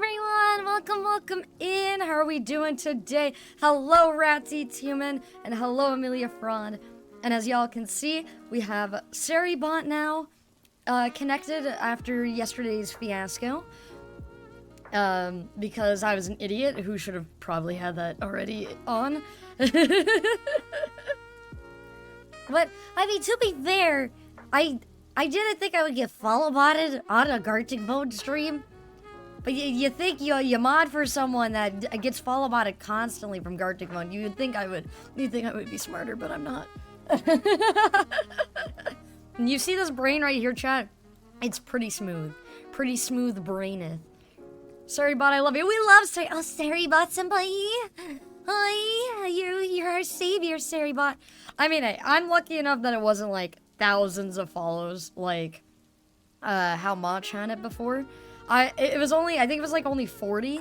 everyone! Welcome in! How are we doing today? Hello, Rats Eats Human, and hello, MAMIYA Fraud. And as y'all can see, we have Seribot now connected after yesterday's fiasco. Because I was an idiot who should have probably had that already on. But, I mean, to be fair, I didn't think I would get follow-botted on a Gartic mode stream. But you think you mod for someone that gets follow-botted constantly from Gartic mode. You'd think I would be smarter, but I'm not. You see this brain right here, chat? It's pretty smooth. Pretty smooth braineth. Seribot, I love you. We love Seribot senpai. Hi, you're our savior, Seribot. I mean, hey, I'm lucky enough that it wasn't like thousands of follows like how Mach had it before. It was only, I think it was like only 40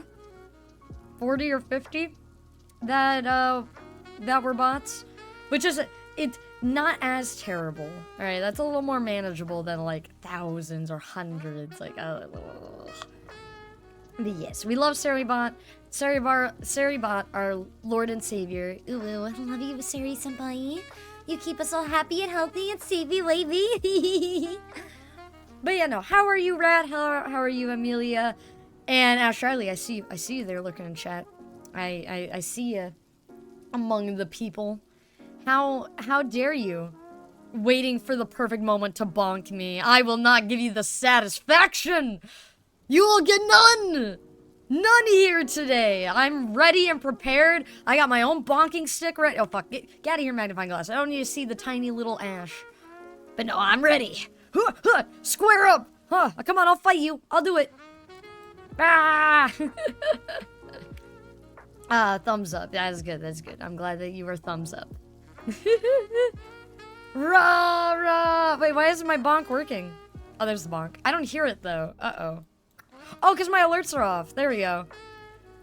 or 50 that were bots, which is, it's not as terrible. All right, that's a little more manageable than like thousands or hundreds. Like, but yes, we love Seribot. Seribot, our Lord and Savior. Ooh, I love you, Seri senpai. You keep us all happy and healthy and savey wavy. But yeah, no. How are you, Rat? How are you, Amelia? And Ash Riley, I see you there looking in chat. I see you among the people. How dare you? Waiting for the perfect moment to bonk me. I will not give you the satisfaction. You will get none. None here today. I'm ready and prepared. I got my own bonking stick ready. Oh, fuck. Get out of here, magnifying glass. I don't need to see the tiny little Ash. But no, I'm ready. Square up. Come on, I'll fight you. I'll do it. Ah! Thumbs up. That's good. That's good. I'm glad that you were thumbs up. Rah, rah. Wait, why isn't my bonk working? Oh, there's the bonk. I don't hear it, though. Uh-oh. Oh, because my alerts are off. There we go.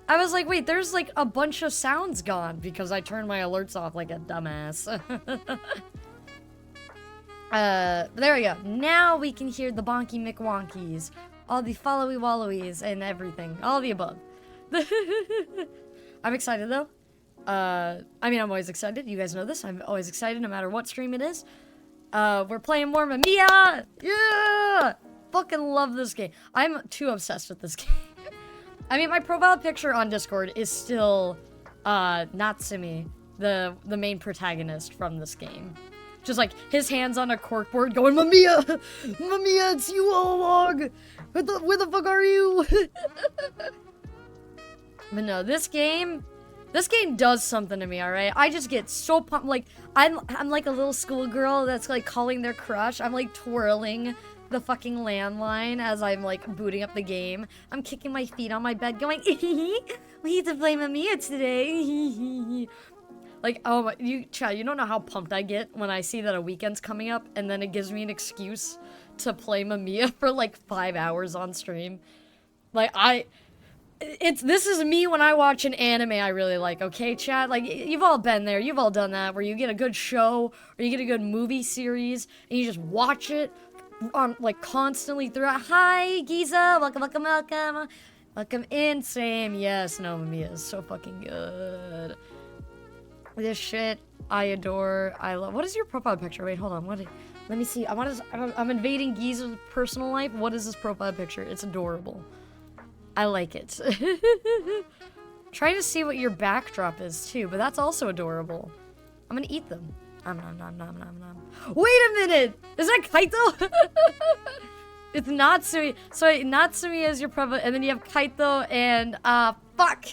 I was like, wait, there's like a bunch of sounds gone because I turned my alerts off like a dumbass. There we go. Now we can hear the bonky McWonkies. All the followy wallowies and everything. All the above. I'm excited though. I mean, I'm always excited. You guys know this. I'm always excited no matter what stream it is. We're playing more MAMIYA! Yeah! Fucking love this game. I'm too obsessed with this game. I mean, my profile picture on Discord is still, Natsumi, the main protagonist from this game. Just like, his hands on a corkboard going, MAMIYA! MAMIYA, it's you all along! Where the fuck are you? But no, this game does something to me, alright? I just get so pumped, like, I'm like a little schoolgirl that's like calling their crush. I'm like twirling the fucking landline as I'm like booting up the game. I'm kicking my feet on my bed going, we need to play MAMIYA today. Like, oh my, Chad, you don't know how pumped I get when I see that a weekend's coming up and then it gives me an excuse to play MAMIYA for like 5 hours on stream. Like, this is me when I watch an anime I really like, okay, Chad? Like, you've all been there, you've all done that, where you get a good show or you get a good movie series and you just watch it on like constantly throughout. Hi, Giza, welcome in, Sam. Yes, no, MAMIYA is so fucking good. This shit I adore. I love. What is your profile picture? Wait, hold on. Let me see. I'm invading Giza's personal life. What is this profile picture? It's adorable. I like it. Trying to see what your backdrop is too, but that's also adorable. I'm gonna eat them. Wait a minute! Is that Kaito? It's Natsumi. Sorry, Natsumi is your profile, and then you have Kaito and, fuck!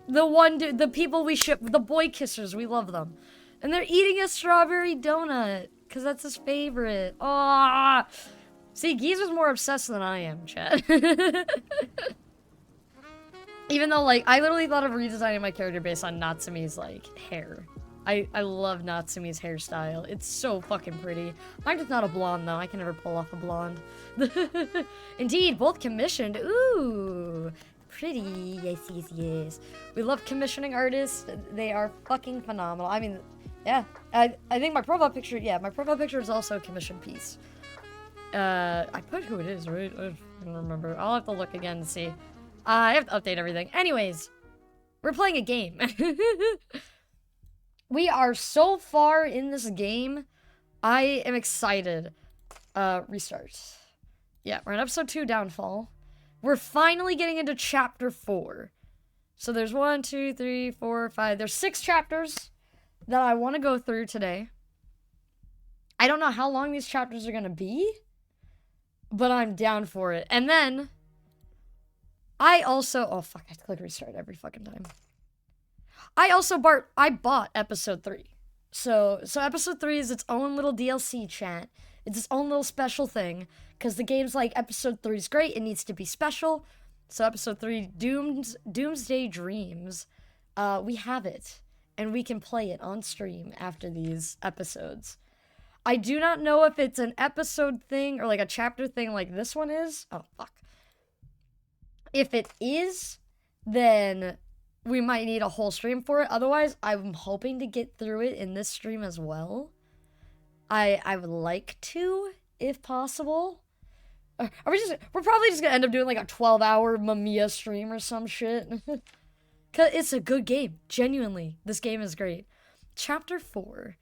The one dude, the people we ship, the boy kissers, we love them. And they're eating a strawberry donut, because that's his favorite. Aww! See, Giza's more obsessed than I am, Chad. Even though, like, I literally thought of redesigning my character based on Natsumi's, like, hair. I love Natsumi's hairstyle. It's so fucking pretty. Mine's just not a blonde, though. I can never pull off a blonde. Indeed, both commissioned. Ooh, pretty. Yes. We love commissioning artists. They are fucking phenomenal. I mean, yeah. I think my profile picture, is also a commissioned piece. I put who it is, right? I don't remember. I'll have to look again to see. I have to update everything. Anyways, we're playing a game. We are so far in this game. I am excited. Restart. Yeah, we're in episode 2, Downfall. We're finally getting into chapter 4. So there's 1, 2, 3, 4, 5. There's 6 chapters that I want to go through today. I don't know how long these chapters are going to be, but I'm down for it. And then, I also... Oh, fuck, I have to click restart every fucking time. I bought episode 3. So episode 3 is its own little DLC chat. It's its own little special thing. Because the game's like, episode 3 is great, it needs to be special. So episode 3, Doomsday Dreams, we have it. And we can play it on stream after these episodes. I do not know if it's an episode thing or like a chapter thing like this one is. Oh, fuck. If it is, then we might need a whole stream for it. Otherwise, I'm hoping to get through it in this stream as well. I would like to, if possible. We're probably just gonna end up doing like a 12-hour MAMIYA stream or some shit. Cause it's a good game. Genuinely, this game is great. Chapter 4.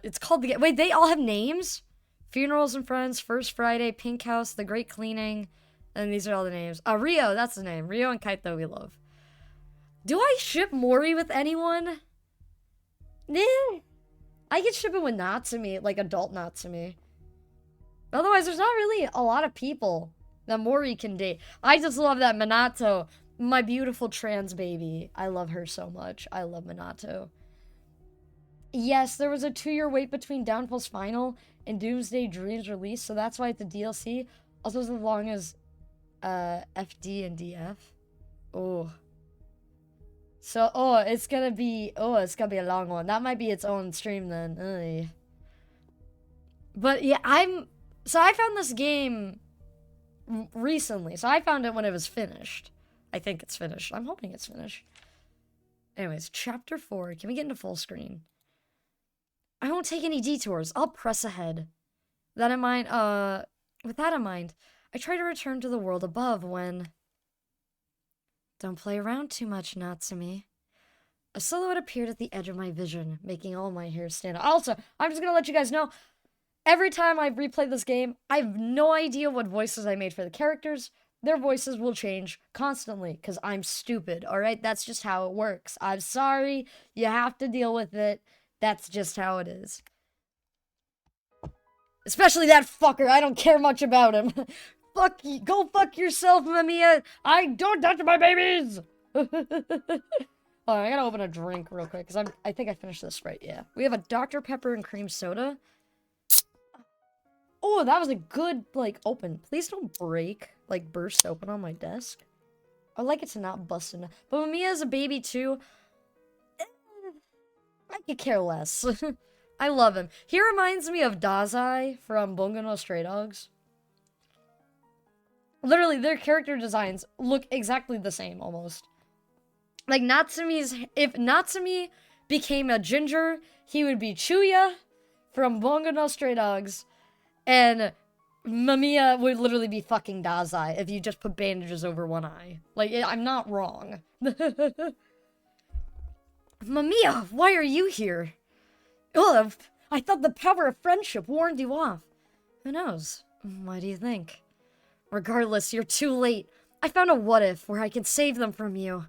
It's called the game. Wait, they all have names? Funerals and Friends, First Friday, Pink House, The Great Cleaning, and these are all the names. Rio, that's the name. Rio and Kaito we love. Do I ship Mori with anyone? Nah. I could ship it with Natsumi, like adult Natsumi. Otherwise, there's not really a lot of people that Mori can date. I just love that Minato, my beautiful trans baby. I love her so much. I love Minato. Yes, there was a 2-year wait between Downfall's final and Doomsday Dreams release, so that's why it's a DLC. Also as long as FD and DF. Oh. So, it's gonna be a long one. That might be its own stream then. Ugh. But yeah, I found this game recently. So I found it when it was finished. I think it's finished. I'm hoping it's finished. Anyways, chapter 4. Can we get into full screen? I won't take any detours. I'll press ahead. With that in mind, I try to return to the world above when... Don't play around too much, Natsumi. A silhouette appeared at the edge of my vision, making all my hair stand up. Also, I'm just gonna let you guys know, every time I've replayed this game, I have no idea what voices I made for the characters. Their voices will change constantly, because I'm stupid, alright? That's just how it works. I'm sorry, you have to deal with it. That's just how it is. Especially that fucker. I don't care much about him. Fuck you. Go fuck yourself, Mamiya. I don't touch my babies. Alright, I gotta open a drink real quick, because I think I finished this right, yeah. We have a Dr. Pepper and cream soda. Oh, that was a good, like, open. Please don't burst open on my desk. I'd like it to not bust in. But Mamiya is a baby, too. I could care less. I love him. He reminds me of Dazai from Bungo no Stray Dogs. Literally, their character designs look exactly the same, almost. Like, if Natsumi became a ginger, he would be Chuya from Bungo no Stray Dogs. And Mamiya would literally be fucking Dazai if you just put bandages over one eye. Like, I'm not wrong. Mamiya, why are you here? Oh, I thought the power of friendship warned you off. Who knows? What do you think? Regardless, you're too late. I found a what-if where I can save them from you.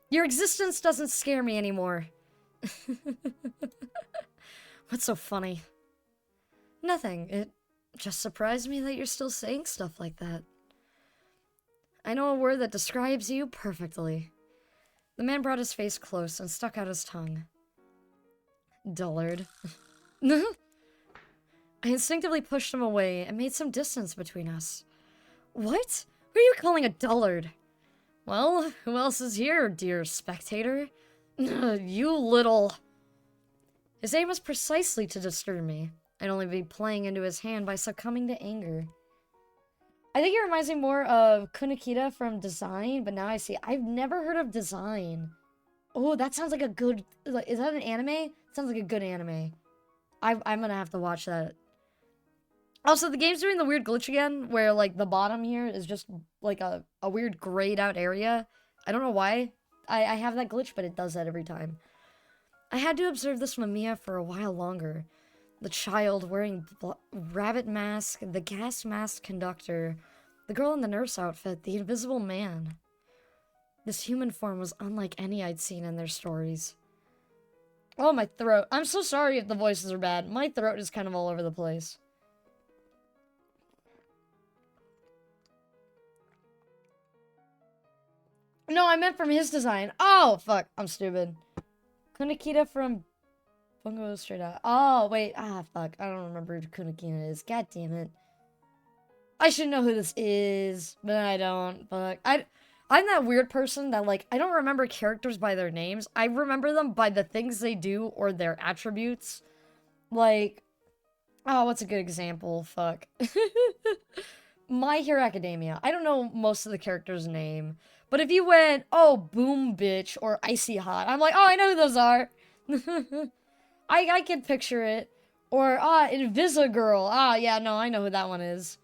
Your existence doesn't scare me anymore. What's so funny? Nothing. It just surprised me that you're still saying stuff like that. I know a word that describes you perfectly. The man brought his face close and stuck out his tongue. Dullard. I instinctively pushed him away and made some distance between us. What? Who are you calling a dullard? Well, who else is here, dear spectator? You little... His aim was precisely to disturb me. I'd only be playing into his hand by succumbing to anger. I think it reminds me more of Kunakita from Design, but now I see. I've never heard of Design. Oh, that sounds like a good... Is that an anime? Sounds like a good anime. I'm gonna have to watch that. Also, the game's doing the weird glitch again, where, like, the bottom here is just, like, a weird grayed out area. I don't know why I have that glitch, but it does that every time. I had to observe this MAMIYA for a while longer. The child wearing rabbit mask, the gas mask conductor, the girl in the nurse outfit, the invisible man. This human form was unlike any I'd seen in their stories. Oh, my throat. I'm so sorry if the voices are bad. My throat is kind of all over the place. No, I meant from his design. Oh, fuck. I'm stupid. Kunakita from Bungo Straight Out. Oh, wait. Ah, fuck. I don't remember who Kunakita is. God damn it. I should know who this is, but I don't. Fuck. I'm that weird person that, like, I don't remember characters by their names. I remember them by the things they do or their attributes. Like, oh, what's a good example? Fuck. My Hero Academia. I don't know most of the characters' name. But if you went, oh, Boom Bitch or Icy Hot, I'm like, oh, I know who those are. I can picture it. Or, Invisigirl. Yeah, no, I know who that one is.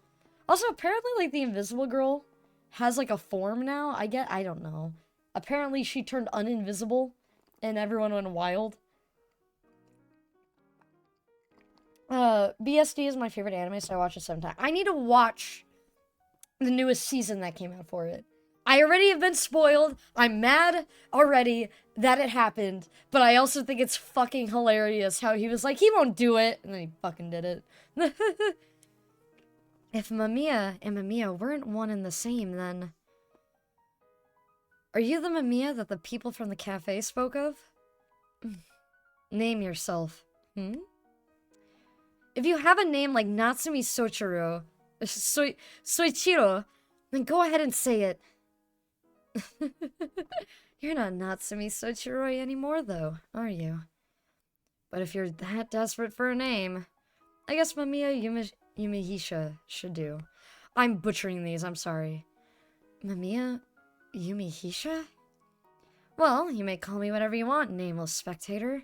Also, apparently, like, the Invisible Girl has, like, a form now. I don't know. Apparently, she turned uninvisible, and everyone went wild. BSD is my favorite anime, so I watch it sometimes. I need to watch the newest season that came out for it. I already have been spoiled. I'm mad already that it happened, but I also think it's fucking hilarious how he was like, he won't do it, and then he fucking did it. If MAMIYA and MAMIYA weren't one and the same, then... Are you the MAMIYA that the people from the cafe spoke of? Name yourself. If you have a name like Natsumi Soichiro, Soichiro, then go ahead and say it. You're not Natsumi Soichiro anymore, though, are you? But if you're that desperate for a name, I guess MAMIYA Yumihisha should do. I'm butchering these, I'm sorry. MAMIYA Yumihisha? Well, you may call me whatever you want, nameless spectator.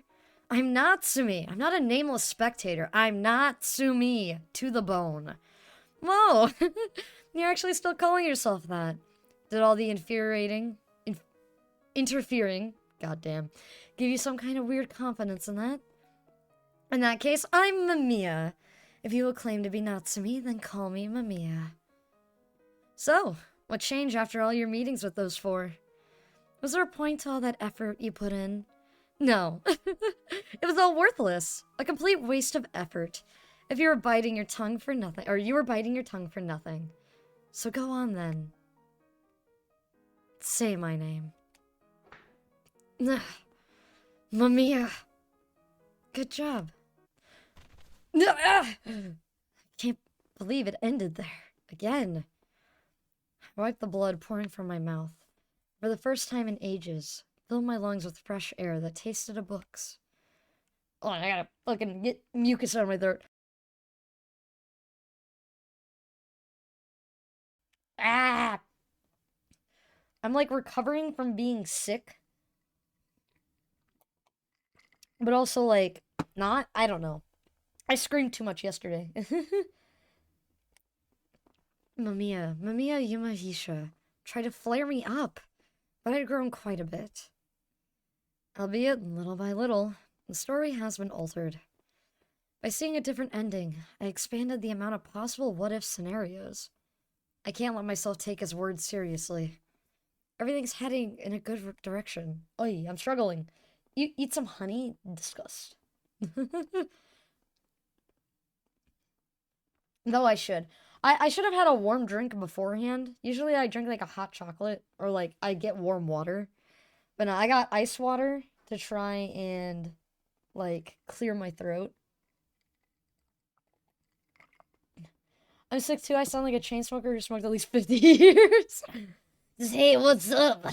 I'm Natsumi. I'm not a nameless spectator. I'm Natsumi. To the bone. Whoa! You're actually still calling yourself that. Did all the interfering, goddamn, give you some kind of weird confidence in that? In that case, I'm MAMIYA. If you will claim to be Natsumi, then call me MAMIYA. So, what changed after all your meetings with those four? Was there a point to all that effort you put in? No. It was all worthless. A complete waste of effort. If you were biting your tongue for nothing, or you were biting your tongue for nothing. So go on then. Say my name. MAMIYA. Good job. I can't believe it ended there. Again. I wiped the blood pouring from my mouth. For the first time in ages, filled my lungs with fresh air that tasted of books. Oh, I gotta fucking get mucus out of my throat. Ah! I'm like recovering from being sick. But also like, not? I don't know. I screamed too much yesterday. MAMIYA Yumihisha tried to flare me up, but I'd grown quite a bit. Albeit, little by little, the story has been altered. By seeing a different ending, I expanded the amount of possible what-if scenarios. I can't let myself take his words seriously. Everything's heading in a good direction. Oy, I'm struggling. You eat some honey? Disgust. Though I should. I should have had a warm drink beforehand. Usually I drink like a hot chocolate or like I get warm water. But no, I got ice water to try and like clear my throat. I'm sick too. I sound like a chain smoker who smoked at least 50 years. Just, hey, what's up?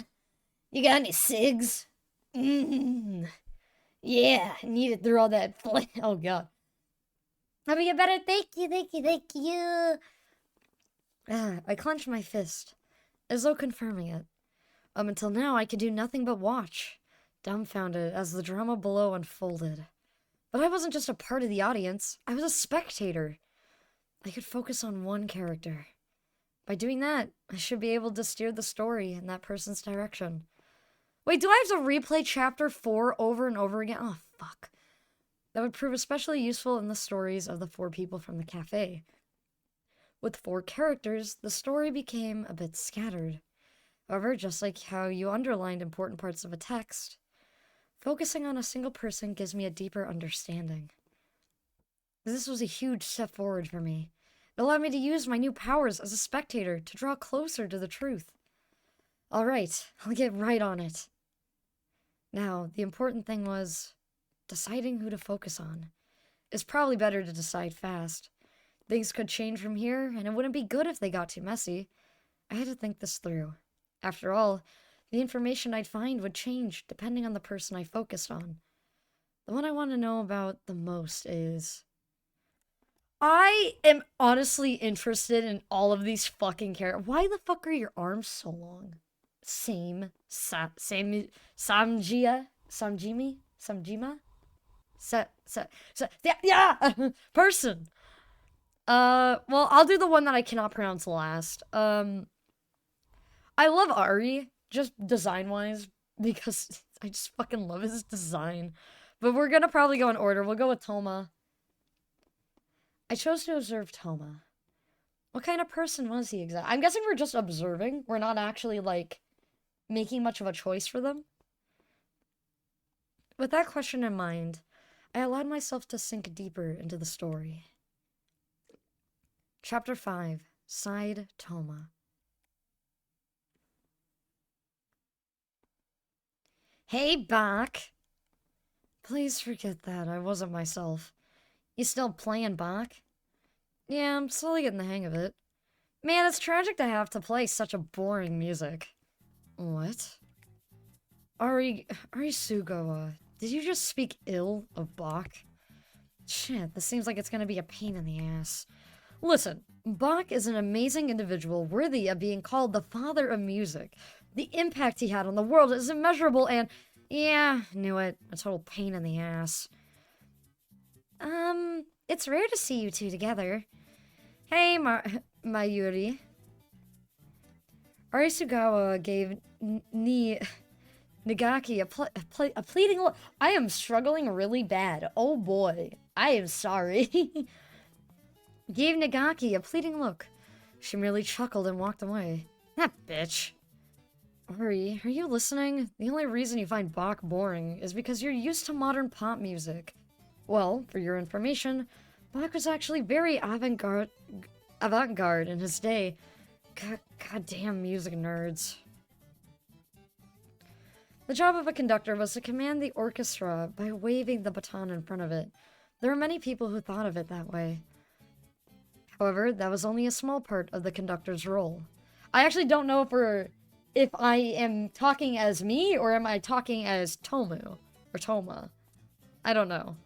You got any cigs? Yeah, I need it through all that oh god. I'll be better. Thank you. I clenched my fist, as though confirming it. Until now, I could do nothing but watch, dumbfounded as the drama below unfolded. But I wasn't just a part of the audience, I was a spectator. I could focus on one character. By doing that, I should be able to steer the story in that person's direction. Wait, do I have to replay chapter 4 over and over again? Oh, fuck. That would prove especially useful in the stories of the 4 people from the cafe. With 4 characters, the story became a bit scattered. However, just like how you underlined important parts of a text, focusing on a single person gives me a deeper understanding. This was a huge step forward for me. It allowed me to use my new powers as a spectator to draw closer to the truth. Alright, I'll get right on it. Now, the important thing was deciding who to focus on. It's probably better to decide fast. Things could change from here, and it wouldn't be good if they got too messy. I had to think this through. After all, the information I'd find would change depending on the person I focused on. The one I want to know about the most is... I am honestly interested in all of these fucking characters. Why the fuck are your arms so long? Samjima? Yeah! Person! Well, I'll do the one that I cannot pronounce last. I love Ari, just design-wise, because I just fucking love his design. But we're gonna probably go in order. We'll go with Toma. I chose to observe Toma. What kind of person was he exactly? I'm guessing we're just observing. We're not actually, like, making much of a choice for them. With that question in mind, I allowed myself to sink deeper into the story. Chapter 5, Side Toma. Hey, Bach! Please forget that, I wasn't myself. You still playing Bach? Yeah, I'm slowly getting the hang of it. Man, it's tragic to have to play such a boring music. What? Ari Sugawa, did you just speak ill of Bach? Shit, this seems like it's gonna be a pain in the ass. Listen, Bach is an amazing individual worthy of being called the father of music. The impact he had on the world is immeasurable and... Yeah, knew it. A total pain in the ass. It's rare to see you two together. Hey, Mayuri. Arisugawa gave Nagaki a pleading look. I am struggling really bad. Oh boy. I am sorry. Gave Nagaki a pleading look. She merely chuckled and walked away. That bitch. Ari, are you listening? The only reason you find Bach boring is because you're used to modern pop music. Well, for your information, Bach was actually very avant-garde in his day. Goddamn music nerds. The job of a conductor was to command the orchestra by waving the baton in front of it. There are many people who thought of it that way. However, that was only a small part of the conductor's role. I actually don't know if I am talking as me or am I talking as Tomu or Toma. I don't know.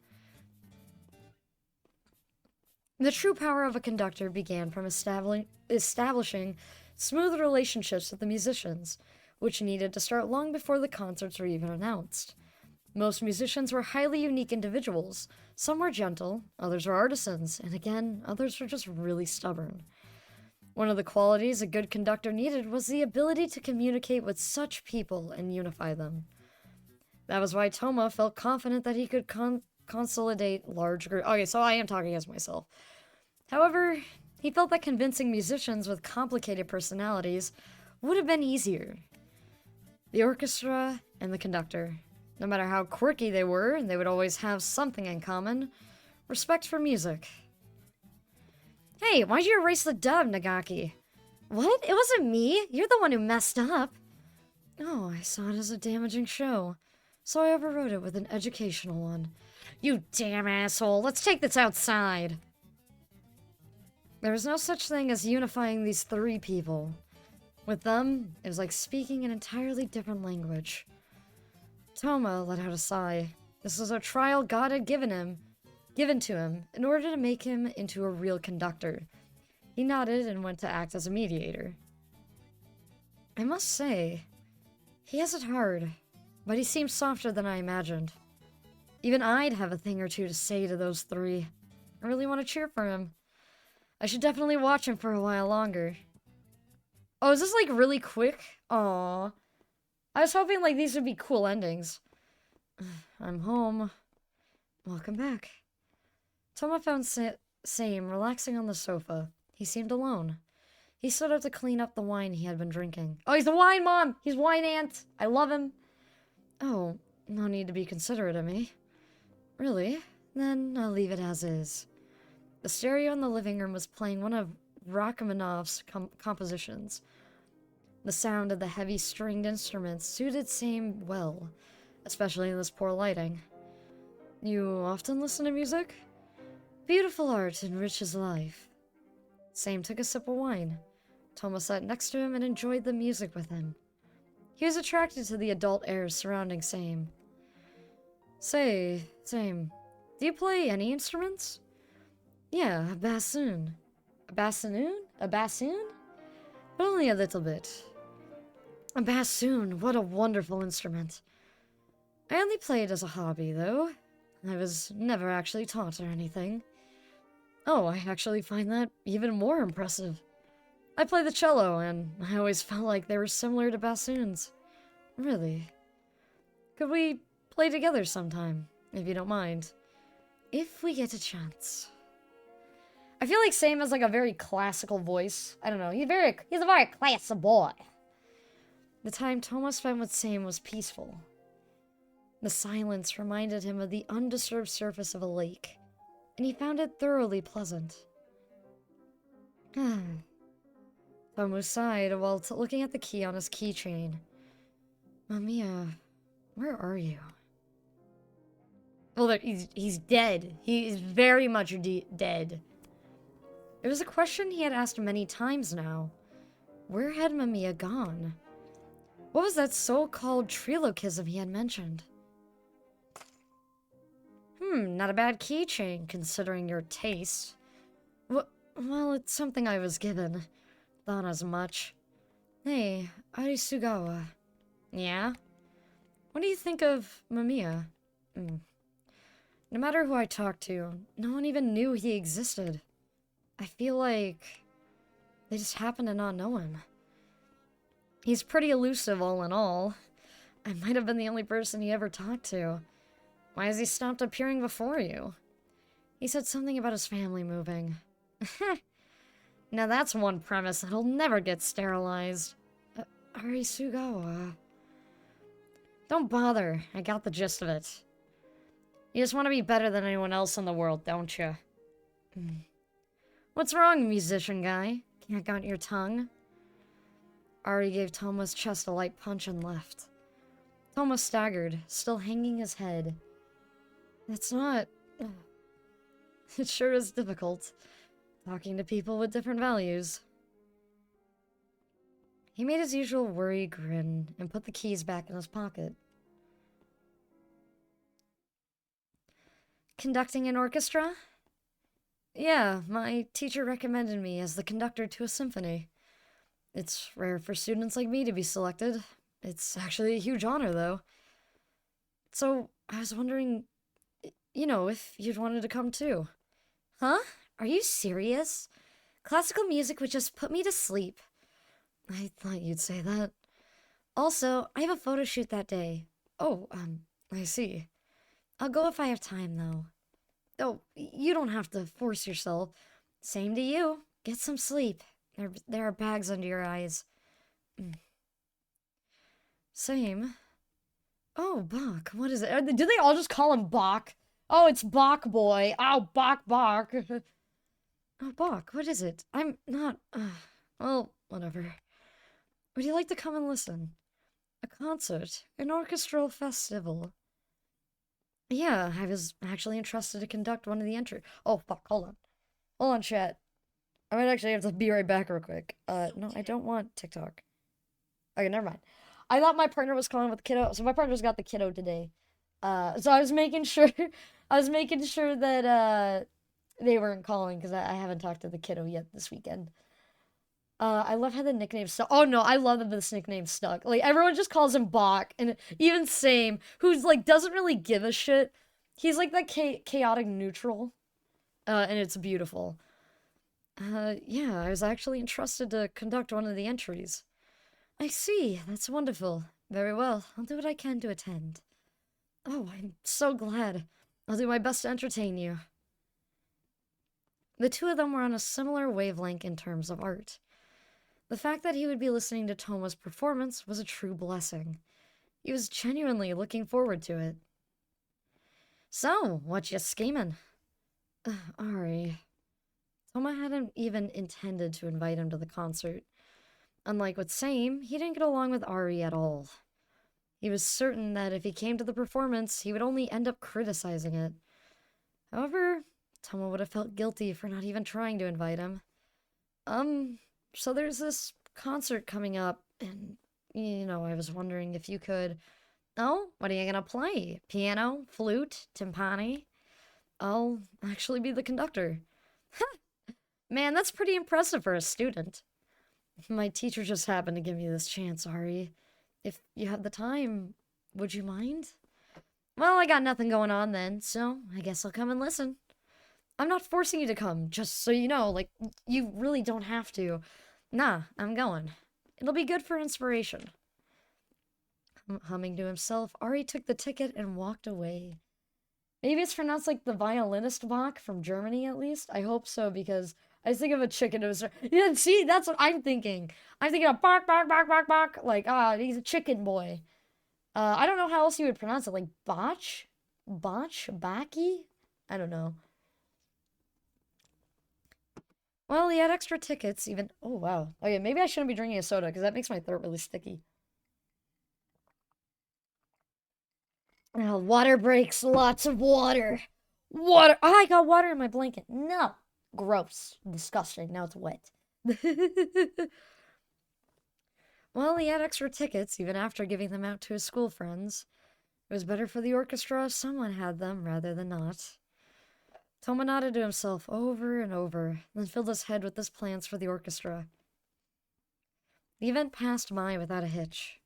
The true power of a conductor began from establishing smooth relationships with the musicians, which needed to start long before the concerts were even announced. Most musicians were highly unique individuals. Some were gentle, others were artisans, and again, others were just really stubborn. One of the qualities a good conductor needed was the ability to communicate with such people and unify them. That was why Toma felt confident that he could consolidate large groups. Okay, so I am talking as myself. However, he felt that convincing musicians with complicated personalities would have been easier. The orchestra and the conductor, no matter how quirky they were, they would always have something in common: respect for music. Hey, why'd you erase the dub, Nagaki? What? It wasn't me. You're the one who messed up. Oh, I saw it as a damaging show, so I overwrote it with an educational one. You damn asshole. Let's take this outside. There was no such thing as unifying these 3 people. With them, it was like speaking an entirely different language. Toma let out a sigh. This was a trial God had given to him in order to make him into a real conductor. He nodded and went to act as a mediator. I must say, he has it hard, but he seems softer than I imagined. Even I'd have a thing or two to say to those 3. I really want to cheer for him. I should definitely watch him for a while longer. Oh, is this like really quick? Aw. I was hoping like these would be cool endings. I'm home. Welcome back. Toma found Same relaxing on the sofa. He seemed alone. He stood up to clean up the wine he had been drinking. Oh, he's the wine mom! He's wine aunt! I love him. Oh, no need to be considerate of me. Really? Then I'll leave it as is. The stereo in the living room was playing one of Rachmaninoff's compositions. The sound of the heavy stringed instruments suited Same well, especially in this poor lighting. You often listen to music? Beautiful art enriches life. Same took a sip of wine. Thomas sat next to him and enjoyed the music with him. He was attracted to the adult airs surrounding Same. Say, Same, do you play any instruments? Yeah, a bassoon. A bassoon? A bassoon? But only a little bit. A bassoon, what a wonderful instrument. I only play it as a hobby, though. I was never actually taught or anything. Oh, I actually find that even more impressive. I play the cello, and I always felt like they were similar to bassoons. Really? Could we play together sometime, if you don't mind? If we get a chance. I feel like Same has like a very classical voice. I don't know, he's a very classy boy. The time Thomas spent with Same was peaceful. The silence reminded him of the undisturbed surface of a lake, and he found it thoroughly pleasant. Tomu sighed while looking at the key on his keychain. MAMIYA, where are you? Well, he's dead. He is very much dead. It was a question he had asked many times now. Where had MAMIYA gone? What was that so-called trilogism he had mentioned? Not a bad keychain, considering your taste. Well, it's something I was given. Thought as much. Hey, Arisugawa. Yeah? What do you think of MAMIYA? No matter who I talked to, no one even knew he existed. I feel like they just happen to not know him. He's pretty elusive all in all. I might have been the only person he ever talked to. Why has he stopped appearing before you? He said something about his family moving. Now that's one premise that'll never get sterilized. Arisugawa. Don't bother, I got the gist of it. You just want to be better than anyone else in the world, don't you? What's wrong, musician guy? Can't out your tongue? Ari gave Toma's chest a light punch and left. Toma staggered, still hanging his head. That's not... It sure is difficult, talking to people with different values. He made his usual worried grin and put the keys back in his pocket. Conducting an orchestra? Yeah, my teacher recommended me as the conductor to a symphony. It's rare for students like me to be selected. It's actually a huge honor, though. So, I was wondering, if you'd wanted to come too. Huh? Are you serious? Classical music would just put me to sleep. I thought you'd say that. Also, I have a photo shoot that day. Oh, I see. I'll go if I have time, though. Oh, you don't have to force yourself. Same to you. Get some sleep. There are bags under your eyes. Same. Oh, Bach. What is it? Do they all just call him Bach? Oh, it's Bach boy. Oh, Bach. Oh, Bach. What is it? I'm not... well, whatever. Would you like to come and listen? A concert. An orchestral festival. Yeah, I was actually entrusted to conduct one of the entry. Oh, fuck, hold on. Hold on, chat. I might actually have to be right back real quick. No, I don't want TikTok. Okay, never mind. I thought my partner was calling with the kiddo, so my partner's got the kiddo today. So I was making sure, that, they weren't calling, because I haven't talked to the kiddo yet this weekend. I love how the nickname stuck. Oh no, I love that this nickname stuck. Like, everyone just calls him Bach, and even Same, who's, like, doesn't really give a shit. He's, like, that chaotic neutral. And it's beautiful. Yeah, I was actually entrusted to conduct one of the entries. I see, that's wonderful. Very well, I'll do what I can to attend. Oh, I'm so glad. I'll do my best to entertain you. The two of them were on a similar wavelength in terms of art. The fact that he would be listening to Toma's performance was a true blessing. He was genuinely looking forward to it. So, what you scheming? Ari. Toma hadn't even intended to invite him to the concert. Unlike with Same, he didn't get along with Ari at all. He was certain that if he came to the performance, he would only end up criticizing it. However, Toma would have felt guilty for not even trying to invite him. So there's this concert coming up, and, I was wondering if you could... Oh, what are you gonna play? Piano? Flute? Timpani? I'll actually be the conductor. Man, that's pretty impressive for a student. My teacher just happened to give me this chance, Ari. If you have the time, would you mind? Well, I got nothing going on then, so I guess I'll come and listen. I'm not forcing you to come, just so you know, like, you really don't have to. Nah, I'm going. It'll be good for inspiration. Humming to himself, Ari took the ticket and walked away. Maybe it's pronounced like the violinist walk from Germany, at least. I hope so, because I just think of a chicken. Yeah, see, that's what I'm thinking. I'm thinking of bark, bark, bark, bark, bark. Like, he's a chicken boy. I don't know how else you would pronounce it. Like, botch? Botch? Baki? I don't know. Well, he had extra tickets, even... Oh, wow. Okay, maybe I shouldn't be drinking a soda, because that makes my throat really sticky. Oh, water breaks. Lots of water. Water. Oh, I got water in my blanket. No. Gross. Disgusting. Now it's wet. Well, he had extra tickets, even after giving them out to his school friends. It was better for the orchestra if someone had them rather than not. Toma nodded to himself over and over, then filled his head with his plans for the orchestra. The event passed by without a hitch.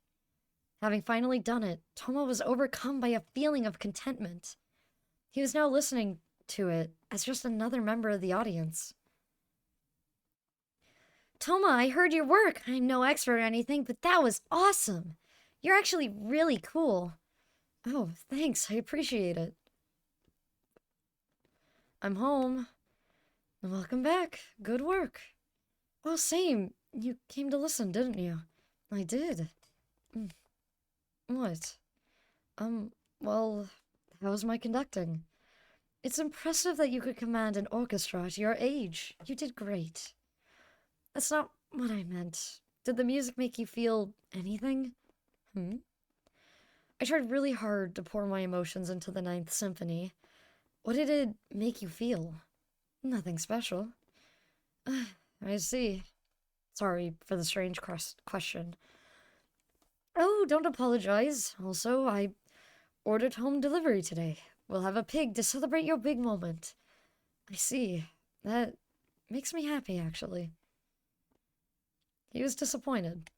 Having finally done it, Toma was overcome by a feeling of contentment. He was now listening to it as just another member of the audience. Toma, I heard your work. I'm no expert or anything, but that was awesome. You're actually really cool. Oh, thanks. I appreciate it. I'm home. Welcome back. Good work. Oh, same. You came to listen, didn't you? I did. What? Well, how's my conducting? It's impressive that you could command an orchestra at your age. You did great. That's not what I meant. Did the music make you feel anything? I tried really hard to pour my emotions into the Ninth Symphony. What did it make you feel? Nothing special. I see. Sorry for the strange question. Oh, don't apologize. Also, I ordered home delivery today. We'll have a pig to celebrate your big moment. I see. That makes me happy, actually. He was disappointed.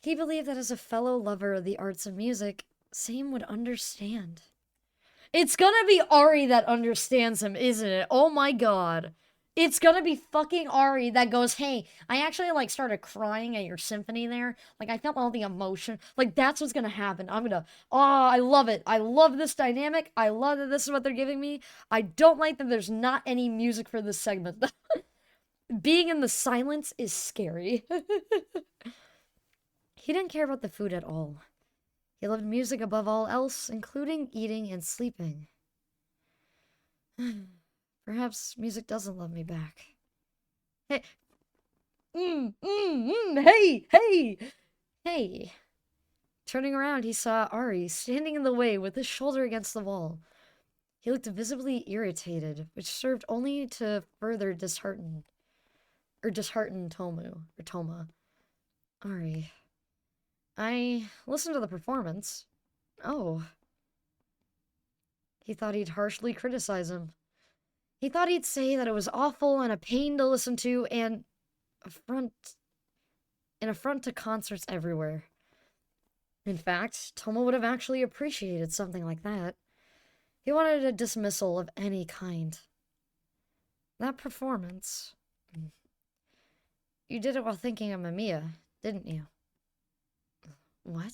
He believed that as a fellow lover of the arts and music, Same would understand. It's gonna be Ari that understands him, isn't it? Oh my god. It's gonna be fucking Ari that goes, hey, I actually, like, started crying at your symphony there. Like, I felt all the emotion. Like, that's what's gonna happen. I'm gonna, I love it. I love this dynamic. I love that this is what they're giving me. I don't like that there's not any music for this segment. Being in the silence is scary. He didn't care about the food at all. He loved music above all else, including eating and sleeping. Perhaps music doesn't love me back. Hey. Hey, hey, hey. Turning around, he saw Ari standing in the way with his shoulder against the wall. He looked visibly irritated, which served only to further dishearten Toma. Ari. I listened to the performance. Oh. He thought he'd harshly criticize him. He thought he'd say that it was awful and a pain to listen to and an affront to concerts everywhere. In fact, Toma would have actually appreciated something like that. He wanted a dismissal of any kind. That performance. You did it while thinking of MAMIYA, didn't you? What?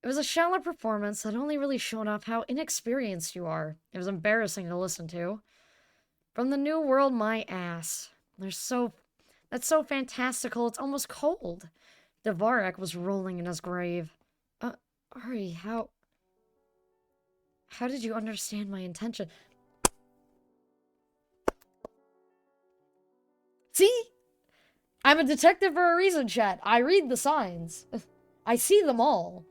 It was a shallow performance that only really showed off how inexperienced you are. It was embarrassing to listen to. From the new world, my ass. That's so fantastical, it's almost cold. Dvorak was rolling in his grave. Ari, how did you understand my intention? See? I'm a detective for a reason, chat. I read the signs. I see them all.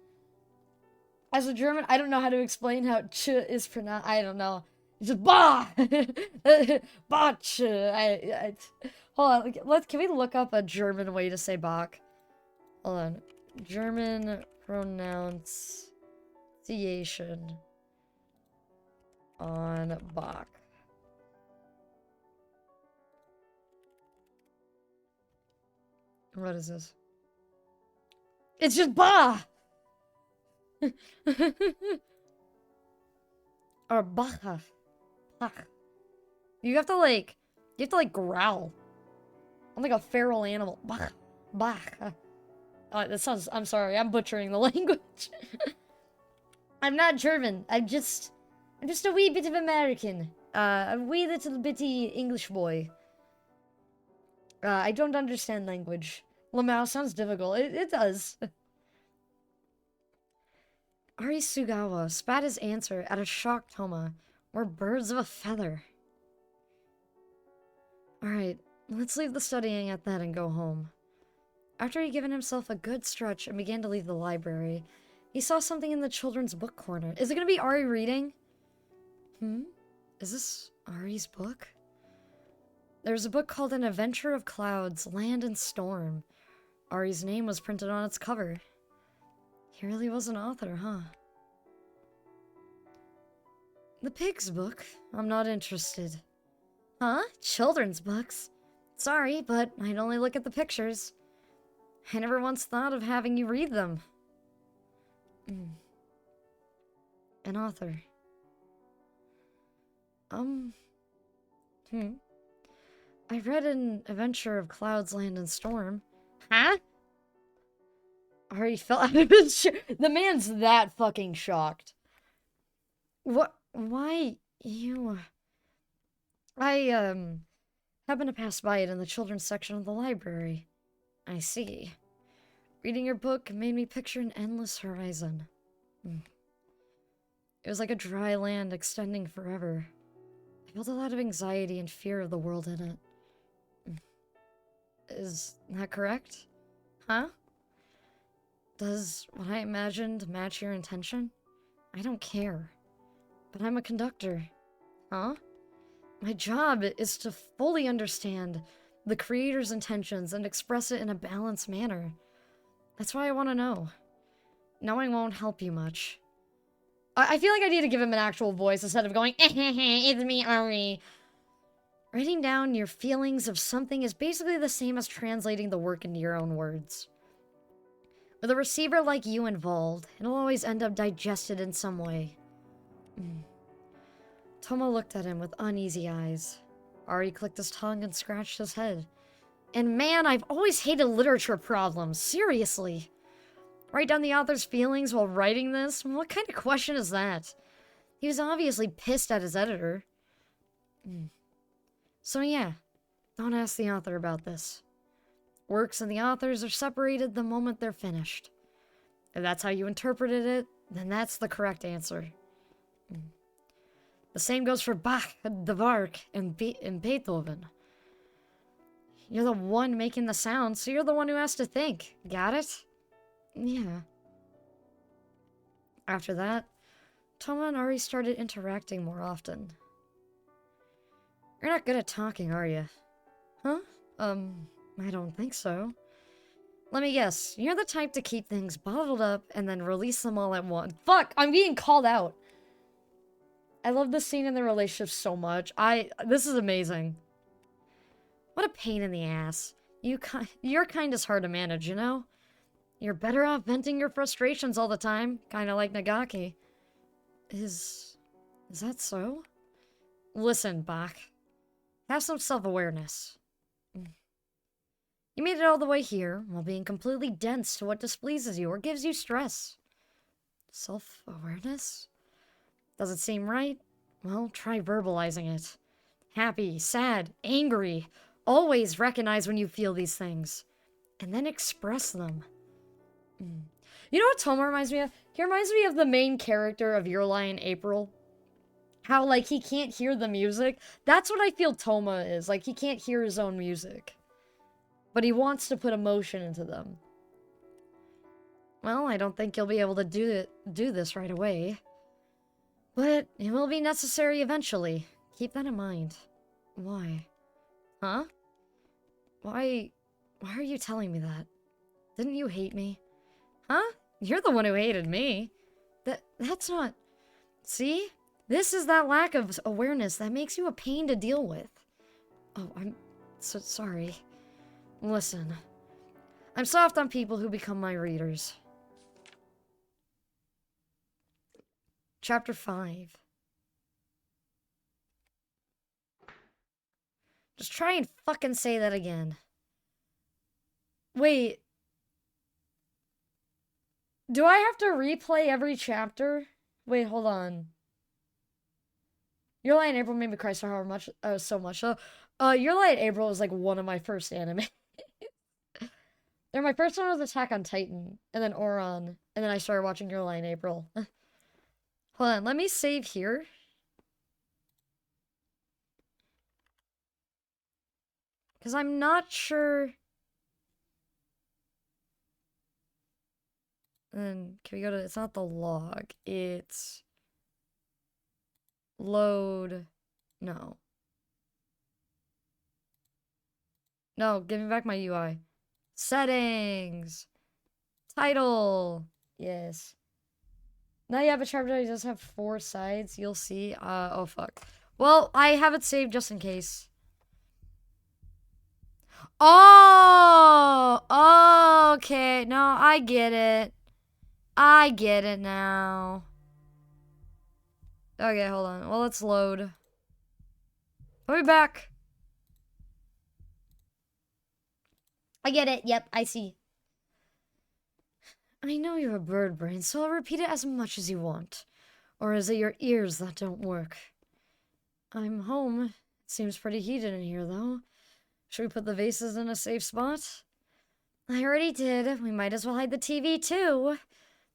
As a German, I don't know how to explain how ch is pronounced. I don't know. It's just bah! Bach. Hold on. Can we look up a German way to say Bach? Hold on. German pronunciation on Bach. What is this? It's just bah! Or Bach. Bach. You have to like growl. I'm like a feral animal. Bach. Bach. That sounds, I'm sorry, I'm butchering the language. I'm not German. I'm just a wee bit of American. A wee little bitty English boy. I don't understand language. Lamau sounds difficult. It does. Ari Sugawa spat his answer at a shocked Toma. We're birds of a feather. Alright, let's leave the studying at that and go home. After he'd given himself a good stretch and began to leave the library, he saw something in the children's book corner. Is it gonna be Ari reading? Is this Ari's book? There's a book called An Adventure of Clouds, Land and Storm. Ari's name was printed on its cover. He really was an author, huh? The pig's book? I'm not interested. Huh? Children's books? Sorry, but I'd only look at the pictures. I never once thought of having you read them. An author. I read An Adventure of Clouds, Land, and Storm. Huh? Ari fell out of his chair. The man's that fucking shocked. What? Why? You... I, happened to pass by it in the children's section of the library. I see. Reading your book made me picture an endless horizon. It was like a dry land extending forever. I felt a lot of anxiety and fear of the world in it. Is that correct? Huh? Does what I imagined match your intention? I don't care. But I'm a conductor. Huh? My job is to fully understand the creator's intentions and express it in a balanced manner. That's why I want to know. Knowing won't help you much. I feel like I need to give him an actual voice instead of going, it's me, Ari. Writing down your feelings of something is basically the same as translating the work into your own words. With a receiver like you involved, it'll always end up digested in some way. Toma looked at him with uneasy eyes. Ari clicked his tongue and scratched his head. And man, I've always hated literature problems, seriously. Write down the author's feelings while writing this? What kind of question is that? He was obviously pissed at his editor. So yeah, don't ask the author about this. Works and the authors are separated the moment they're finished. If that's how you interpreted it, then that's the correct answer. The same goes for Bach, Dvorak, and Beethoven. You're the one making the sound, so you're the one who has to think. Got it? Yeah. After that, Toma and Ari started interacting more often. You're not good at talking, are you? Huh? I don't think so. Let me guess, you're the type to keep things bottled up and then release them all at once. Fuck, I'm being called out. I love this scene in the relationship so much. This is amazing. What a pain in the ass. Your kind is hard to manage, you know? You're better off venting your frustrations all the time, kinda like Nagaki. Is that so? Listen, Bach. Have some self-awareness. You made it all the way here while being completely dense to what displeases you or gives you stress. Self-awareness? Does it seem right? Well, try verbalizing it. Happy, sad, angry. Always recognize when you feel these things. And then express them. You know what Toma reminds me of? He reminds me of the main character of Your Lie in April. How, like, he can't hear the music. That's what I feel Toma is. Like, he can't hear his own music. But he wants to put emotion into them. Well, I don't think you'll be able to do this right away. But it will be necessary eventually. Keep that in mind. Why? Huh? Why are you telling me that? Didn't you hate me? Huh? You're the one who hated me. That's not... See? This is that lack of awareness that makes you a pain to deal with. Oh, I'm so sorry. Listen. I'm soft on people who become my readers. Chapter 5. Just try and fucking say that again. Wait. Do I have to replay every chapter? Wait, hold on. Your Lie in April made me cry so much. So, Your Lie in April was like one of my first anime. My first one was Attack on Titan, and then Oran, and then I started watching Your Lie in April. Hold on, let me save here. Because I'm not sure... And can we go to... It's not the log. It's... Load... No. No, give me back my UI. Settings! Title! Yes. Now you have a chapter that does have 4 sides. You'll see. Oh fuck. Well, I have it saved just in case. Oh! Okay. No, I get it. I get it now. Okay, hold on. Well, let's load. I'll be back. I get it. Yep, I see. I know you're a bird brain, so I'll repeat it as much as you want. Or is it your ears that don't work? I'm home. It seems pretty heated in here, though. Should we put the vases in a safe spot? I already did. We might as well hide the TV, too.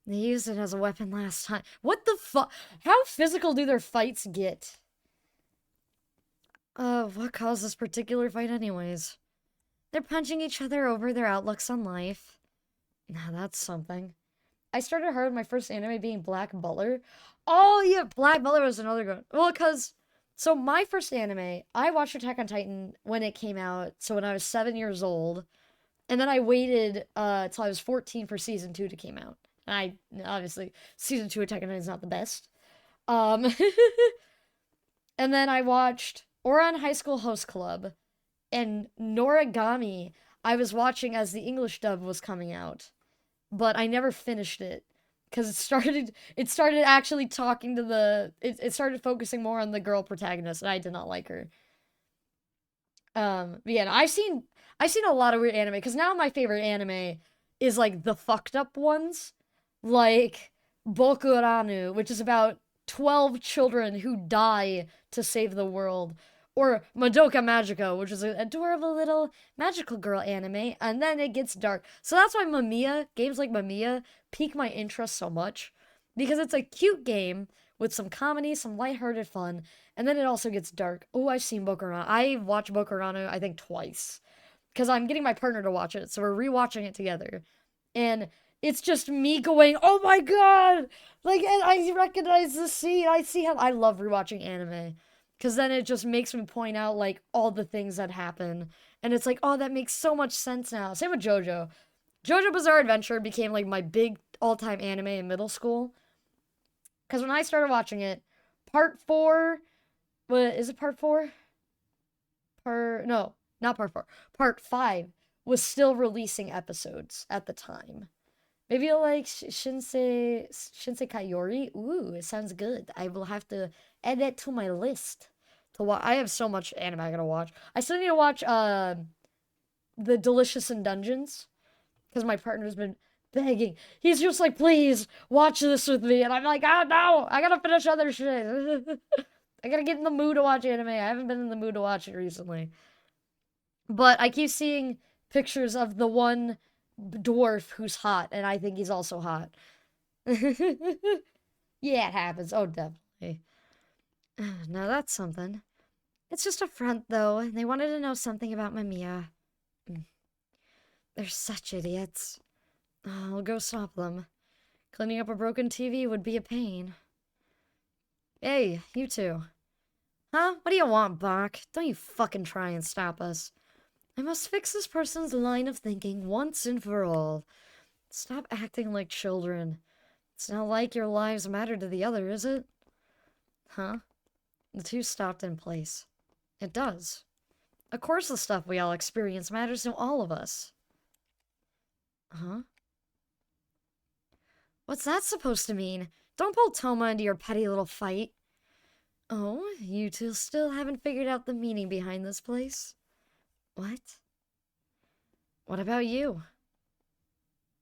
They used it as a weapon last time. What the fuck? How physical do their fights get? What caused this particular fight anyways? They're punching each other over their outlooks on life. Now that's something. I started hard my first anime being Black Butler. Oh yeah, Black Butler was another good one. Well, so my first anime, I watched Attack on Titan when it came out, so when I was 7 years old. And then I waited till I was 14 for season 2 to come out. Obviously, season 2 Attack on Titan is not the best. And then I watched Ouran High School Host Club and Noragami. I was watching as the English dub was coming out, but I never finished it because it started actually talking to it started focusing more on the girl protagonist, and I did not like her. But yeah, I've seen a lot of weird anime because now my favorite anime is like the fucked up ones, like Bokuranu, which is about 12 children who die to save the world. Or Madoka Magica, which is an adorable little magical girl anime, and then it gets dark. So that's why games like MAMIYA, pique my interest so much. Because it's a cute game with some comedy, some lighthearted fun, and then it also gets dark. Oh, I've seen Bokurano. I've watched Bokurano, I think, twice. Because I'm getting my partner to watch it, so we're rewatching it together. And it's just me going, oh my god! Like, I recognize the scene. I see how I love rewatching anime. Because then it just makes me point out, like, all the things that happen. And it's like, oh, that makes so much sense now. Same with JoJo. JoJo Bizarre Adventure became, like, my big all-time anime in middle school. Because when I started watching it, part 4... Is it part 4? No, not part 4. Part 5 was still releasing episodes at the time. Maybe you'll like Shinsei Kaiori. Ooh, it sounds good. I will have to add that to my list. to watch. I have so much anime I gotta watch. I still need to watch the Delicious in Dungeons because my partner's been begging. He's just like, please watch this with me, and I'm like, oh no, I gotta finish other shit. I gotta get in the mood to watch anime. I haven't been in the mood to watch it recently. But I keep seeing pictures of the one dwarf who's hot, and I think he's also hot. Yeah, it happens. Oh, definitely. Now that's something. It's just a front, though, and they wanted to know something about MAMIYA. They're such idiots. I'll go stop them. Cleaning up a broken TV would be a pain. Hey, you two. Huh? What do you want, Bach? Don't you fucking try and stop us. I must fix this person's line of thinking once and for all. Stop acting like children. It's not like your lives matter to the other, is it? Huh? The two stopped in place. It does. Of course the stuff we all experience matters to all of us. Huh? What's that supposed to mean? Don't pull Toma into your petty little fight. Oh, you two still haven't figured out the meaning behind this place? What? What about you?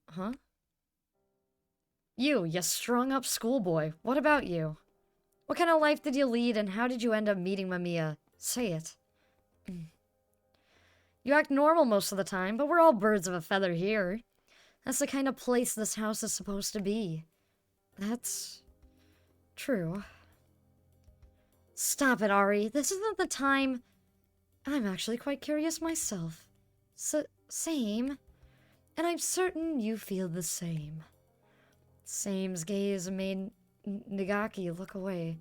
Huh? You strung-up schoolboy. What about you? What kind of life did you lead, and how did you end up meeting MAMIYA? Say it. You act normal most of the time, but we're all birds of a feather here. That's the kind of place this house is supposed to be. That's true. Stop it, Ari. This isn't the time. I'm actually quite curious myself. Same. And I'm certain you feel the same. Same's gaze made Nagaki look away.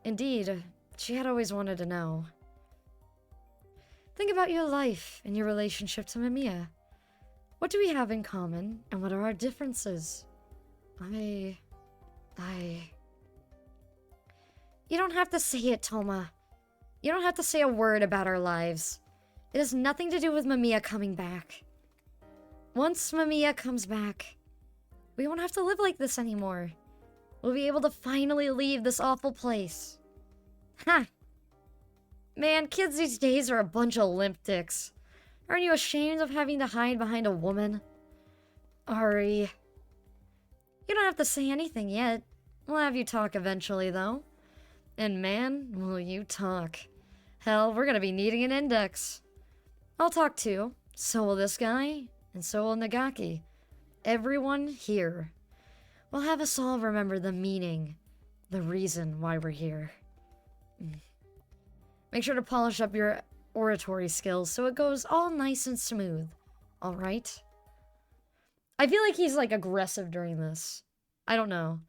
Indeed, she had always wanted to know. Think about your life and your relationship to MAMIYA. What do we have in common, and what are our differences? You don't have to say it, Toma. You don't have to say a word about our lives. It has nothing to do with MAMIYA coming back. Once MAMIYA comes back, we won't have to live like this anymore. We'll be able to finally leave this awful place. Ha! Man, kids these days are a bunch of limp dicks. Aren't you ashamed of having to hide behind a woman? Ari. You don't have to say anything yet. We'll have you talk eventually, though. And man, will you talk. Hell, we're gonna be needing an index. I'll talk too. So will this guy, and so will Nagaki. Everyone here. We'll have us all remember the meaning, the reason why we're here. Make sure to polish up your oratory skills so it goes all nice and smooth. Alright? I feel like he's, like, aggressive during this. I don't know.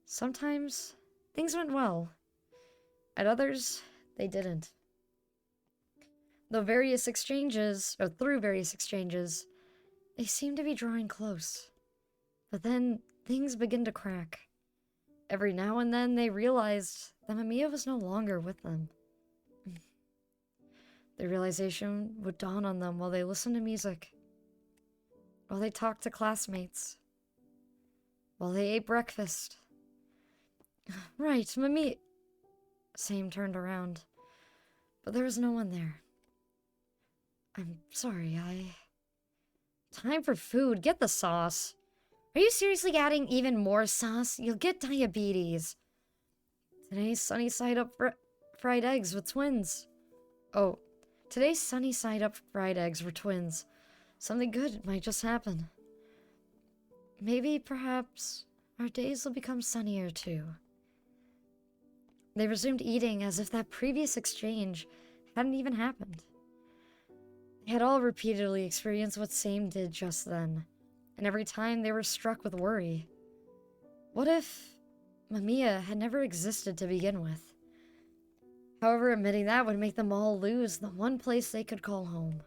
Sometimes things went well. At others, they didn't. Through various exchanges, they seem to be drawing close. But then, things begin to crack. Every now and then, they realized that MAMIYA was no longer with them. The realization would dawn on them while they listened to music, while they talked to classmates, while they ate breakfast. Right, MAMIYA. Same turned around, but there was no one there. I'm sorry, Time for food. Get the sauce. Are you seriously adding even more sauce? You'll get diabetes. Today's sunny side up fried eggs with twins. Oh, today's sunny side up fried eggs were twins. Something good might just happen. Maybe, perhaps, our days will become sunnier too. They resumed eating as if that previous exchange hadn't even happened. They had all repeatedly experienced what Same did just then, and every time they were struck with worry. What if MAMIYA had never existed to begin with? However, admitting that would make them all lose the one place they could call home.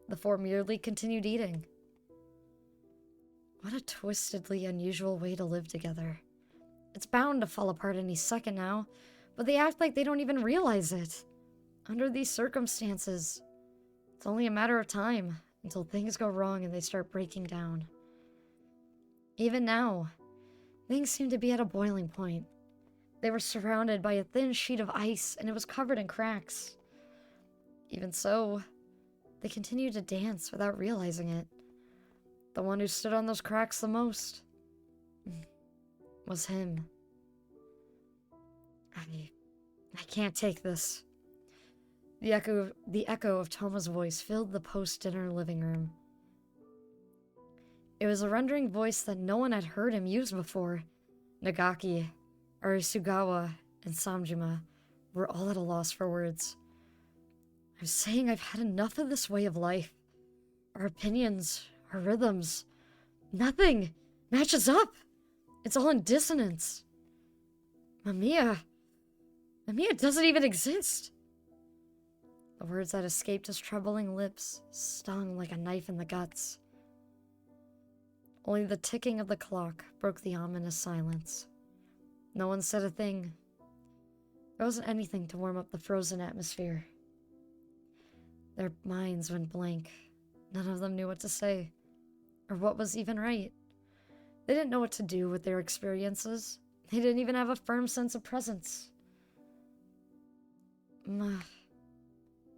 The four merely continued eating. What a twistedly unusual way to live together. It's bound to fall apart any second now, but they act like they don't even realize it. Under these circumstances, it's only a matter of time until things go wrong and they start breaking down. Even now, things seem to be at a boiling point. They were surrounded by a thin sheet of ice, and it was covered in cracks. Even so, they continued to dance without realizing it. The one who stood on those cracks the most was him. I can't take this. The echo of Toma's voice filled the post-dinner living room. It was a rendering voice that no one had heard him use before. Nagaki, Arisugawa, and Samjima were all at a loss for words. I was saying I've had enough of this way of life. Our opinions, our rhythms, nothing matches up. It's all in dissonance. Mamiya doesn't even exist. The words that escaped his troubling lips stung like a knife in the guts. Only the ticking of the clock broke the ominous silence. No one said a thing. There wasn't anything to warm up the frozen atmosphere. Their minds went blank. None of them knew what to say, or what was even right. They didn't know what to do with their experiences. They didn't even have a firm sense of presence.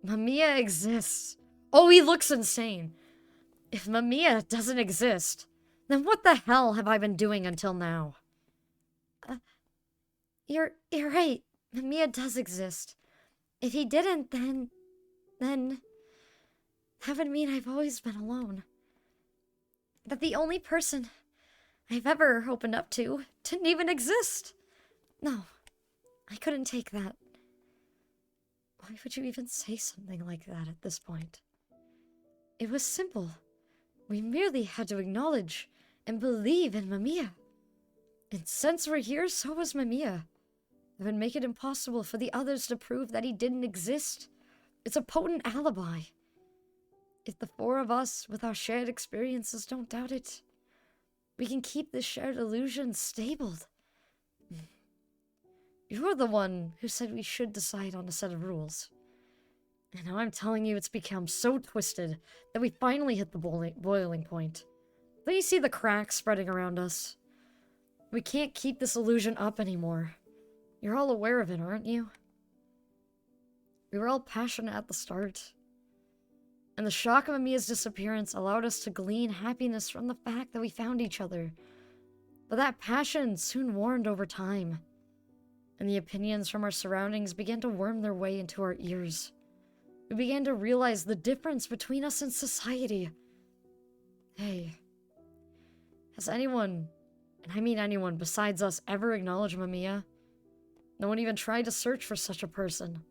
Mamiya exists. Oh, he looks insane. If Mamiya doesn't exist, then what the hell have I been doing until now? You're right. Mamiya does exist. If he didn't, then that would mean I've always been alone. That the only person I've ever opened up to didn't even exist. No, I couldn't take that. Why would you even say something like that at this point? It was simple. We merely had to acknowledge and believe in Mamiya. And since we're here, so was Mamiya. It would make it impossible for the others to prove that he didn't exist. It's a potent alibi. If the four of us, with our shared experiences, don't doubt it, we can keep this shared illusion stabled. You're the one who said we should decide on a set of rules. And now I'm telling you it's become so twisted that we finally hit the boiling point. Don't you see the cracks spreading around us? We can't keep this illusion up anymore. You're all aware of it, aren't you? We were all passionate at the start. And the shock of Mamiya's disappearance allowed us to glean happiness from the fact that we found each other. But that passion soon warmed over time, and the opinions from our surroundings began to worm their way into our ears. We began to realize the difference between us and society. Hey, has anyone, and I mean anyone besides us, ever acknowledged Mamiya? No one even tried to search for such a person.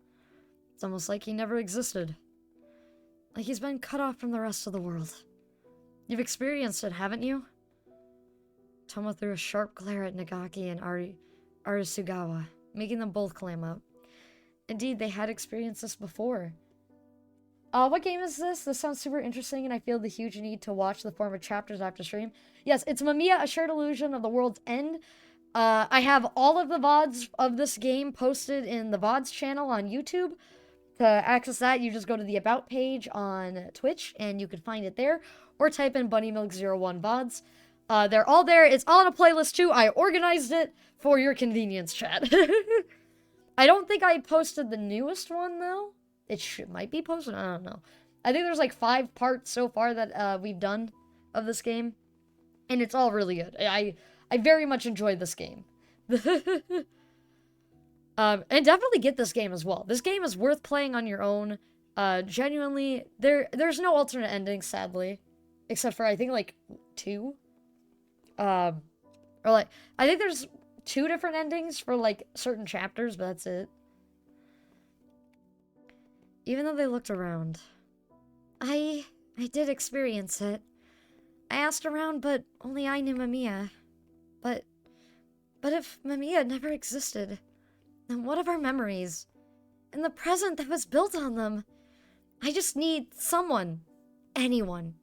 It's almost like he never existed. Like he's been cut off from the rest of the world. You've experienced it, haven't you? Toma threw a sharp glare at Nagaki and Arisugawa, making them both clam up. Indeed, they had experienced this before. What game is this? This sounds super interesting, and I feel the huge need to watch the former chapters after stream. Yes, it's Mamiya, A Shared Illusion of the World's End. I have all of the VODs of this game posted in the VODs channel on YouTube. To access that, you just go to the About page on Twitch, and you can find it there, or type in BunnyMilk01 VODs. They're all there. It's all on a playlist, too. I organized it for your convenience, chat. I don't think I posted the newest one, though. It might be posted. I don't know. I think there's like 5 parts so far that we've done of this game, and it's all really good. I very much enjoyed this game. And definitely get this game as well. This game is worth playing on your own. Genuinely, there's no alternate ending, sadly. Except for, I think, like, 2. Or, like, I think there's 2 different endings for, like, certain chapters, but that's it. Even though they looked around, I did experience it. I asked around, but only I knew Mamiya. But if Mamiya never existed, then what of our memories? And the present that was built on them? I just need someone, anyone,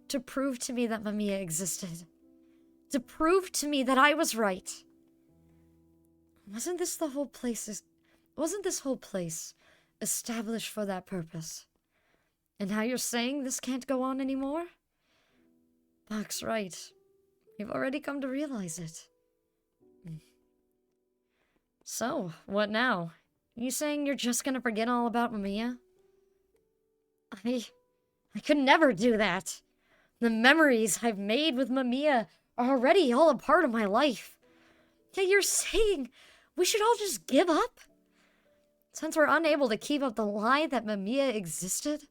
to prove to me that Mamiya existed. To prove to me that I was right. Wasn't this whole place established for that purpose? And now you're saying this can't go on anymore? Buck's right. You've already come to realize it. So, what now? You saying you're just gonna forget all about Mamiya? I could never do that. The memories I've made with Mamiya are already all a part of my life. Yet you're saying we should all just give up? Since we're unable to keep up the lie that Mamiya existed,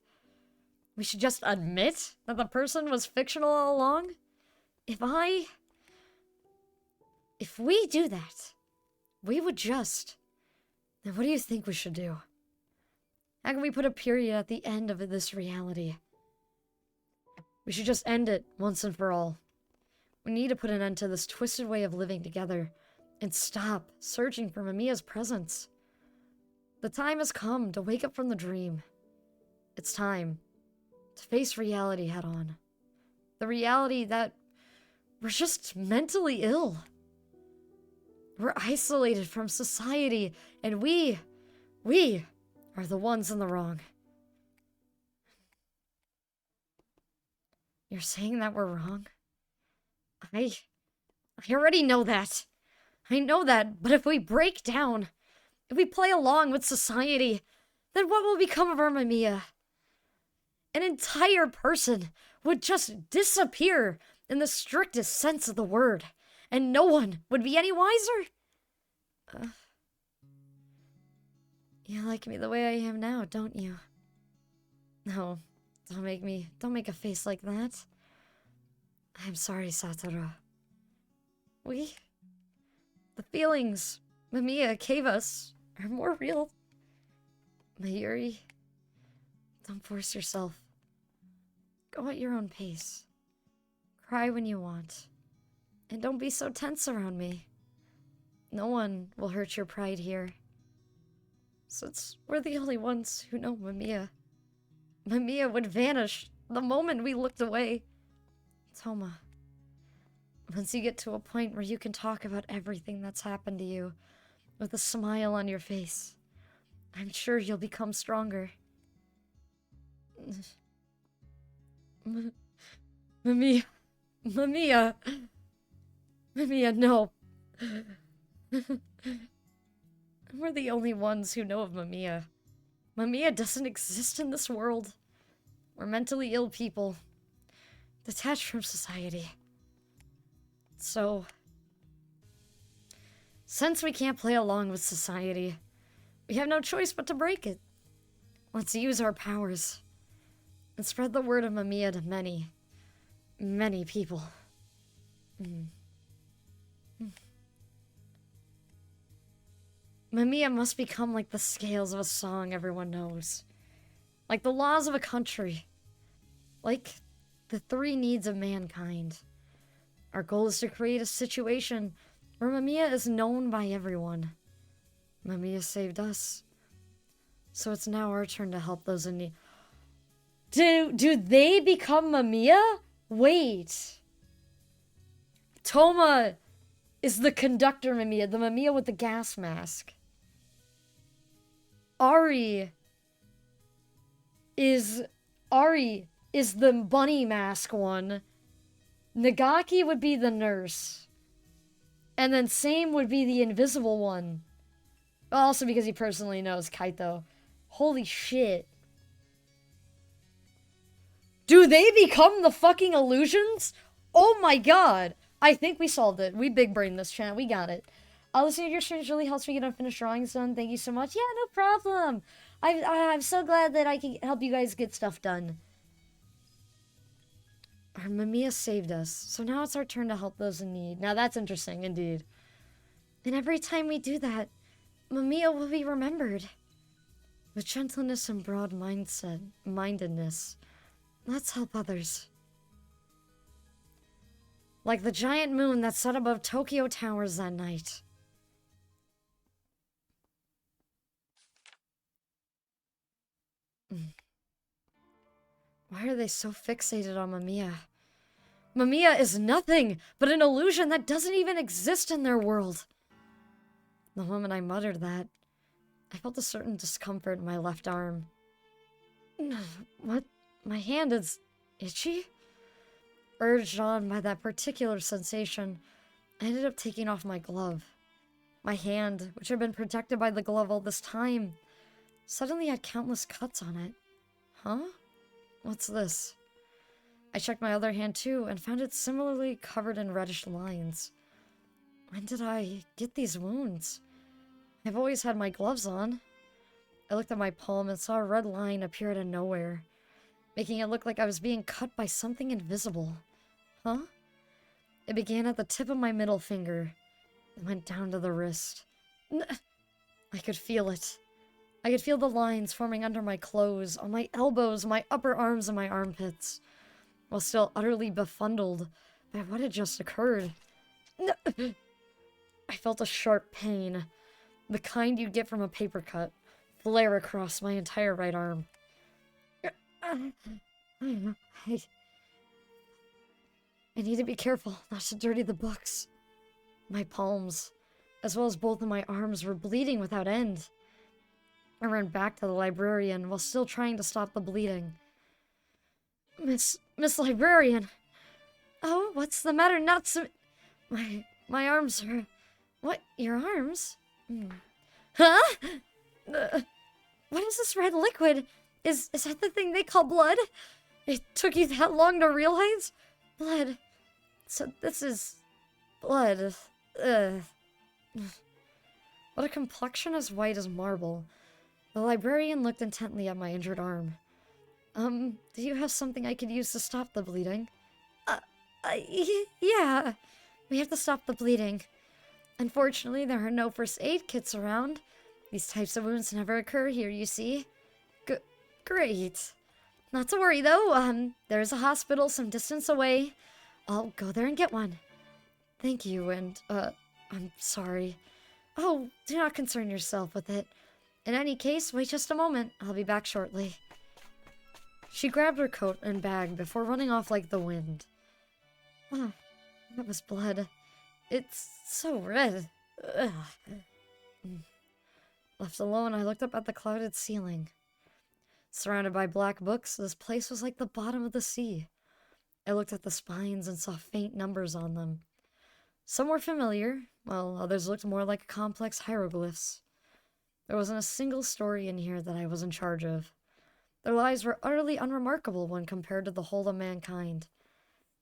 we should just admit that the person was fictional all along? If we do that, we would just... Then what do you think we should do? How can we put a period at the end of this reality? We should just end it once and for all. We need to put an end to this twisted way of living together and stop searching for Mamiya's presence. The time has come to wake up from the dream. It's time to face reality head on. The reality that we're just mentally ill. We're isolated from society, and we are the ones in the wrong. You're saying that we're wrong? I already know that. I know that, but if we break down, if we play along with society, then what will become of our Mamiya? An entire person would just disappear in the strictest sense of the word, and no one would be any wiser. You like me the way I am now, don't you? No, don't make a face like that. I'm sorry, Satoru. The feelings Mamiya gave us are more real. Mayuri, don't force yourself. Go at your own pace. Cry when you want. And don't be so tense around me. No one will hurt your pride here. Since we're the only ones who know Mamiya. Mamiya would vanish the moment we looked away. Toma, once you get to a point where you can talk about everything that's happened to you with a smile on your face, I'm sure you'll become stronger. Mamiya, no. We're the only ones who know of Mamiya. Mamiya doesn't exist in this world. We're mentally ill people, detached from society. So, since we can't play along with society, we have no choice but to break it. Let's use our powers and spread the word of Mamiya to many, many people. Mamiya must become like the scales of a song everyone knows. Like the laws of a country. Like the three needs of mankind. Our goal is to create a situation where Mamiya is known by everyone. Mamiya saved us. So it's now our turn to help those in need. Do they become Mamiya? Wait. Toma is the conductor Mamiya, the Mamiya with the gas mask. Ari is the bunny mask one. Nagaki would be the nurse. And then Same would be the invisible one. Also because he personally knows Kaito. Holy shit. Do they become the fucking illusions? Oh my god. I think we solved it. We big brained this, chat. We got it. Listening to your streams really helps me get unfinished drawings done. Thank you so much. Yeah, no problem. I'm so glad that I can help you guys get stuff done. Our Mamiya saved us, so now it's our turn to help those in need. Now that's interesting, indeed. And every time we do that, Mamiya will be remembered. With gentleness and mindedness, let's help others. Like the giant moon that set above Tokyo Towers that night. Why are they so fixated on Mamiya? Mamiya is nothing but an illusion that doesn't even exist in their world. The moment I muttered that, I felt a certain discomfort in my left arm. What? My hand is itchy? Urged on by that particular sensation, I ended up taking off my glove. My hand, which had been protected by the glove all this time, suddenly had countless cuts on it. Huh? What's this? I checked my other hand too and found it similarly covered in reddish lines. When did I get these wounds? I've always had my gloves on. I looked at my palm and saw a red line appear out of nowhere, making it look like I was being cut by something invisible. Huh? It began at the tip of my middle finger, and went down to the wrist. I could feel it. I could feel the lines forming under my clothes, on my elbows, my upper arms, and my armpits, while still utterly befuddled by what had just occurred. I felt a sharp pain, the kind you'd get from a paper cut, flare across my entire right arm. I need to be careful not to dirty the books. My palms, as well as both of my arms, were bleeding without end. I ran back to the librarian while still trying to stop the bleeding. Miss Librarian! Oh, what's the matter? Not so... My arms are... What? Your arms? Huh? What is this red liquid? Is that the thing they call blood? It took you that long to realize? Blood. So this is... blood. What a complexion as white as marble. The librarian looked intently at my injured arm. Do you have something I could use to stop the bleeding? Yeah. We have to stop the bleeding. Unfortunately, there are no first aid kits around. These types of wounds never occur here, you see. Great. Not to worry, though. There's a hospital some distance away. I'll go there and get one. Thank you, and, I'm sorry. Oh, do not concern yourself with it. In any case, wait just a moment. I'll be back shortly. She grabbed her coat and bag before running off like the wind. Oh, that was blood. It's so red. Ugh. Left alone, I looked up at the clouded ceiling. Surrounded by black books, this place was like the bottom of the sea. I looked at the spines and saw faint numbers on them. Some were familiar, while others looked more like complex hieroglyphs. There wasn't a single story in here that I was in charge of. Their lives were utterly unremarkable when compared to the whole of mankind.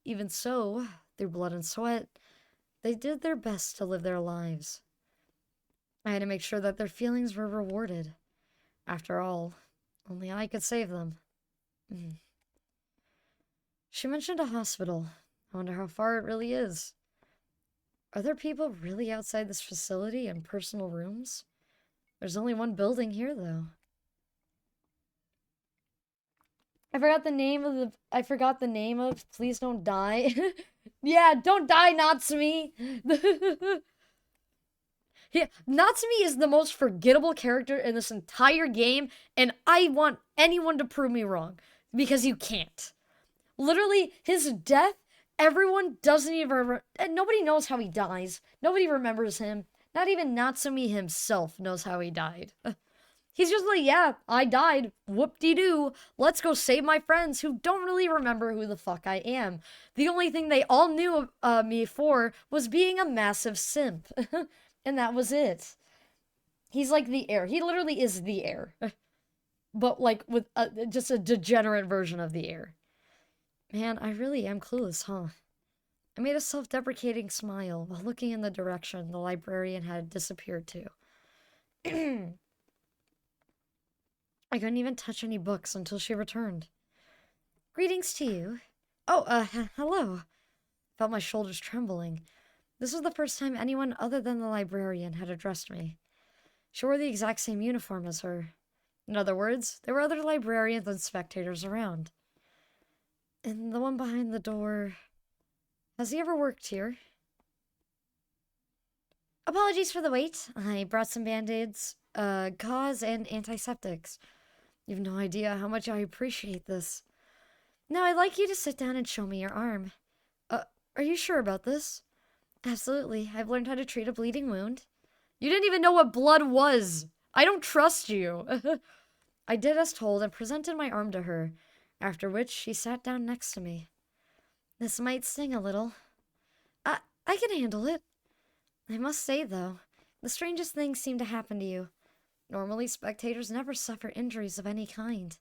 Even so, through blood and sweat, they did their best to live their lives. I had to make sure that their feelings were rewarded. After all, only I could save them. She mentioned a hospital. I wonder how far it really is. Are there people really outside this facility in personal rooms? There's only one building here, though. I forgot the name of Please Don't Die. Yeah, don't die, Natsumi! Yeah, Natsumi is the most forgettable character in this entire game, and I want anyone to prove me wrong, because you can't. Literally, his death, everyone doesn't even nobody knows how he dies. Nobody remembers him. Not even Natsumi himself knows how he died. He's just like, yeah, I died. Whoop-de-doo. Let's go save my friends who don't really remember who the fuck I am. The only thing they all knew me for was being a massive simp. And that was it. He's like the heir. He literally is the heir. But like with just a degenerate version of the heir. Man, I really am clueless, huh? I made a self-deprecating smile while looking in the direction the librarian had disappeared to. I couldn't even touch any books until she returned. Greetings to you. Oh, hello. Felt my shoulders trembling. This was the first time anyone other than the librarian had addressed me. She wore the exact same uniform as her. In other words, there were other librarians and spectators around. And the one behind the door... Has he ever worked here? Apologies for the wait. I brought some band-aids, gauze, and antiseptics. You have no idea how much I appreciate this. Now I'd like you to sit down and show me your arm. Are you sure about this? Absolutely. I've learned how to treat a bleeding wound. You didn't even know what blood was. I don't trust you. I did as told and presented my arm to her, after which she sat down next to me. This might sting a little. I can handle it. I must say, though, The strangest things seem to happen to you. Normally, spectators never suffer injuries of any kind.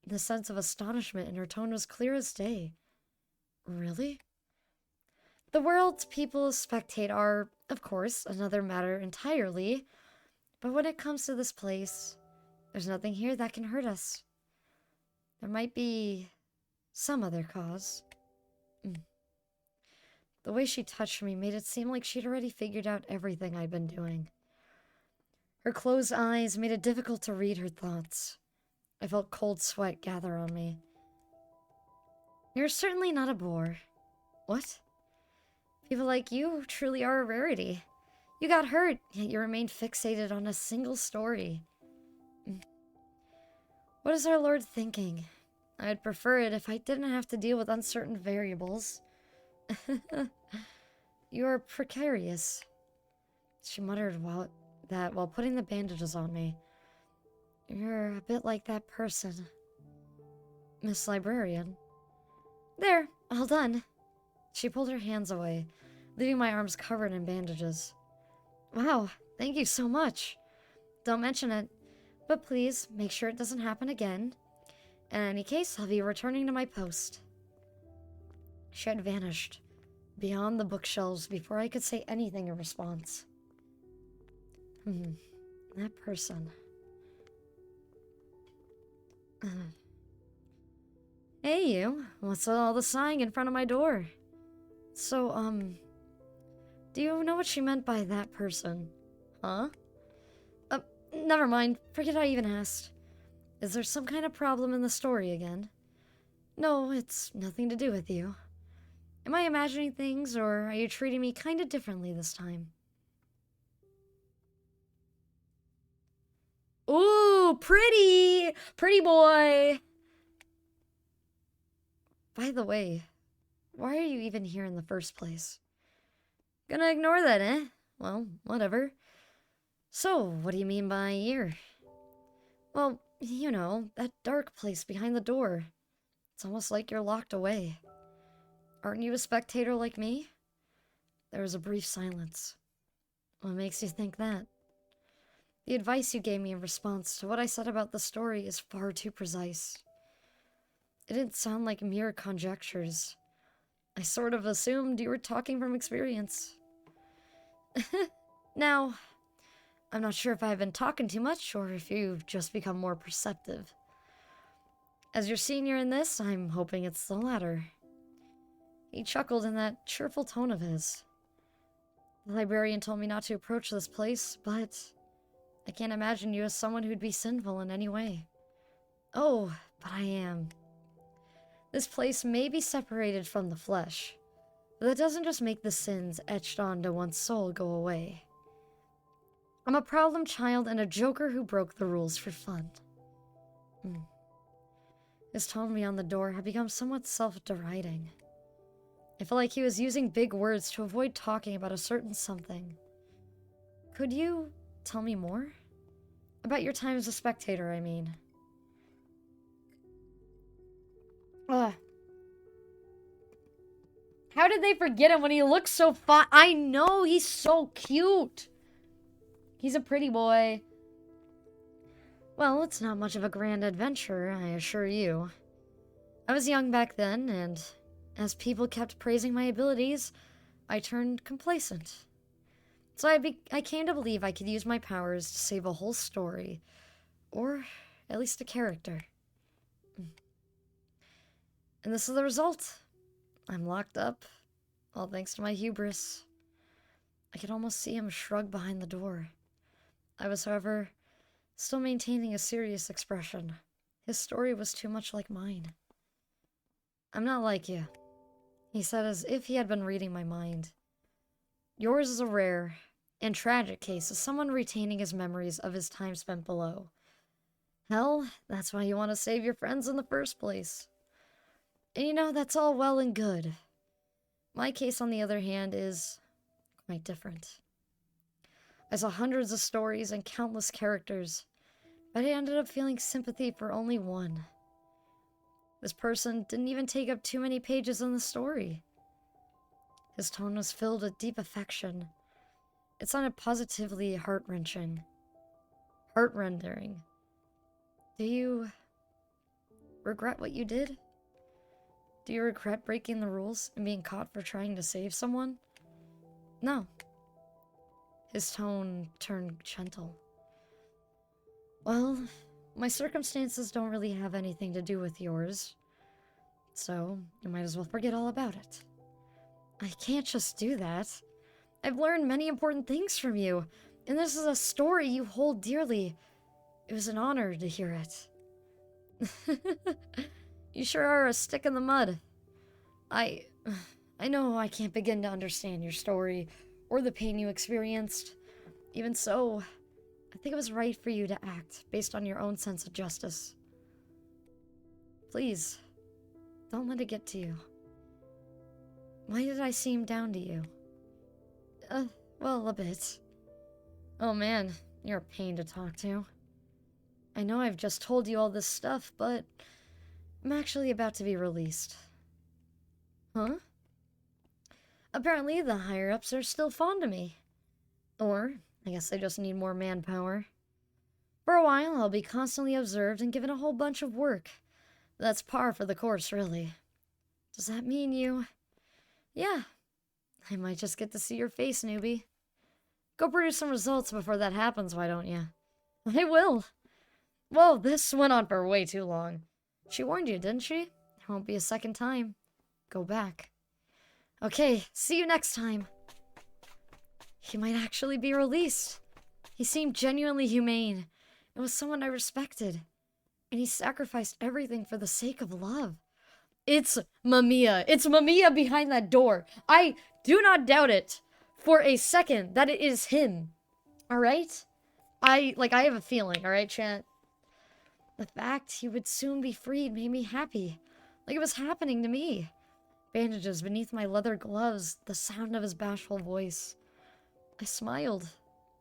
The sense of astonishment in her tone was clear as day. Really? The worlds people spectate are, of course, another matter entirely, but when it comes to this place, there's nothing here that can hurt us. There might be some other cause. The way she touched me made it seem like she'd already figured out everything I'd been doing. Her closed eyes made it difficult to read her thoughts. I felt cold sweat gather on me. You're certainly not a bore. What? People like you truly are a rarity. You got hurt, yet you remained fixated on a single story. What is our Lord thinking? I'd prefer it if I didn't have to deal with uncertain variables. You are precarious, she muttered while putting the bandages on me. You're a bit like that person. Miss Librarian. There, all done. She pulled her hands away, leaving my arms covered in bandages. Wow, thank you so much. Don't mention it, but please make sure it doesn't happen again. In any case, I'll be returning to my post. She had vanished beyond the bookshelves before I could say anything in response. That person. Hey, you. What's all the sighing in front of my door? So, do you know what she meant by that person? Huh? Never mind. Forget I even asked. Is there some kind of problem in the story again? No, it's nothing to do with you. Am I imagining things, or are you treating me kind of differently this time? Ooh, pretty! Pretty boy! By the way, why are you even here in the first place? Gonna ignore that, eh? Well, whatever. So, what do you mean by here? Well, you know, that dark place behind the door. It's almost like you're locked away. Aren't you a spectator like me? There was a brief silence. What makes you think that? The advice you gave me in response to what I said about the story is far too precise. It didn't sound like mere conjectures. I sort of assumed you were talking from experience. Now, I'm not sure if I've been talking too much or if you've just become more perceptive. As your senior in this, I'm hoping it's the latter. He chuckled in that cheerful tone of his. The librarian told me not to approach this place, but I can't imagine you as someone who'd be sinful in any way. Oh, but I am. This place may be separated from the flesh, but that doesn't just make the sins etched onto one's soul go away. I'm a problem child and a joker who broke the rules for fun. His tone beyond the door had become somewhat self-deriding. I felt like he was using big words to avoid talking about a certain something. Could you tell me more? About your time as a spectator, I mean. How did they forget him when he looks so fine? I know, he's so cute. He's a pretty boy. Well, it's not much of a grand adventure, I assure you. I was young back then, and as people kept praising my abilities, I turned complacent. So I came to believe I could use my powers to save a whole story, or at least a character. And this is the result. I'm locked up, all thanks to my hubris. I could almost see him shrug behind the door. I was, however, still maintaining a serious expression. His story was too much like mine. I'm not like you, he said as if he had been reading my mind. Yours is a rare and tragic case of someone retaining his memories of his time spent below. Hell, that's why you want to save your friends in the first place. And you know, that's all well and good. My case, on the other hand, is quite different. I saw hundreds of stories and countless characters, but I ended up feeling sympathy for only one. This person didn't even take up too many pages in the story. His tone was filled with deep affection, It sounded positively heart-wrenching. Heart-rendering. Do you regret what you did? Do you regret breaking the rules and being caught for trying to save someone? No. His tone turned gentle. Well, my circumstances don't really have anything to do with yours, so you might as well forget all about it. I can't just do that. I've learned many important things from you, and this is a story you hold dearly. It was an honor to hear it. You sure are a stick in the mud. I know I can't begin to understand your story or the pain you experienced. Even so, I think it was right for you to act based on your own sense of justice. Please, don't let it get to you. Why did I seem down to you? Well, a bit. Oh man, you're a pain to talk to. I know I've just told you all this stuff, but I'm actually about to be released. Huh? Apparently the higher-ups are still fond of me. Or, I guess they just need more manpower. For a while, I'll be constantly observed and given a whole bunch of work. That's par for the course, really. Does that mean you... Yeah. I might just get to see your face, newbie. Go produce some results before that happens, why don't you? I will. Well, this went on for way too long. She warned you, didn't she? There won't be a second time. Go back. Okay, see you next time. He might actually be released. He seemed genuinely humane. It was someone I respected. And he sacrificed everything for the sake of love. It's MAMIYA. It's MAMIYA behind that door. I do not doubt it for a second that it is him. Alright? I have a feeling, alright, chat? The fact he would soon be freed made me happy. Like it was happening to me. Bandages beneath my leather gloves, the sound of his bashful voice. I smiled,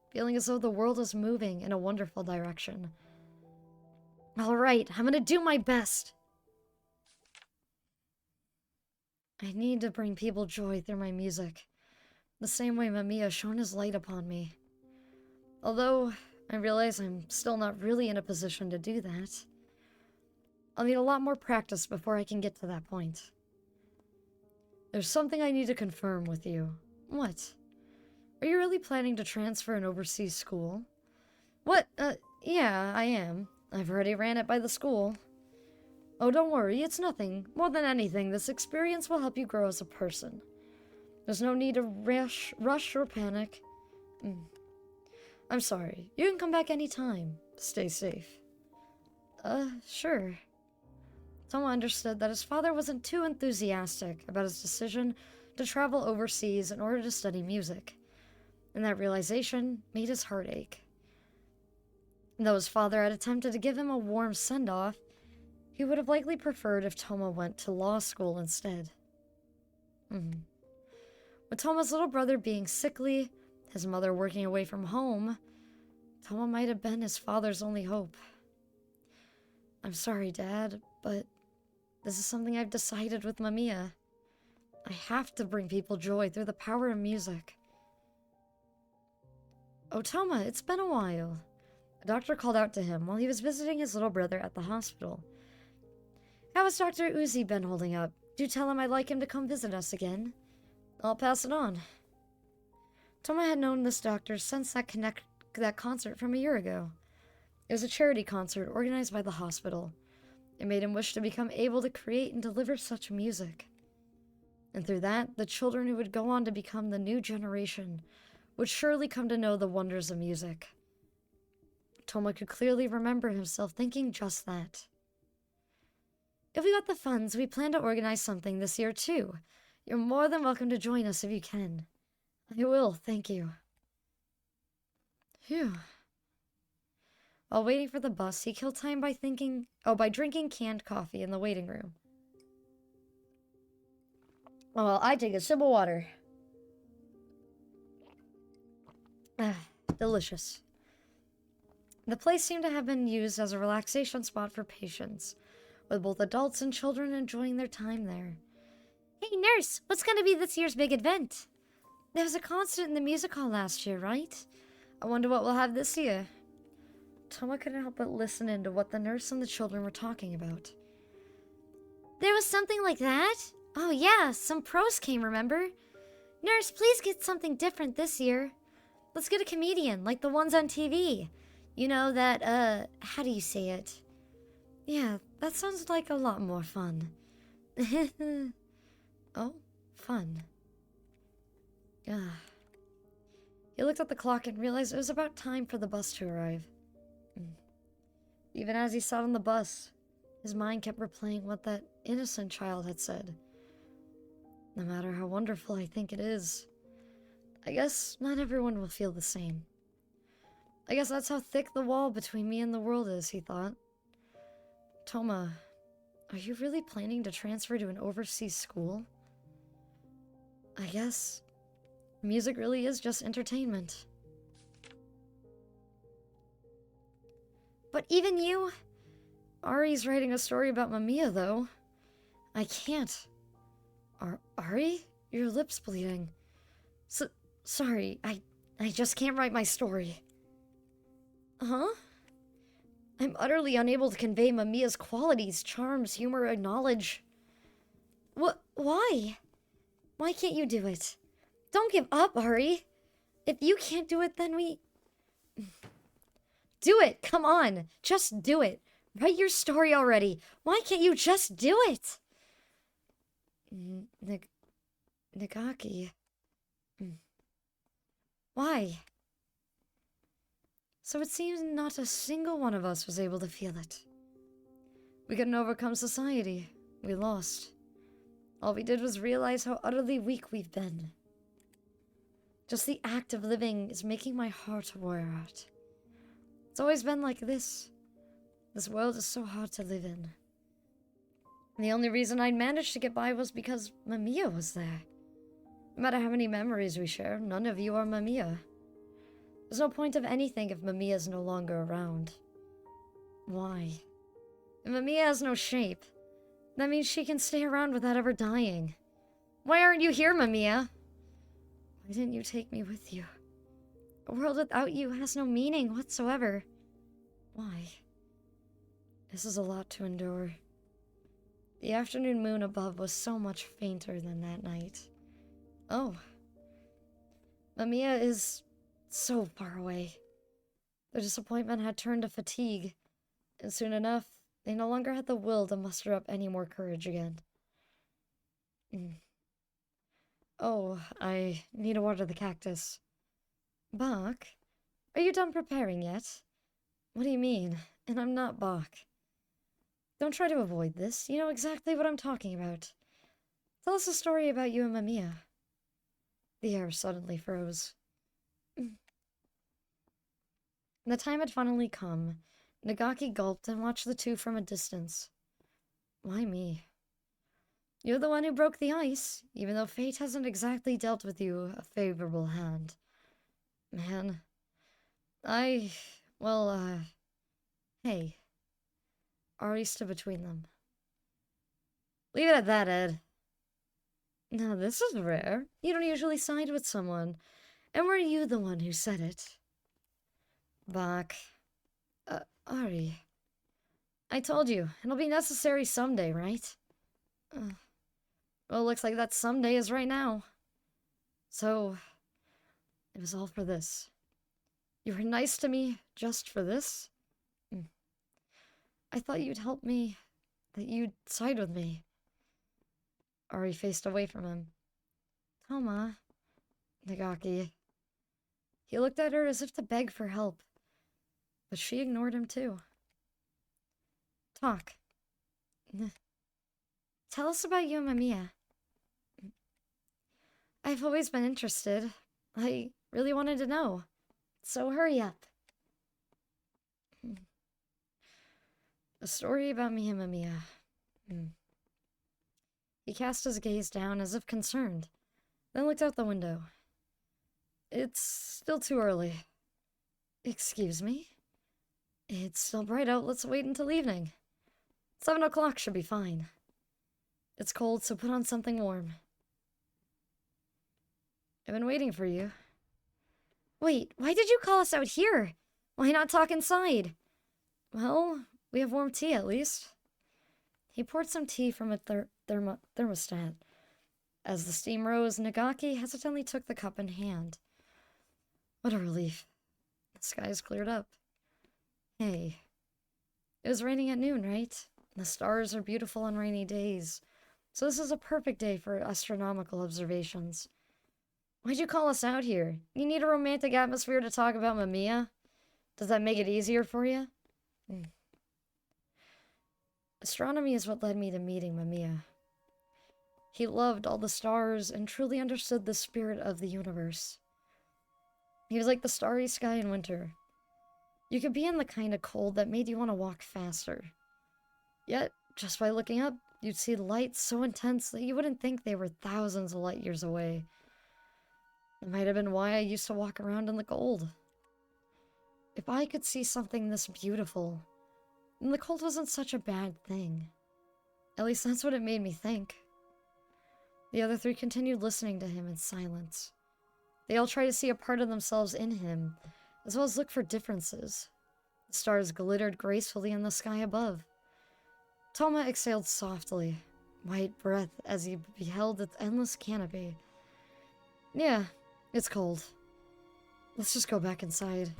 feeling as though the world was moving in a wonderful direction. Alright, I'm gonna do my best. I need to bring people joy through my music, the same way MAMIYA shone his light upon me. Although, I realize I'm still not really in a position to do that. I'll need a lot more practice before I can get to that point. There's something I need to confirm with you. What? Are you really planning to transfer an overseas school? What? Yeah, I am. I've already ran it by the school. Oh, don't worry, it's nothing. More than anything, this experience will help you grow as a person. There's no need to rush or panic. I'm sorry. You can come back anytime. Stay safe. Sure. Toma understood that his father wasn't too enthusiastic about his decision to travel overseas in order to study music, and that realization made his heart ache. Though his father had attempted to give him a warm send-off, he would have likely preferred if Toma went to law school instead. With Toma's little brother being sickly, his mother working away from home, Toma might have been his father's only hope. I'm sorry, Dad, but this is something I've decided with MAMIYA. I have to bring people joy through the power of music. Oh, Toma, it's been a while. A doctor called out to him while he was visiting his little brother at the hospital. How has Dr. Uzi been holding up? Do tell him I'd like him to come visit us again. I'll pass it on. Toma had known this doctor since that concert from a year ago. It was a charity concert organized by the hospital. It made him wish to become able to create and deliver such music. And through that, the children who would go on to become the new generation would surely come to know the wonders of music. Toma could clearly remember himself thinking just that. If we got the funds, we plan to organize something this year too. You're more than welcome to join us if you can. I will, thank you. Phew. While waiting for the bus, he killed time by drinking canned coffee in the waiting room. Oh, well, I take a sip of water. Delicious. The place seemed to have been used as a relaxation spot for patients, with both adults and children enjoying their time there. Hey, nurse, what's going to be this year's big event? There was a concert in the music hall last year, right? I wonder what we'll have this year. Toma couldn't help but listen in to what the nurse and the children were talking about. There was something like that? Oh yeah, some pros came, remember? Nurse, please get something different this year. Let's get a comedian, like the ones on TV. You know that, how do you say it? Yeah, that sounds like a lot more fun. Oh, fun. Ah. He looked at the clock and realized it was about time for the bus to arrive. Even as he sat on the bus, his mind kept replaying what that innocent child had said. No matter how wonderful I think it is, I guess not everyone will feel the same. I guess that's how thick the wall between me and the world is, he thought. Toma, are you really planning to transfer to an overseas school? I guess music really is just entertainment. But even you? Ari's writing a story about Mamiya, though. I can't. Ari? Your lip's bleeding. Sorry, I just can't write my story. Huh? I'm utterly unable to convey Mamiya's qualities, charms, humor, and knowledge. Why? Why can't you do it? Don't give up, Ari. If you can't do it, then we... Do it! Come on! Just do it! Write your story already! Why can't you just do it? Nagaki... Why? So it seems not a single one of us was able to feel it. We couldn't overcome society. We lost. All we did was realize how utterly weak we've been. Just the act of living is making my heart wear out. It's always been like this. This world is so hard to live in. And the only reason I managed to get by was because Mamiya was there. No matter how many memories we share, none of you are Mamiya. There's no point of anything if Mamiya's no longer around. Why? If Mamiya has no shape, that means she can stay around without ever dying. Why aren't you here, Mamiya? Why didn't you take me with you? A world without you has no meaning whatsoever. Why? This is a lot to endure. The afternoon moon above was so much fainter than that night. Oh. Mamiya is so far away. The disappointment had turned to fatigue, and soon enough, they no longer had the will to muster up any more courage again. Oh, I need to water the cactus. Bach? Are you done preparing yet? What do you mean? And I'm not Bach. Don't try to avoid this. You know exactly what I'm talking about. Tell us a story about you and Mamiya. The air suddenly froze. The time had finally come. Nagaki gulped and watched the two from a distance. Why me? You're the one who broke the ice, even though fate hasn't exactly dealt with you a favorable hand. Man, hey. Ari stood between them. Leave it at that, Ed. Now, this is rare. You don't usually side with someone. And were you the one who said it? Bach. Ari. I told you, it'll be necessary someday, right? Well, looks like that someday is right now. So, it was all for this. You were nice to me just for this? I thought you'd help me, that you'd side with me. Ari faced away from him. Toma. Nagaki. He looked at her as if to beg for help, but she ignored him too. Talk. Tell us about you and Mamiya. I've always been interested. I really wanted to know. So hurry up. A story about me and Mamiya. He cast his gaze down as if concerned, then looked out the window. It's still too early. Excuse me? It's still bright out. Let's wait until evening. 7 o'clock should be fine. It's cold, so put on something warm. I've been waiting for you. Wait, why did you call us out here? Why not talk inside? Well, we have warm tea at least. He poured some tea from a thermostat. As the steam rose, Nagaki hesitantly took the cup in hand. What a relief. The skies cleared up. Hey. It was raining at noon, right? The stars are beautiful on rainy days. So this is a perfect day for astronomical observations. Why'd you call us out here? You need a romantic atmosphere to talk about MAMIYA? Does that make it easier for you? Astronomy is what led me to meeting MAMIYA. He loved all the stars and truly understood the spirit of the universe. He was like the starry sky in winter. You could be in the kind of cold that made you want to walk faster. Yet, just by looking up, you'd see lights so intense that you wouldn't think they were thousands of light years away. It might have been why I used to walk around in the cold. If I could see something this beautiful, then the cold wasn't such a bad thing. At least that's what it made me think. The other three continued listening to him in silence. They all tried to see a part of themselves in him, as well as look for differences. The stars glittered gracefully in the sky above. Toma exhaled softly, white breath as he beheld its endless canopy. Yeah, it's cold. Let's just go back inside.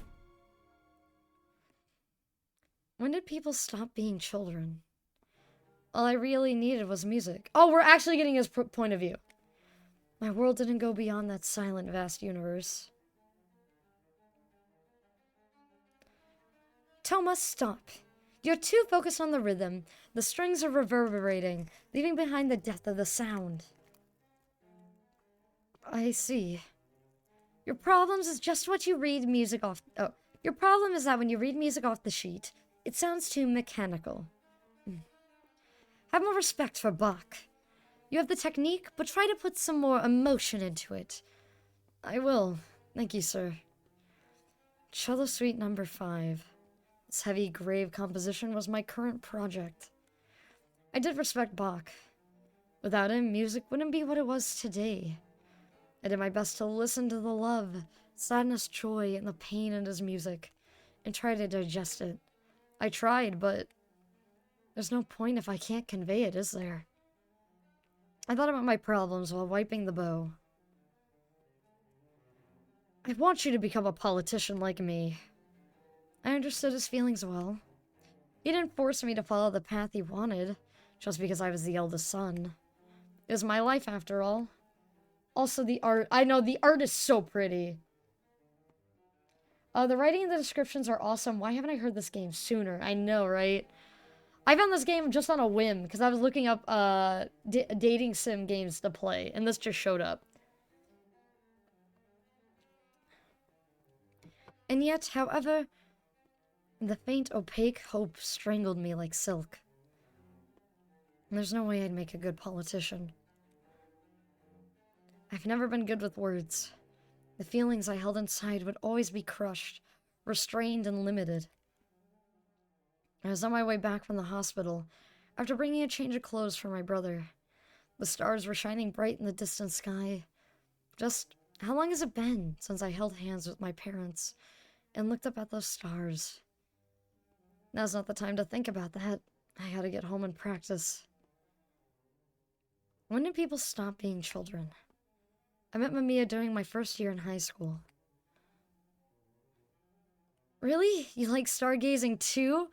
When did people stop being children? All I really needed was music. Oh, we're actually getting his point of view. My world didn't go beyond that silent, vast universe. Toma, stop. You're too focused on the rhythm. The strings are reverberating, leaving behind the depth of the sound. I see. Your problems is just what you read music off... Oh, your problem is that when you read music off the sheet, it sounds too mechanical. Have more respect for Bach. You have the technique, but try to put some more emotion into it. I will. Thank you, sir. Cello Suite number 5. This heavy, grave composition was my current project. I did respect Bach. Without him, music wouldn't be what it was today. I did my best to listen to the love, sadness, joy, and the pain in his music, and try to digest it. I tried, but there's no point if I can't convey it, is there? I thought about my problems while wiping the bow. I want you to become a politician like me. I understood his feelings well. He didn't force me to follow the path he wanted, just because I was the eldest son. It was my life, after all. Also, the art. I know, the art is so pretty. The writing and the descriptions are awesome. Why haven't I heard this game sooner? I know, right? I found this game just on a whim, because I was looking up dating sim games to play, and this just showed up. And yet, however, the faint, opaque hope strangled me like silk. And there's no way I'd make a good politician. I've never been good with words. The feelings I held inside would always be crushed, restrained, and limited. I was on my way back from the hospital, after bringing a change of clothes for my brother. The stars were shining bright in the distant sky. Just, how long has it been since I held hands with my parents and looked up at those stars? Now's not the time to think about that. I gotta get home and practice. When did people stop being children? I met MAMIYA during my first year in high school. Really? You like stargazing too?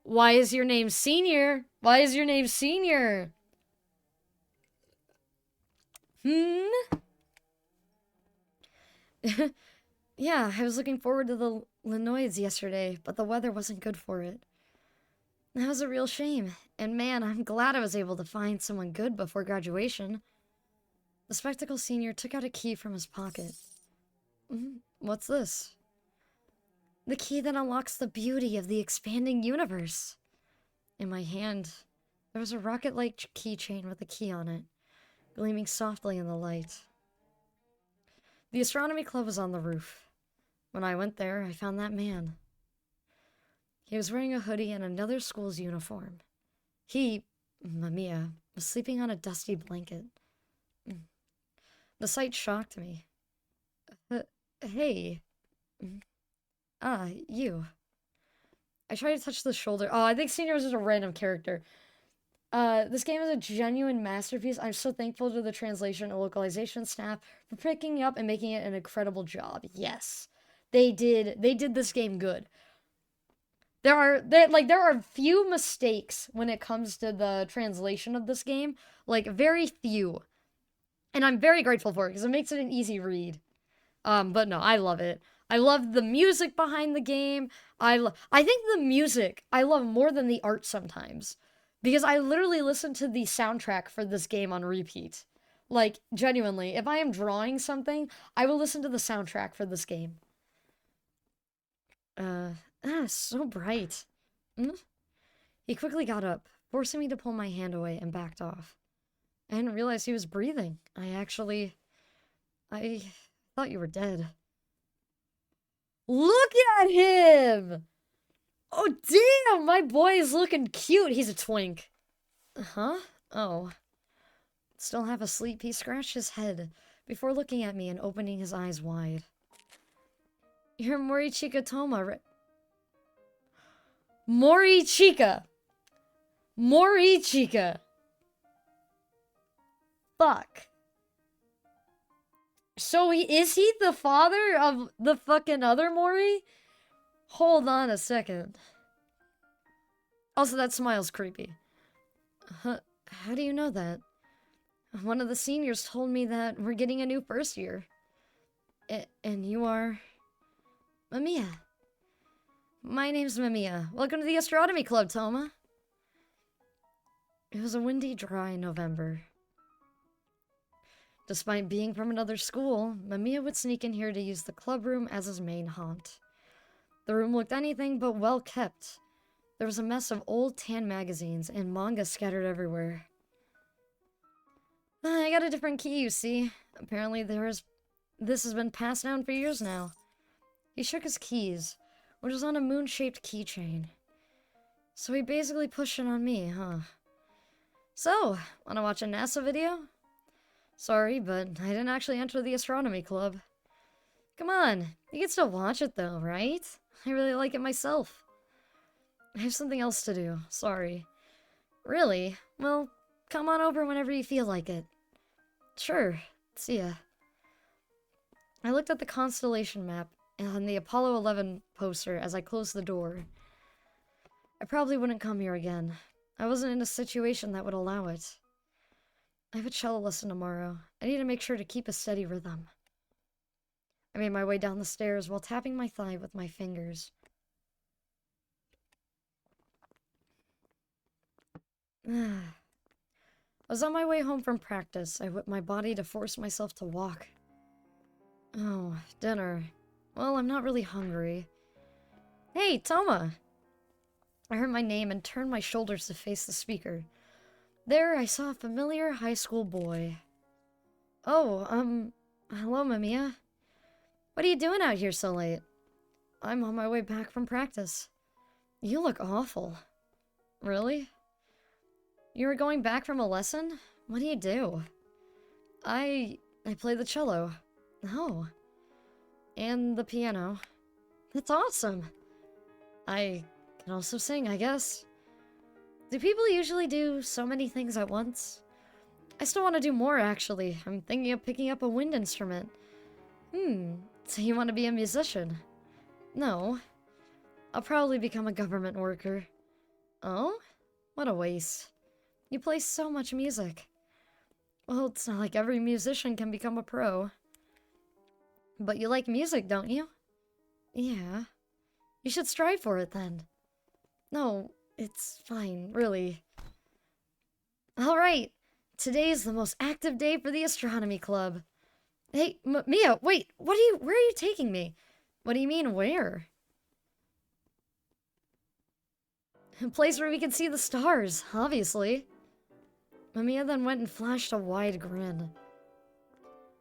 Why is your name Senior? Why is your name Senior? Yeah, I was looking forward to the Linoids yesterday, but the weather wasn't good for it. That was a real shame, and man, I'm glad I was able to find someone good before graduation. The spectacled senior took out a key from his pocket. What's this? The key that unlocks the beauty of the expanding universe. In my hand, there was a rocket-like keychain with a key on it, gleaming softly in the light. The astronomy club was on the roof. When I went there, I found that man. He was wearing a hoodie and another school's uniform. He, MAMIYA, was sleeping on a dusty blanket. The sight shocked me. Hey. Ah, you. I tried to touch the shoulder. Oh, I think Senior is just a random character. This game is a genuine masterpiece. I'm so thankful to the translation and localization staff for picking it up and making it an incredible job. Yes. They did this game good. There are few mistakes when it comes to the translation of this game. Like very few. And I'm very grateful for it because it makes it an easy read. But no, I love it. I love the music behind the game. I think the music I love more than the art sometimes. Because I literally listen to the soundtrack for this game on repeat. Like, genuinely, if I am drawing something, I will listen to the soundtrack for this game. So bright. Hmm? He quickly got up, forcing me to pull my hand away and backed off. I didn't realize he was breathing. I thought you were dead. Look at him! Oh, damn! My boy is looking cute. He's a twink. Huh? Oh. Still half asleep, he scratched his head before looking at me and opening his eyes wide. You're Morichika Toma, right? Morichika! Morichika! Fuck. So is he the father of the fucking other Mori? Hold on a second. Also, that smile's creepy. How do you know that? One of the seniors told me that we're getting a new first year. And you are... MAMIYA. My name's MAMIYA. Welcome to the Astronomy Club, Toma. It was a windy, dry November. Despite being from another school, MAMIYA would sneak in here to use the club room as his main haunt. The room looked anything but well kept. There was a mess of old tan magazines and manga scattered everywhere. I got a different key, you see. Apparently this has been passed down for years now. He shook his keys, which was on a moon-shaped keychain. So he basically pushed it on me, huh? So, wanna watch a NASA video? Sorry, but I didn't actually enter the astronomy club. Come on, you can still watch it though, right? I really like it myself. I have something else to do, sorry. Really? Well, come on over whenever you feel like it. Sure, see ya. I looked at the constellation map and the Apollo 11 poster as I closed the door. I probably wouldn't come here again. I wasn't in a situation that would allow it. I have a cello lesson tomorrow. I need to make sure to keep a steady rhythm. I made my way down the stairs while tapping my thigh with my fingers. I was on my way home from practice. I whipped my body to force myself to walk. Oh, dinner. Well, I'm not really hungry. Hey, Toma! I heard my name and turned my shoulders to face the speaker. There, I saw a familiar high school boy. Oh, hello, MAMIYA. What are you doing out here so late? I'm on my way back from practice. You look awful. Really? You were going back from a lesson? What do you do? I play the cello. Oh. And the piano. That's awesome. I can also sing, I guess. Do people usually do so many things at once? I still want to do more, actually. I'm thinking of picking up a wind instrument. So you want to be a musician? No. I'll probably become a government worker. Oh? What a waste. You play so much music. Well, it's not like every musician can become a pro. But you like music, don't you? Yeah. You should strive for it, then. No, it's fine, really. Alright. Today's the most active day for the astronomy club. Hey, Mia, wait, where are you taking me? What do you mean, where? A place where we can see the stars, obviously. Mamiya then went and flashed a wide grin.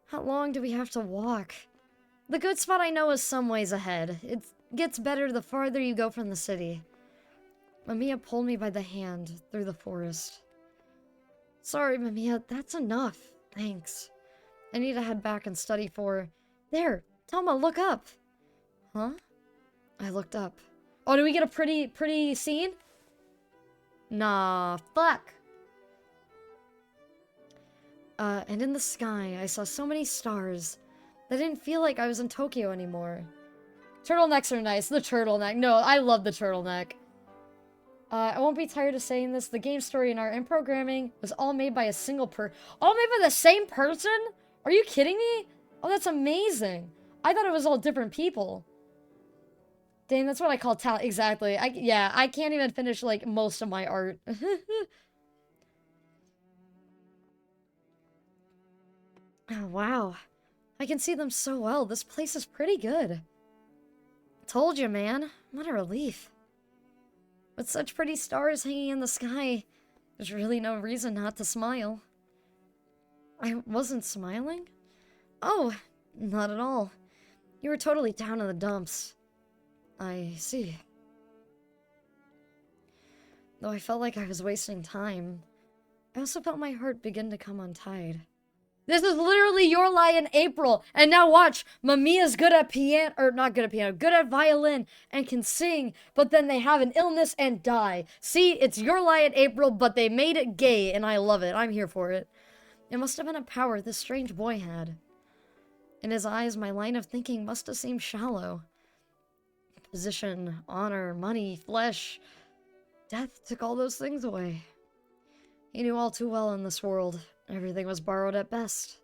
How long do we have to walk? The good spot I know is some ways ahead. It gets better the farther you go from the city. Mamiya pulled me by the hand through the forest. Sorry, Mamiya, that's enough. Thanks. I need to head back and study for... There! Toma, look up. Huh? I looked up. Oh, do we get a pretty scene? Nah, fuck. And in the sky, I saw so many stars that I didn't feel like I was in Tokyo anymore. Turtlenecks are nice. The turtleneck. No, I love the turtleneck. I won't be tired of saying this. The game story and art and programming was all made by a single all made by the same person? Are you kidding me? Oh, that's amazing. I thought it was all different people. Dang, that's what I call talent. Exactly. Yeah, I can't even finish, like, most of my art. Oh, wow. I can see them so well. This place is pretty good. Told you, man. What a relief. With such pretty stars hanging in the sky, there's really no reason not to smile. I wasn't smiling? Oh, not at all. You were totally down in the dumps. I see. Though I felt like I was wasting time, I also felt my heart begin to come untied. This is literally Your Lie in April. And now watch, Mamiya's good at piano, or not good at piano, good at violin and can sing, but then they have an illness and die. See, it's Your Lie in April, but they made it gay, and I love it. I'm here for it. It must have been a power this strange boy had. In his eyes, my line of thinking must have seemed shallow. Position, honor, money, flesh. Death took all those things away. He knew all too well in this world. Everything was borrowed at best.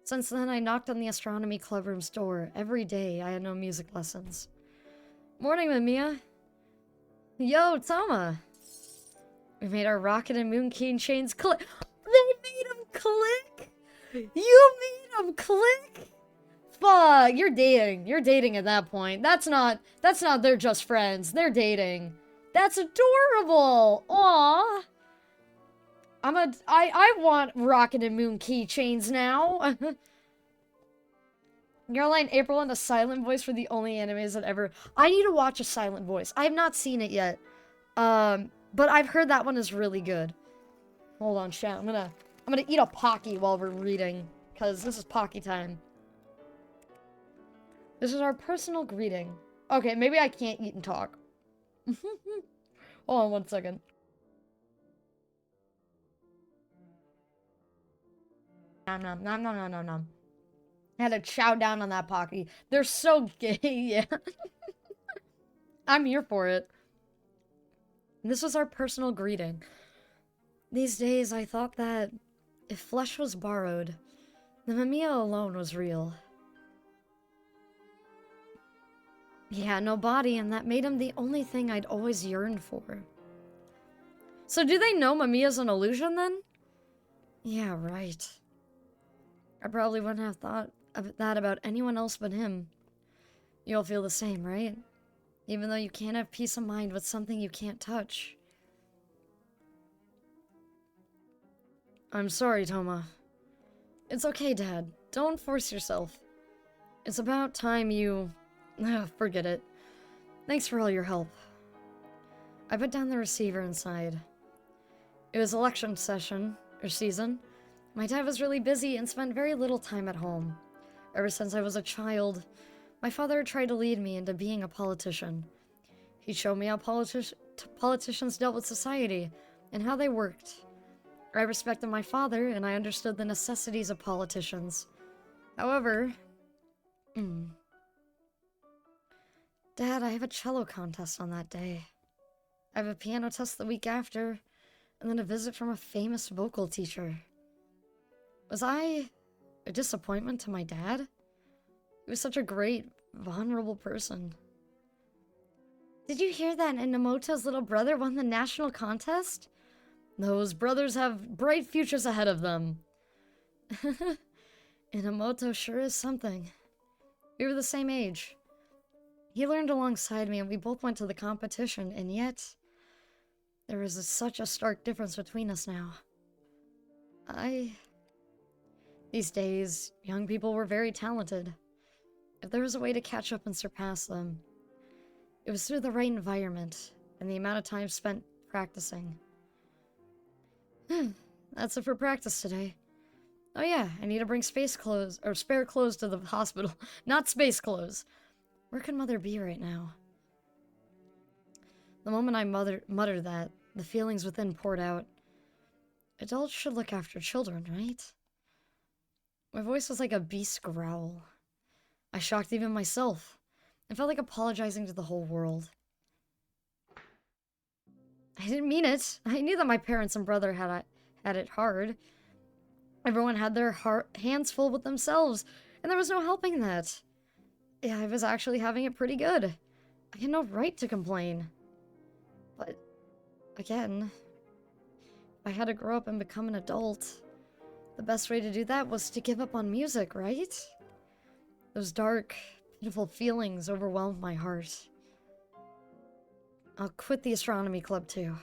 Since then, I knocked on the astronomy clubroom's door. Every day, I had no music lessons. Morning, MAMIYA. Yo, Toma. We made our rocket and moon keychains click. They made them click? You made them click? Fuck, you're dating. You're dating at that point. That's not they're just friends. They're dating. That's adorable. Aww. I want rocket and moon keychains now. Your Lie in April and a silent voice for the only animes that ever. I need to watch a silent voice. I have not seen it yet. But I've heard that one is really good. Hold on, chat. I'm gonna eat a Pocky while we're reading, cause this is Pocky time. This is our personal greeting. Okay, maybe I can't eat and talk. Hold on 1 second. Nom nom nom nom nom nom nom. I had to chow down on that Pocky. They're so gay, yeah. I'm here for it. This was our personal greeting. These days, I thought that if flesh was borrowed, then MAMIYA alone was real. He had no body, and that made him the only thing I'd always yearned for. So do they know MAMIYA's an illusion, then? Yeah, right. I probably wouldn't have thought of that about anyone else but him. You'll feel the same, right? Even though you can't have peace of mind with something you can't touch. I'm sorry, Toma. It's okay, Dad. Don't force yourself. It's about time you... forget it. Thanks for all your help. I put down the receiver inside. It was election season. My dad was really busy and spent very little time at home. Ever since I was a child, my father tried to lead me into being a politician. He showed me how politicians dealt with society and how they worked. I respected my father, and I understood the necessities of politicians. However... Dad, I have a cello contest on that day. I have a piano test the week after, and then a visit from a famous vocal teacher. Was I a disappointment to my dad? He was such a great, vulnerable person. Did you hear that Inamoto's little brother won the national contest? Those brothers have bright futures ahead of them. Inamoto sure is something. We were the same age. He learned alongside me, and we both went to the competition, and yet... there is such a stark difference between us now. These days, young people were very talented. If there was a way to catch up and surpass them, it was through the right environment, and the amount of time spent practicing. That's it for practice today. Oh yeah, I need to bring space clothes, or spare clothes to the hospital. Not space clothes. Where could Mother be right now? The moment I muttered that, the feelings within poured out. Adults should look after children, right? My voice was like a beast's growl. I shocked even myself. I felt like apologizing to the whole world. I didn't mean it. I knew that my parents and brother had it hard. Everyone had their hands full with themselves, and there was no helping that. Yeah, I was actually having it pretty good. I had no right to complain. But, again, if I had to grow up and become an adult, the best way to do that was to give up on music, right? Those dark, pitiful feelings overwhelmed my heart. I'll quit the astronomy club too.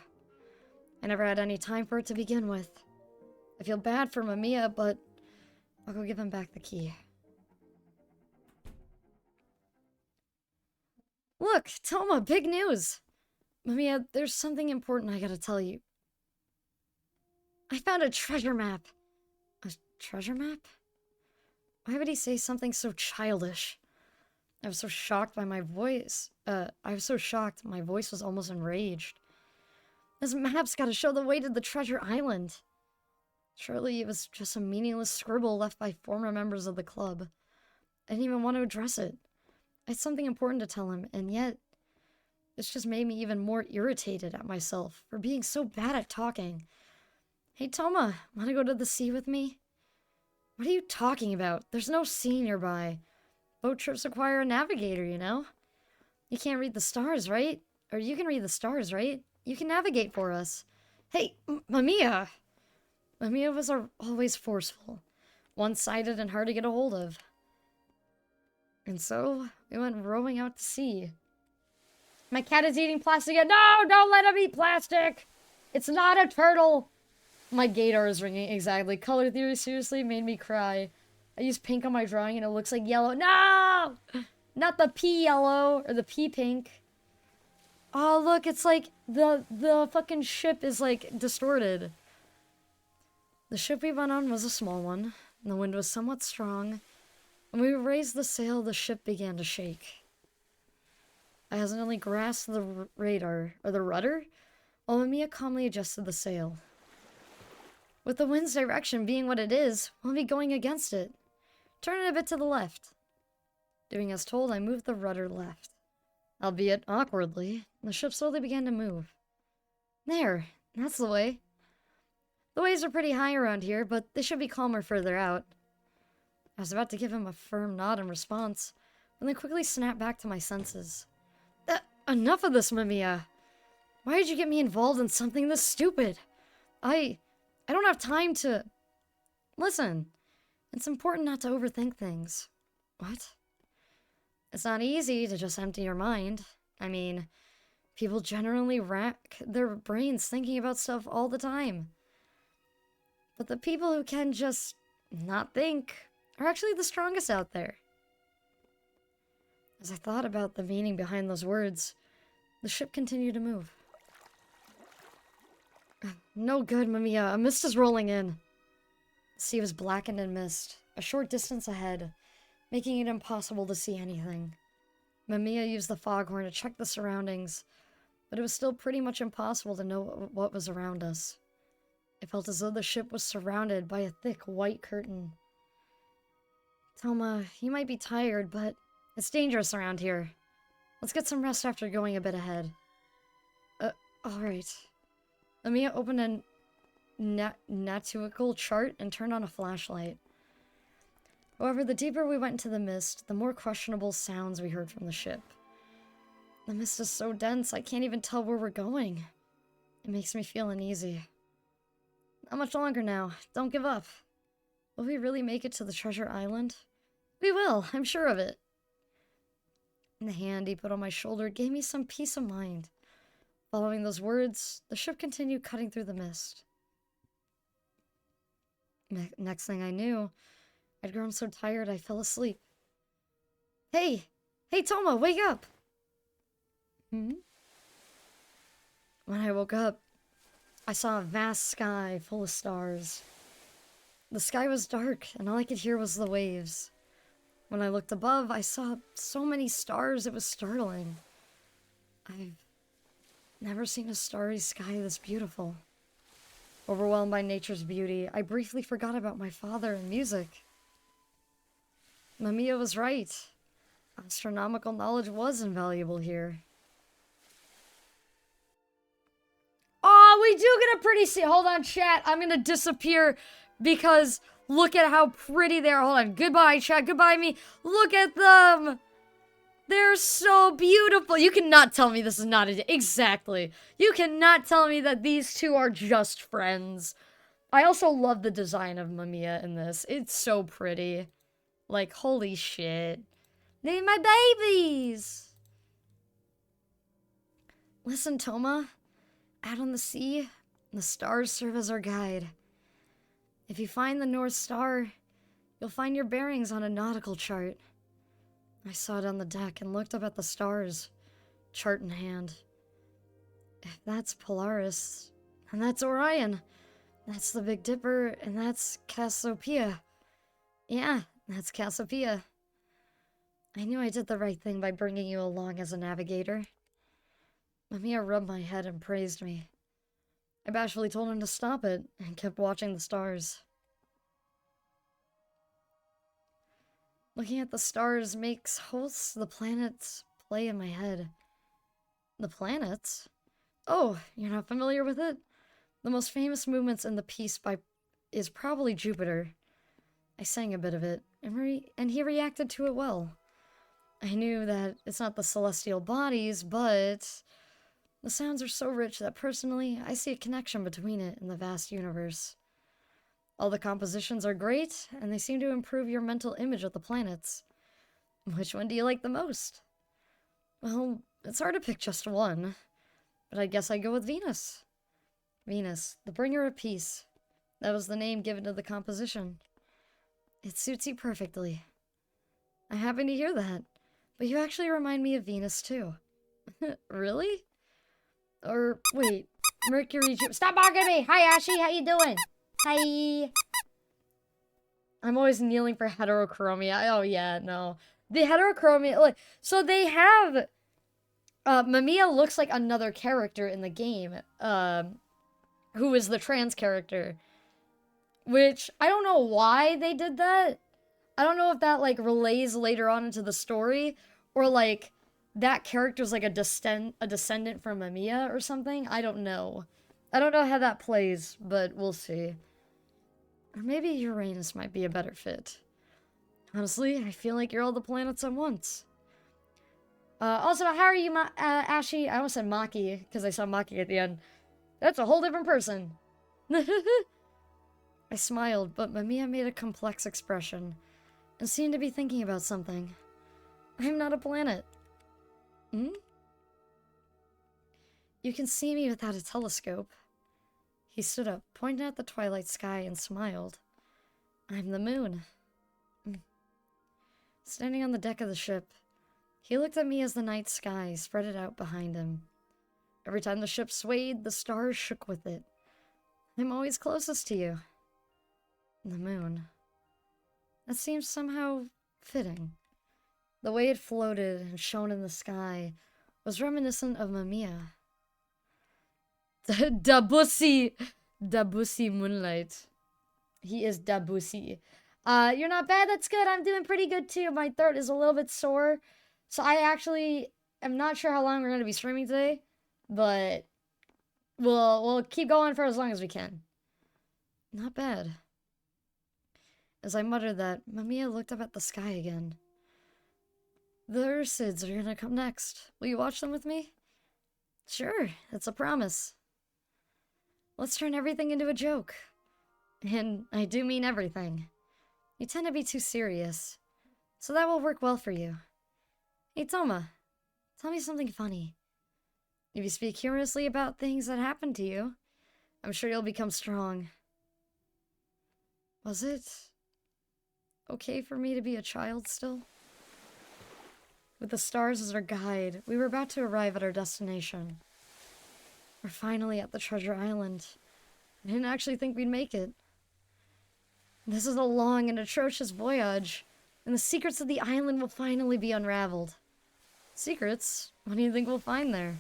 I never had any time for it to begin with. I feel bad for MAMIYA, but I'll go give him back the key. Look, Toma, big news! MAMIYA, there's something important I gotta tell you. I found a treasure map. A treasure map? Why would he say something so childish? I was so shocked by my voice. I was so shocked my voice was almost enraged. This map's gotta show the way to the treasure island. Surely it was just a meaningless scribble left by former members of the club. I didn't even want to address it. I had something important to tell him, and yet this just made me even more irritated at myself for being so bad at talking. Hey, Toma, wanna go to the sea with me? What are you talking about? There's no sea nearby. Boat trips require a navigator, you know? You can't read the stars, right? Or you can read the stars, right? You can navigate for us. Hey, MAMIYA! MAMIYA was always forceful, one-sided and hard to get a hold of. And so, we went rowing out to sea. My cat is eating plastic again. No, don't let him eat plastic! It's not a turtle! My gaydar is ringing, exactly. Color theory seriously made me cry. I used pink on my drawing and it looks like yellow. No! Not the pea yellow, or the pea pink. Oh, look, it's like the fucking ship is like distorted. The ship we went on was a small one, and the wind was somewhat strong. When we raised the sail, the ship began to shake. I hesitantly grasped the radar, or the rudder, while MAMIYA calmly adjusted the sail. With the wind's direction being what it is, we'll be going against it. Turn it a bit to the left. Doing as told, I moved the rudder left. Albeit awkwardly, the ship slowly began to move. There, that's the way. The waves are pretty high around here, but they should be calmer further out. I was about to give him a firm nod in response, when then quickly snapped back to my senses. Enough of this, MAMIYA! Why did you get me involved in something this stupid? I don't have time to... Listen, it's important not to overthink things. What? It's not easy to just empty your mind. I mean, people generally rack their brains thinking about stuff all the time. But the people who can just not think are actually the strongest out there. As I thought about the meaning behind those words, the ship continued to move. No good, MAMIYA. A mist is rolling in. The sea was blackened in mist, a short distance ahead, making it impossible to see anything. MAMIYA used the foghorn to check the surroundings, but it was still pretty much impossible to know what was around us. It felt as though the ship was surrounded by a thick white curtain. Toma, you might be tired, but it's dangerous around here. Let's get some rest after going a bit ahead. Alright. MAMIYA opened a natuical chart and turned on a flashlight. However, the deeper we went into the mist, the more questionable sounds we heard from the ship. The mist is so dense, I can't even tell where we're going. It makes me feel uneasy. Not much longer now. Don't give up. Will we really make it to the treasure island? We will, I'm sure of it. And the hand he put on my shoulder gave me some peace of mind. Following those words, the ship continued cutting through the mist. Next thing I knew, I'd grown so tired I fell asleep. Hey! Hey, Toma, wake up! When I woke up, I saw a vast sky full of stars. The sky was dark, and all I could hear was the waves. When I looked above, I saw so many stars, it was startling. I've never seen a starry sky this beautiful. Overwhelmed by nature's beauty, I briefly forgot about my father and music. MAMIYA was right. Astronomical knowledge was invaluable here. Oh, we do get a pretty scene. Hold on, chat. I'm gonna disappear because look at how pretty they are. Hold on. Goodbye, chat. Goodbye, me. Look at them. They're so beautiful. You cannot tell me this is not a... Exactly. You cannot tell me that these two are just friends. I also love the design of MAMIYA in this. It's so pretty. Like, holy shit. They're my babies. Listen, Toma. Out on the sea, the stars serve as our guide. If you find the North Star, you'll find your bearings on a nautical chart. I saw it on the deck and looked up at the stars, chart in hand. If that's Polaris, and that's Orion, that's the Big Dipper, and that's Cassiopeia. Yeah, that's Cassiopeia. I knew I did the right thing by bringing you along as a navigator. MAMIYA rubbed my head and praised me. I bashfully told him to stop it and kept watching the stars. Looking at the stars makes hosts the planets play in my head. The planets? Oh, you're not familiar with it? The most famous movements in the piece is probably Jupiter. I sang a bit of it, and he reacted to it well. I knew that it's not the celestial bodies, but the sounds are so rich that personally, I see a connection between it and the vast universe. All the compositions are great, and they seem to improve your mental image of the planets. Which one do you like the most? Well, it's hard to pick just one, but I guess I'd go with Venus. Venus, the bringer of peace. That was the name given to the composition. It suits you perfectly. I'm happy to hear that, but you actually remind me of Venus too. Really? Or, wait, Mercury, Stop barking at me! Hi, Ashy, how you doing? Hi! I'm always kneeling for heterochromia. Oh, yeah, no. The heterochromia, like, so they have, MAMIYA looks like another character in the game, who is the trans character. Which, I don't know why they did that. I don't know if that, like, relays later on into the story, or, like, that character's like a descendant from MAMIYA or something. I don't know. I don't know how that plays, but we'll see. Or maybe Uranus might be a better fit. Honestly, I feel like you're all the planets at once. Also, how are you, Ashy? I almost said Maki, because I saw Maki at the end. That's a whole different person. I smiled, but MAMIYA made a complex expression, and seemed to be thinking about something. I'm not a planet. Hmm? You can see me without a telescope. He stood up, pointed at the twilight sky, and smiled. I'm the moon. Standing on the deck of the ship, he looked at me as the night sky spread it out behind him. Every time the ship swayed, the stars shook with it. I'm always closest to you. The moon. That seems somehow fitting. The way it floated and shone in the sky was reminiscent of MAMIYA. Debussy Moonlight. He is Debussy. You're not bad, that's good. I'm doing pretty good too. My throat is a little bit sore. So I actually am not sure how long we're going to be streaming today. But we'll keep going for as long as we can. Not bad. As I muttered that, MAMIYA looked up at the sky again. The Ursids are gonna come next. Will you watch them with me? Sure, that's a promise. Let's turn everything into a joke. And I do mean everything. You tend to be too serious, so that will work well for you. Hey, Toma, tell me something funny. If you speak humorously about things that happened to you, I'm sure you'll become strong. Was it okay for me to be a child still? With the stars as our guide, we were about to arrive at our destination. We're finally at the treasure island. I didn't actually think we'd make it. This is a long and atrocious voyage, and the secrets of the island will finally be unraveled. Secrets? What do you think we'll find there?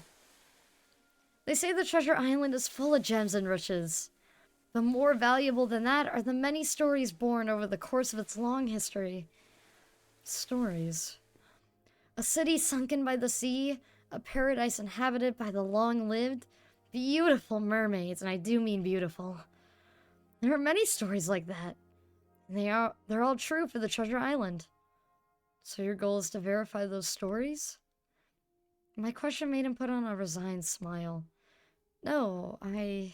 They say the treasure island is full of gems and riches. But more valuable than that are the many stories born over the course of its long history. Stories. A city sunken by the sea, a paradise inhabited by the long-lived, beautiful mermaids, and I do mean beautiful. There are many stories like that. And they're all true for the treasure island. So your goal is to verify those stories? My question made him put on a resigned smile. No, I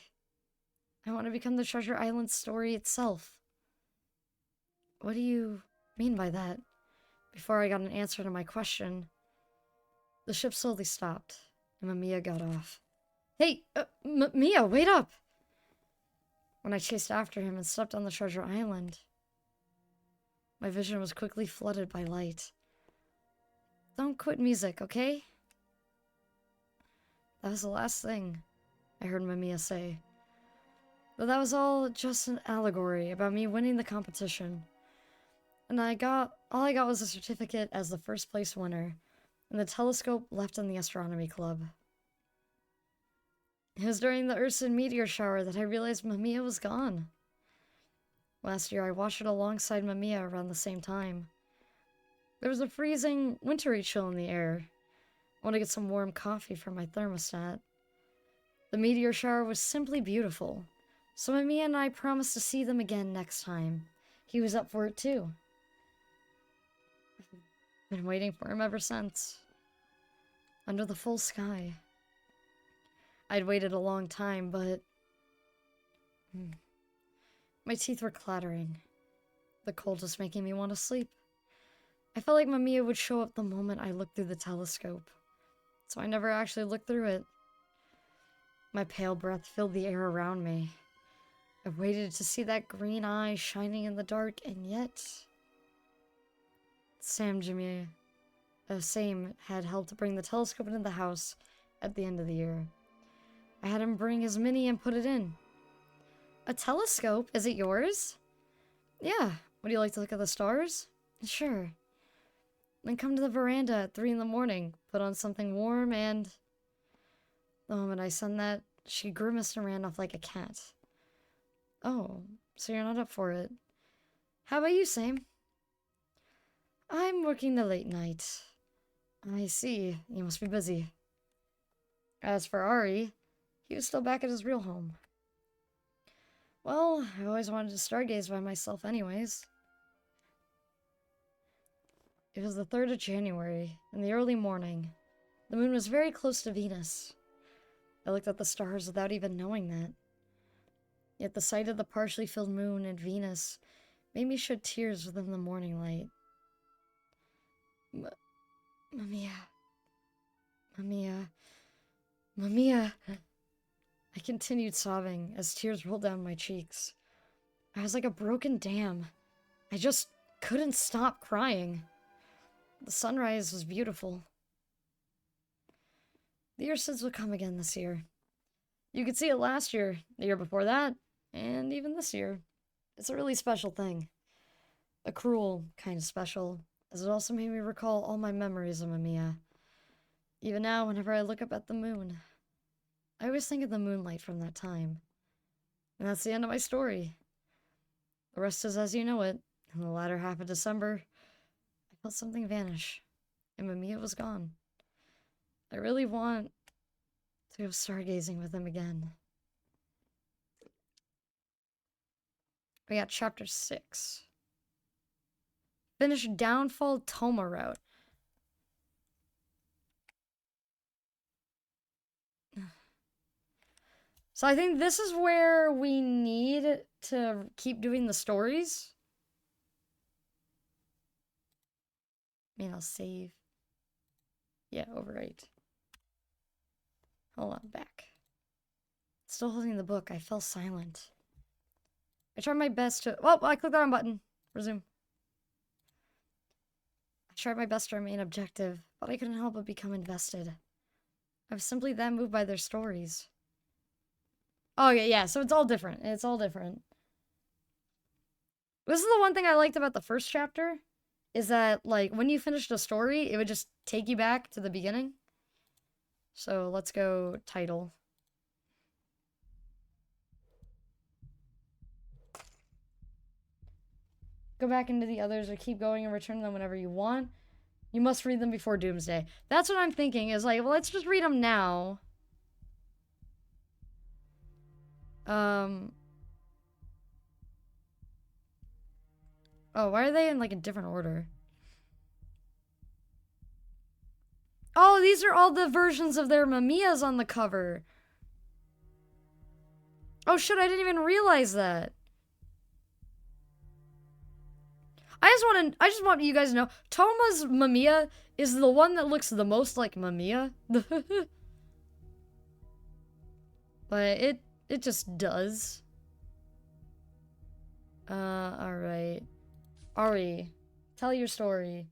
want to become the treasure island story itself. What do you mean by that? Before I got an answer to my question, the ship slowly stopped, and MAMIYA got off. Hey, Mia, wait up! When I chased after him and stepped on the treasure island, my vision was quickly flooded by light. Don't quit music, okay? That was the last thing I heard MAMIYA say. But that was all just an allegory about me winning the competition. And all I got was a certificate as the first place winner, and the telescope left in the astronomy club. It was during the Ursan meteor shower that I realized MAMIYA was gone. Last year I watched it alongside MAMIYA around the same time. There was a freezing, wintry chill in the air. I want to get some warm coffee from my thermostat. The meteor shower was simply beautiful, so MAMIYA and I promised to see them again next time. He was up for it too. I've been waiting for him ever since. Under the full sky. I'd waited a long time, but... my teeth were clattering. The cold was making me want to sleep. I felt like MAMIYA would show up the moment I looked through the telescope, so I never actually looked through it. My pale breath filled the air around me. I waited to see that green eye shining in the dark, and yet... Sam had helped bring the telescope into the house at the end of the year. I had him bring his mini and put it in. A telescope? Is it yours? Yeah. Would you like to look at the stars? Sure. Then come to the veranda at 3 in the morning, put on something warm, and... The moment I said that, she grimaced and ran off like a cat. Oh, so you're not up for it. How about you, Sam? I'm working the late night. I see. You must be busy. As for Ari, he was still back at his real home. Well, I always wanted to stargaze by myself anyways. It was the 3rd of January, in the early morning. The moon was very close to Venus. I looked at the stars without even knowing that. Yet the sight of the partially filled moon and Venus made me shed tears within the morning light. MAMIYA. MAMIYA. MAMIYA. I continued sobbing as tears rolled down my cheeks. I was like a broken dam. I just couldn't stop crying. The sunrise was beautiful. The Ursans would come again this year. You could see it last year, the year before that, and even this year. It's a really special thing. A cruel kind of special, as it also made me recall all my memories of MAMIYA. Even now, whenever I look up at the moon, I always think of the moonlight from that time. And that's the end of my story. The rest is as you know it. In the latter half of December, I felt something vanish, and MAMIYA was gone. I really want to go stargazing with him again. We got chapter 6. Finish Downfall Toma route. So I think this is where we need to keep doing the stories. I mean, I'll save. Yeah, overwrite. Hold on, back. Still holding the book, I fell silent. I tried my best to... Oh, I clicked the wrong button. Resume. I tried my best to remain objective, but I couldn't help but become invested. I was simply that moved by their stories. Oh, yeah, so it's all different. It's all different. This is the one thing I liked about the first chapter, is that, like, when you finished a story, it would just take you back to the beginning. So let's go title. Go back into the others or keep going and return them whenever you want. You must read them before Doomsday. That's what I'm thinking, is like, well, let's just read them now. Oh, why are they in, like, a different order? Oh, these are all the versions of their MAMIYAs on the cover. Oh shit, I didn't even realize that. I just want you guys to know, Toma's MAMIYA is the one that looks the most like MAMIYA. But it just does. Alright. Ari, tell your story.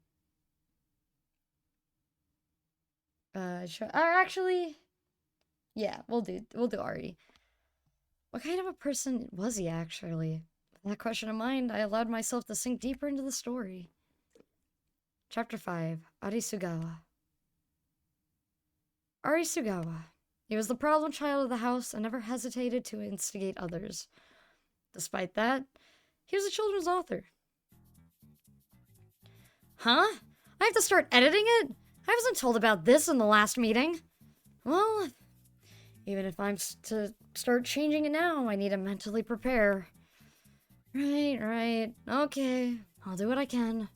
Actually, yeah, we'll do Ari. What kind of a person was he actually? With that question in mind, I allowed myself to sink deeper into the story. Chapter 5, Arisugawa. Arisugawa. He was the problem child of the house and never hesitated to instigate others. Despite that, he was a children's author. Huh? I have to start editing it? I wasn't told about this in the last meeting. Well, even if I'm to start changing it now, I need to mentally prepare. Right. Okay, I'll do what I can.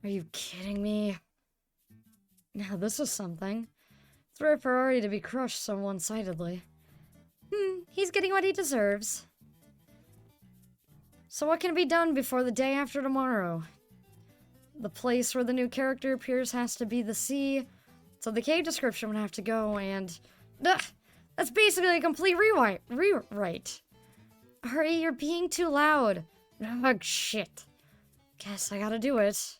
Are you kidding me? Now this is something. It's rare for Ari to be crushed so one-sidedly. He's getting what he deserves. So what can be done before the day after tomorrow? The place where the new character appears has to be the sea, so the cave description would have to go, and... that's basically a complete rewrite. Ari, you're being too loud. Ugh, shit. Guess I gotta do it.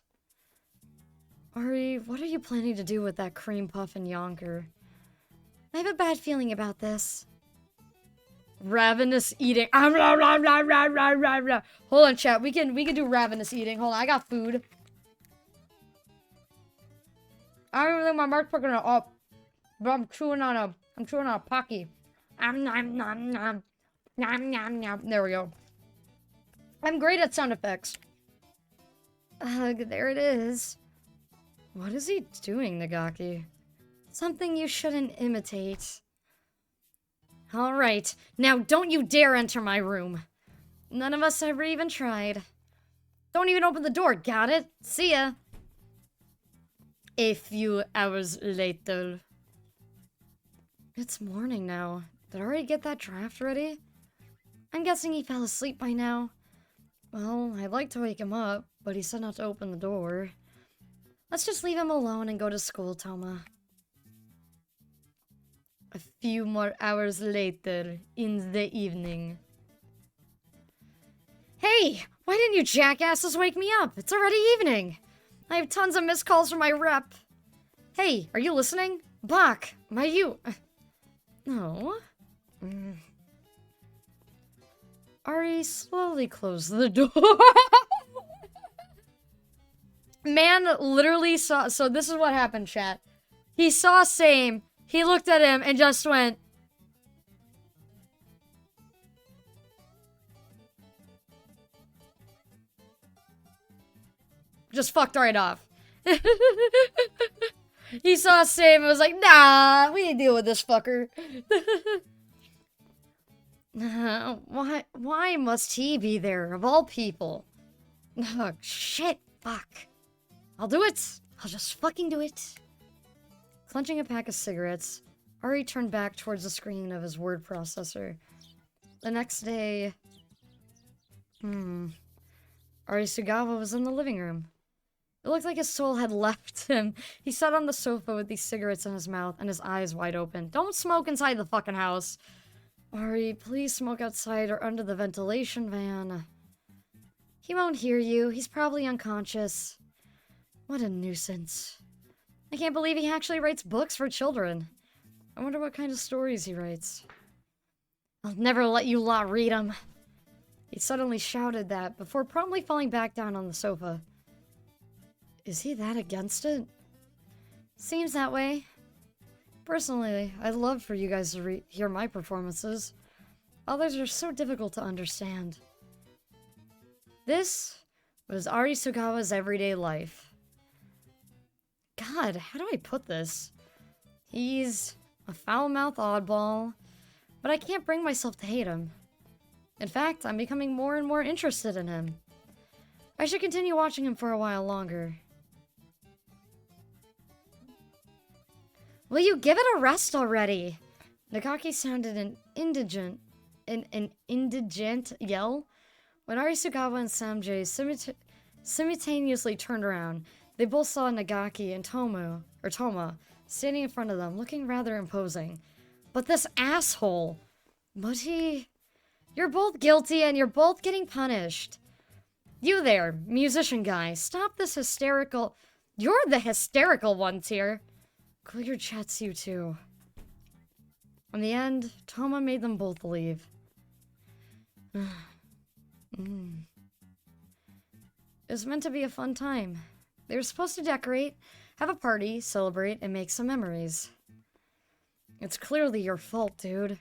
Ari, what are you planning to do with that cream puff and yonker? I have a bad feeling about this. Ravenous eating. Hold on, chat. We can do ravenous eating. Hold on, I got food. I don't even think my mouth's picking it up, but I'm chewing on a Pocky. Nom. There we go. I'm great at sound effects. Ugh, there it is. What is he doing, Nagaki? Something you shouldn't imitate. Alright, now don't you dare enter my room. None of us ever even tried. Don't even open the door, got it? See ya. A few hours later. It's morning now. Did I already get that draft ready? I'm guessing he fell asleep by now. Well, I'd like to wake him up, but he said not to open the door. Let's just leave him alone and go to school, Toma. A few more hours later, in the evening. Hey! Why didn't you jackasses wake me up? It's already evening! I have tons of missed calls from my rep. Hey, are you listening? Bach, No. Ari slowly closed the door. Man literally saw... So this is what happened, chat. He saw Same. He looked at him and just went... Just fucked right off. He saw Same and was like, nah, we ain't deal with this fucker. Why must he be there, of all people? Oh, shit, fuck. I'll do it. I'll just fucking do it. Clenching a pack of cigarettes, Ari turned back towards the screen of his word processor. The next day... Arisugawa was in the living room. It looked like his soul had left him. He sat on the sofa with these cigarettes in his mouth and his eyes wide open. Don't smoke inside the fucking house. Ari, please smoke outside or under the ventilation van. He won't hear you. He's probably unconscious. What a nuisance. I can't believe he actually writes books for children. I wonder what kind of stories he writes. I'll never let you lot read them. He suddenly shouted that before promptly falling back down on the sofa. Is he that against it? Seems that way. Personally, I'd love for you guys to hear my performances. Others are so difficult to understand. This was Ari Sugawa's everyday life. God, how do I put this? He's a foul-mouthed oddball, but I can't bring myself to hate him. In fact, I'm becoming more and more interested in him. I should continue watching him for a while longer. Will you give it a rest already? Nagaki sounded an indigent yell. When Arisugawa and Samjay simultaneously turned around, they both saw Nagaki and Toma standing in front of them, looking rather imposing. But this asshole! But you're both guilty and you're both getting punished. You there, musician guy, stop this hysterical... You're the hysterical ones here. Cool your jets, you two. In the end, Toma made them both leave. It was meant to be a fun time. They were supposed to decorate, have a party, celebrate, and make some memories. It's clearly your fault, dude.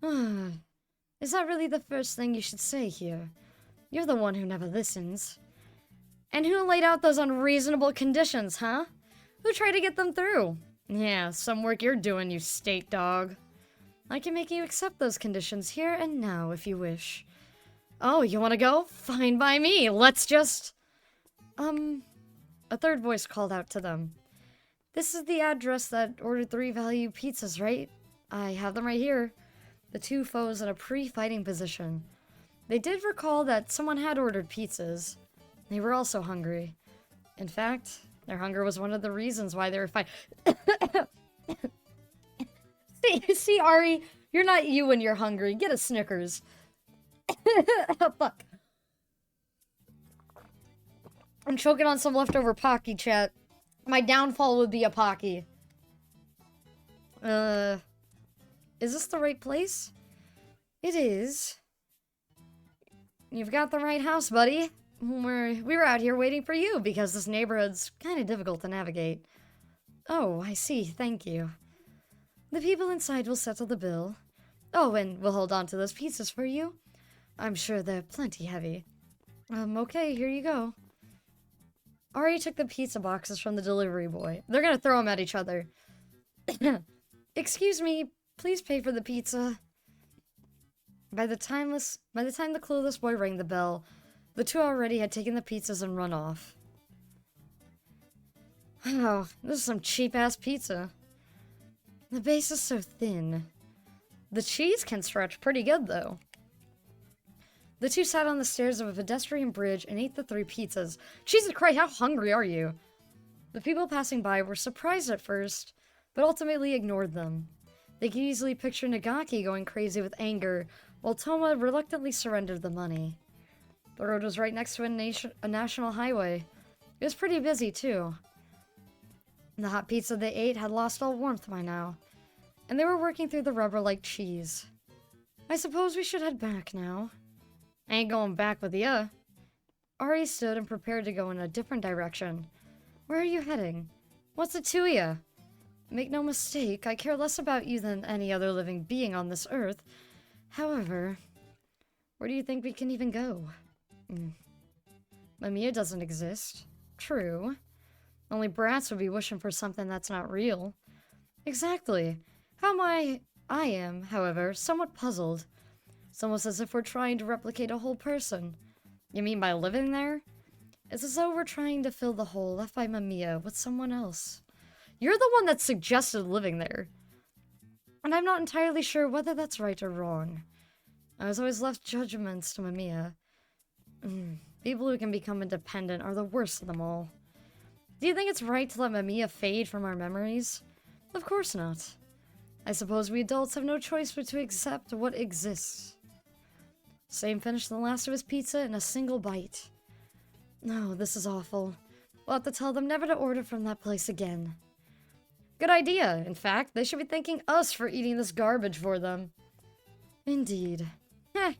Is that really the first thing you should say here? You're the one who never listens. And who laid out those unreasonable conditions, huh? Who tried to get them through? Yeah, some work you're doing, you state dog. I can make you accept those conditions here and now, if you wish. Oh, you want to go? Fine by me. Let's just... A third voice called out to them. This is the address that ordered 3 value pizzas, right? I have them right here. The two foes in a pre-fighting position. They did recall that someone had ordered pizzas. They were also hungry. In fact, their hunger was one of the reasons why they were fighting. See, Ari, you're not you when you're hungry. Get a Snickers. Fuck. I'm choking on some leftover Pocky, chat. My downfall would be a Pocky. Is this the right place? It is. You've got the right house, buddy. We were out here waiting for you because this neighborhood's kind of difficult to navigate. Oh, I see. Thank you. The people inside will settle the bill. Oh, and we'll hold on to those pizzas for you. I'm sure they're plenty heavy. Okay, here you go. Ari took the pizza boxes from the delivery boy. They're gonna throw them at each other. Excuse me, please pay for the pizza. By the time the clueless boy rang the bell, the two already had taken the pizzas and run off. Wow, this is some cheap-ass pizza. The base is so thin. The cheese can stretch pretty good, though. The two sat on the stairs of a pedestrian bridge and ate the 3 pizzas. Jesus Christ, how hungry are you? The people passing by were surprised at first, but ultimately ignored them. They could easily picture Nagaki going crazy with anger, while Toma reluctantly surrendered the money. The road was right next to a national highway. It was pretty busy, too. The hot pizza they ate had lost all warmth by now, and they were working through the rubber like cheese. I suppose we should head back now. I ain't going back with ya. Ari stood and prepared to go in a different direction. Where are you heading? What's it to ya? Make no mistake, I care less about you than any other living being on this earth. However, where do you think we can even go? MAMIYA doesn't exist. True. Only brats would be wishing for something that's not real. Exactly. I am, however, somewhat puzzled. It's almost as if we're trying to replicate a whole person. You mean by living there? It's as though we're trying to fill the hole left by MAMIYA with someone else. You're the one that suggested living there. And I'm not entirely sure whether that's right or wrong. I was always left judgments to MAMIYA. People who can become independent are the worst of them all. Do you think it's right to let MAMIYA fade from our memories? Of course not. I suppose we adults have no choice but to accept what exists. Sam finished the last of his pizza in a single bite. No, this is awful. We'll have to tell them never to order from that place again. Good idea. In fact, they should be thanking us for eating this garbage for them. Indeed. Heh.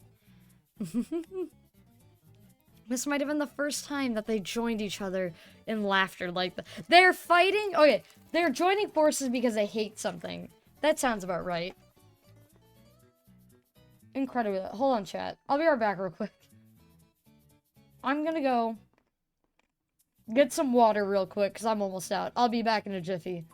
This might have been the first time that they joined each other in laughter like that. They're fighting? Okay, they're joining forces because they hate something. That sounds about right. Incredible. Hold on, chat. I'll be right back real quick. I'm gonna go get some water real quick because I'm almost out. I'll be back in a jiffy.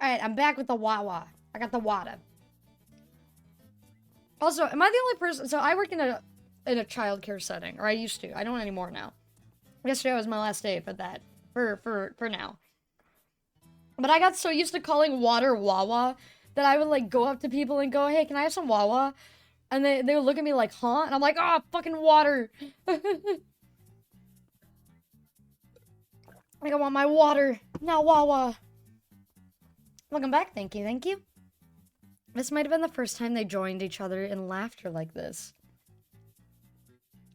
Alright, I'm back with the Wawa. I got the water. Also, am I the only person? So I work in a childcare setting, or I used to. I don't anymore now. Yesterday was my last day for that. For now. But I got so used to calling water Wawa that I would like go up to people and go, "Hey, can I have some Wawa?" And they would look at me like, "Huh?" And I'm like, "Oh, fucking water." Like, I want my water. Now Wawa. Welcome back. Thank you. Thank you. This might have been the first time they joined each other in laughter like this.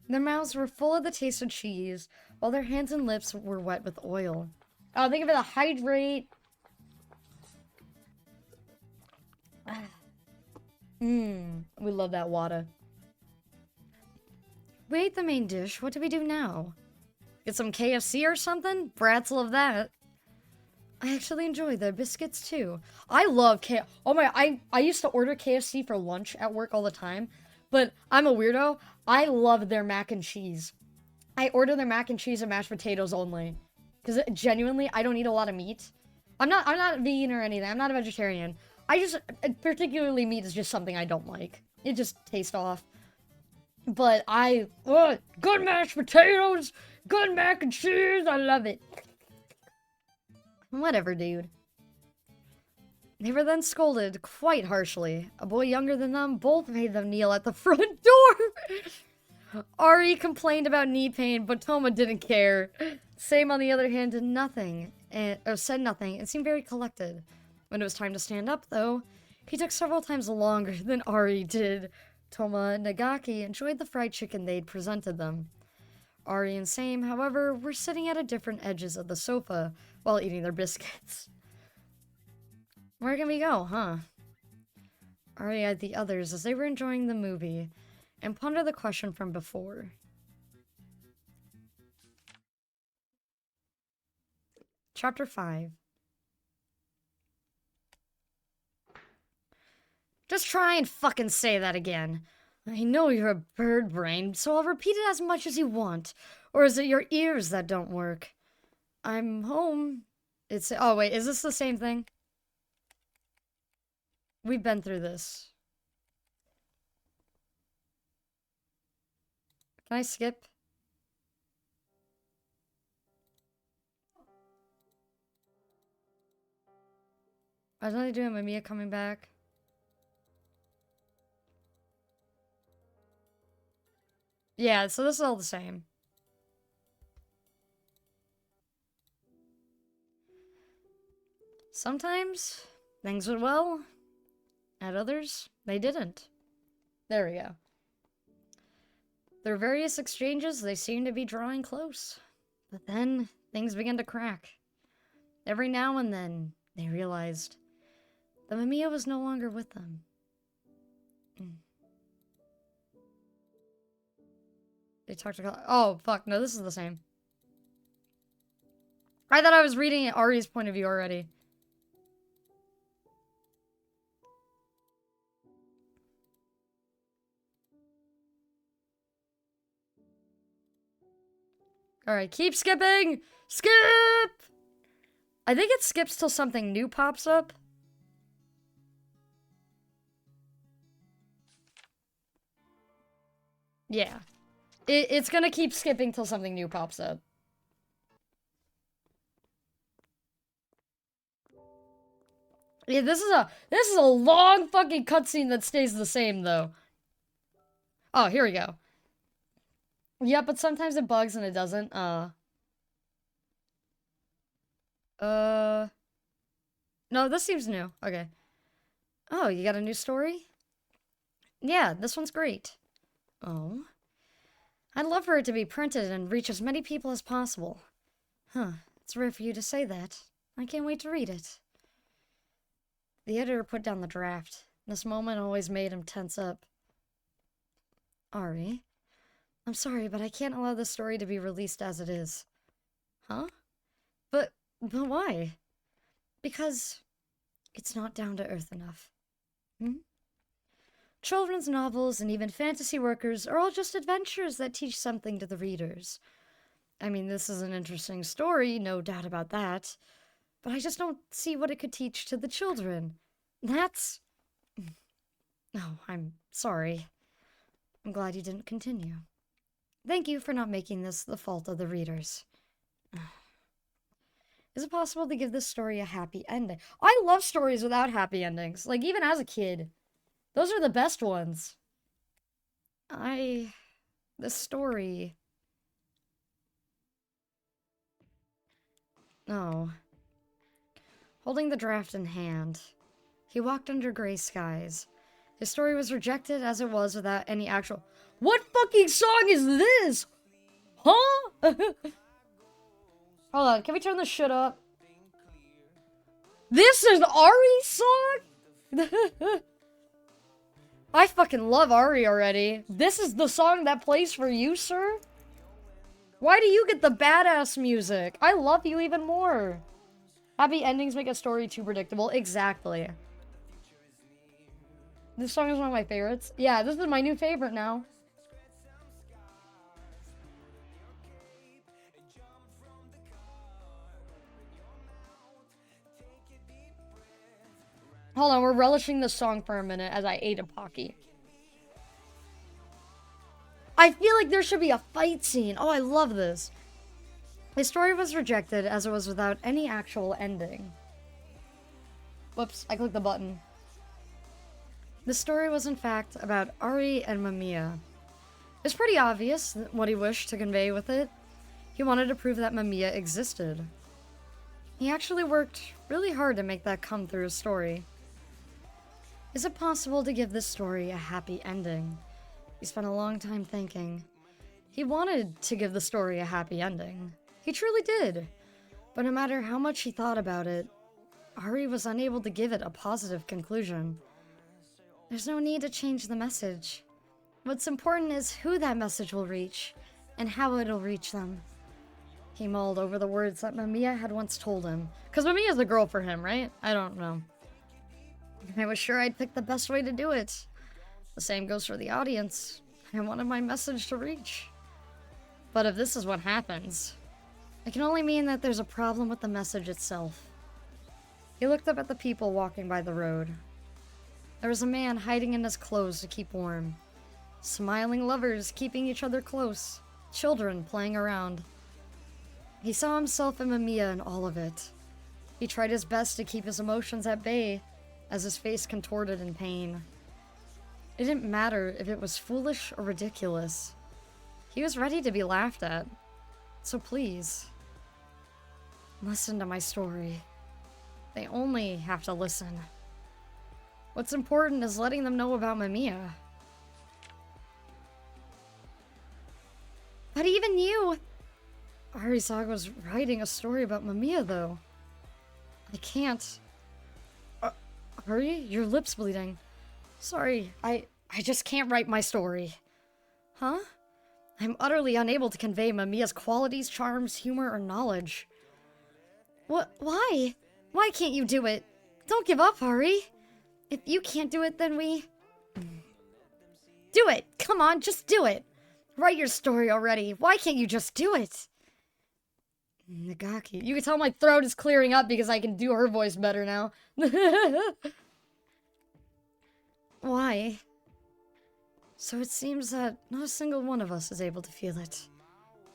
Their mouths were full of the taste of cheese, while their hands and lips were wet with oil. Oh, think of it a hydrate. We love that water. We ate the main dish. What do we do now? Get some KFC or something? Brats love that. I actually enjoy their biscuits too. I love KFC. Oh my, I used to order KFC for lunch at work all the time, but I'm a weirdo. I love their mac and cheese. I order their mac and cheese and mashed potatoes only. Because genuinely, I don't eat a lot of meat. I'm not vegan or anything. I'm not a vegetarian. Particularly meat is just something I don't like. It just tastes off. But good mashed potatoes, good mac and cheese, I love it. Whatever, dude. They were then scolded quite harshly. A boy younger than them both made them kneel at the front door. Ari complained about knee pain, but Toma didn't care. Sam, on the other hand, did nothing, said nothing, and seemed very collected. When it was time to stand up, though, he took several times longer than Ari did. Toma and Nagaki enjoyed the fried chicken they'd presented them. Ari and Sam, however, were sitting at different edges of the sofa while eating their biscuits. Where can we go, huh? Ari eyed the others as they were enjoying the movie and pondered the question from before. Chapter 5. Just try and fucking say that again. I know you're a bird brain, so I'll repeat it as much as you want. Or is it your ears that don't work? I'm home. Oh wait, is this the same thing? We've been through this. Can I skip? I was only doing MAMIYA coming back. Yeah, so this is all the same. Sometimes things went well. At others, they didn't. There we go. Their various exchanges, they seemed to be drawing close. But then, things began to crack. Every now and then, they realized that MAMIYA was no longer with them. They talked to... Oh, fuck, no, this is the same. I thought I was reading Ari's point of view already. Alright, keep skipping! Skip! I think it skips till something new pops up. Yeah. It's gonna keep skipping till something new pops up. Yeah, this is a long fucking cutscene that stays the same though. Oh, here we go. Yeah, but sometimes it bugs and it doesn't. No, this seems new. Okay. Oh, you got a new story? Yeah, this one's great. Oh. I'd love for it to be printed and reach as many people as possible. Huh, it's rare for you to say that. I can't wait to read it. The editor put down the draft. This moment always made him tense up. Ari, I'm sorry, but I can't allow this story to be released as it is. Huh? But why? Because it's not down to earth enough. Children's novels and even fantasy workers are all just adventures that teach something to the readers. I mean, this is an interesting story, no doubt about that. But I just don't see what it could teach to the children. That's... Oh, I'm sorry. I'm glad you didn't continue. Thank you for not making this the fault of the readers. Is it possible to give this story a happy ending? I love stories without happy endings. Like, even as a kid. Those are the best ones. This story... Oh. Holding the draft in hand, he walked under gray skies. His story was rejected as it was without any actual... What fucking song is this? Huh? Hold on, can we turn this shit up? This is Ari's song? I fucking love Ari already. This is the song that plays for you, sir? Why do you get the badass music? I love you even more. Happy endings make a story too predictable. Exactly. This song is one of my favorites. Yeah, this is my new favorite now. Hold on, we're relishing this song for a minute as I ate a Pocky. I feel like there should be a fight scene. Oh, I love this. His story was rejected as it was without any actual ending. Whoops, I clicked the button. The story was in fact about Ari and MAMIYA. It's pretty obvious what he wished to convey with it. He wanted to prove that MAMIYA existed. He actually worked really hard to make that come through his story. Is it possible to give this story a happy ending? He spent a long time thinking. He wanted to give the story a happy ending. He truly did. But no matter how much he thought about it, Ari was unable to give it a positive conclusion. There's no need to change the message. What's important is who that message will reach, and how it'll reach them. He mulled over the words that MAMIYA had once told him. Because MAMIYA's the girl for him, right? I don't know. I was sure I'd pick the best way to do it. The same goes for the audience. I wanted my message to reach. But if this is what happens, it can only mean that there's a problem with the message itself. He looked up at the people walking by the road. There was a man hiding in his clothes to keep warm. Smiling lovers keeping each other close. Children playing around. He saw himself and MAMIYA in all of it. He tried his best to keep his emotions at bay as his face contorted in pain. It didn't matter if it was foolish or ridiculous. He was ready to be laughed at. So please, listen to my story. They only have to listen. What's important is letting them know about MAMIYA. But even you... Arisagawa's writing a story about Mamiya, though. I can't. Ari, your lip's bleeding. Sorry, I just can't write my story. Huh? I'm utterly unable to convey Mamiya's qualities, charms, humor, or knowledge. What? Why? Why can't you do it? Don't give up, Ari. If you can't do it, then we... Do it! Come on, just do it! Write your story already. Why can't you just do it? Nagaki. You can tell my throat is clearing up because I can do her voice better now. Why? So it seems that not a single one of us is able to feel it.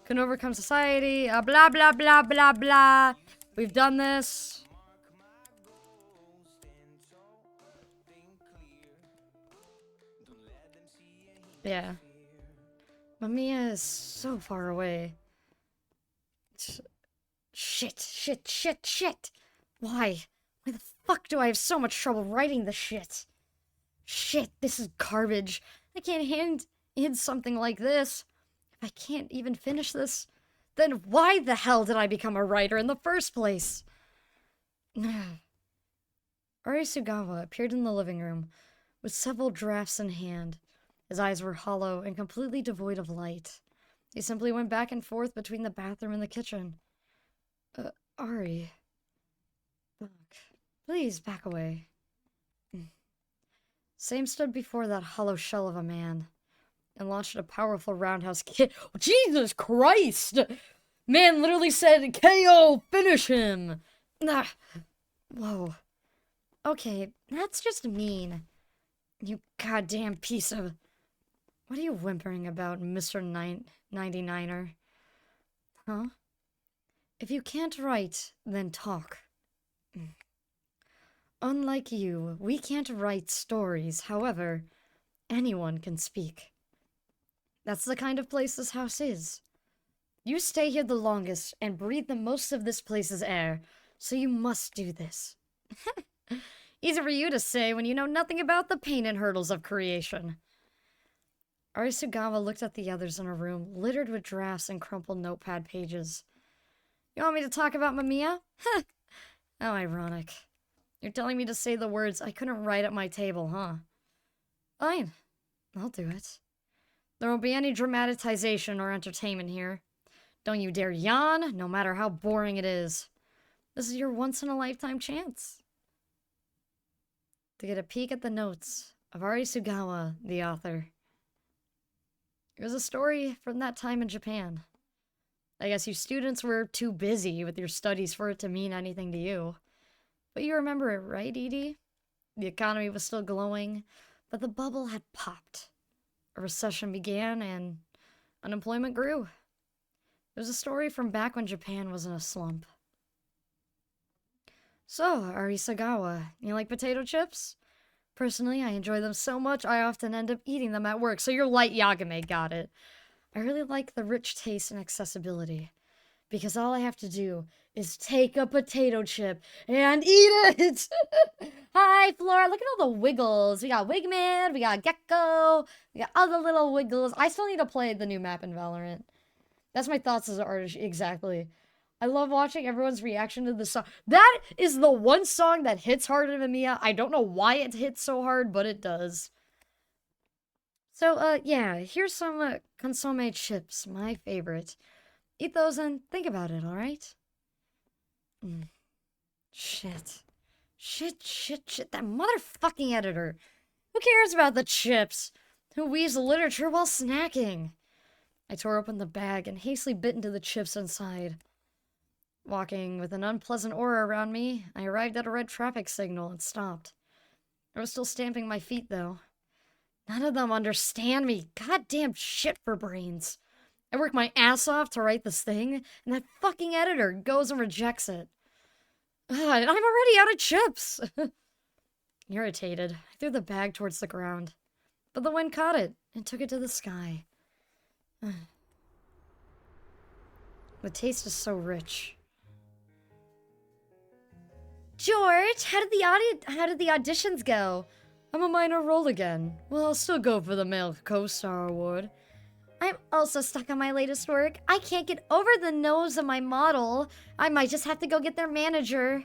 Can overcome society, blah blah blah blah blah. We've done this. Yeah. Mamiya is so far away. Shit. Why? Why the fuck do I have so much trouble writing this shit? Shit, this is garbage. I can't hand in something like this. If I can't even finish this, then why the hell did I become a writer in the first place? Arisugawa appeared in the living room with several drafts in hand. His eyes were hollow and completely devoid of light. He simply went back and forth between the bathroom and the kitchen. Ari. Fuck. Please, back away. Same stood before that hollow shell of a man and launched a powerful roundhouse kick. Jesus Christ! Man literally said, KO, finish him! Whoa. Okay, that's just mean. You goddamn piece of... What are you whimpering about, Mr. 99er? Huh? If you can't write, then talk. Unlike you, we can't write stories. However, anyone can speak. That's the kind of place this house is. You stay here the longest and breathe the most of this place's air, so you must do this. Easy for you to say when you know nothing about the pain and hurdles of creation. Arisugawa looked at the others in a room littered with drafts and crumpled notepad pages. You want me to talk about Mamiya? How ironic. You're telling me to say the words I couldn't write at my table, huh? Fine. I'll do it. There won't be any dramatization or entertainment here. Don't you dare yawn, no matter how boring it is. This is your once-in-a-lifetime chance to get a peek at the notes of Arisugawa, the author. It was a story from that time in Japan. I guess you students were too busy with your studies for it to mean anything to you. But you remember it, right, Edie? The economy was still glowing, but the bubble had popped. A recession began, and unemployment grew. It was a story from back when Japan was in a slump. So, Arisugawa, you like potato chips? Personally, I enjoy them so much, I often end up eating them at work, so your light Yagame got it. I really like the rich taste and accessibility, because all I have to do is take a potato chip and eat it! Hi, Flora, look at all the wiggles. We got Wigman, we got Gecko, we got all the little wiggles. I still need to play the new map in Valorant. That's my thoughts as an artist, exactly. I love watching everyone's reaction to the song. That is the one song that hits harder than Mamiya. I don't know why it hits so hard, but it does. So, yeah, here's some consomme chips, my favorite. Eat those and think about it, alright? Shit. Shit. That motherfucking editor. Who cares about the chips? Who weaves literature while snacking? I tore open the bag and hastily bit into the chips inside. Walking with an unpleasant aura around me, I arrived at a red traffic signal and stopped. I was still stamping my feet, though. None of them understand me. Goddamn shit for brains. I work my ass off to write this thing, and that fucking editor goes and rejects it. I'm already out of chips. Irritated, I threw the bag towards the ground. But the wind caught it and took it to the sky. The taste is so rich. George, how did the auditions go? I'm a minor role again. Well, I'll still go for the male co-star award. I'm also stuck on my latest work. I can't get over the nose of my model. I might just have to go get their manager.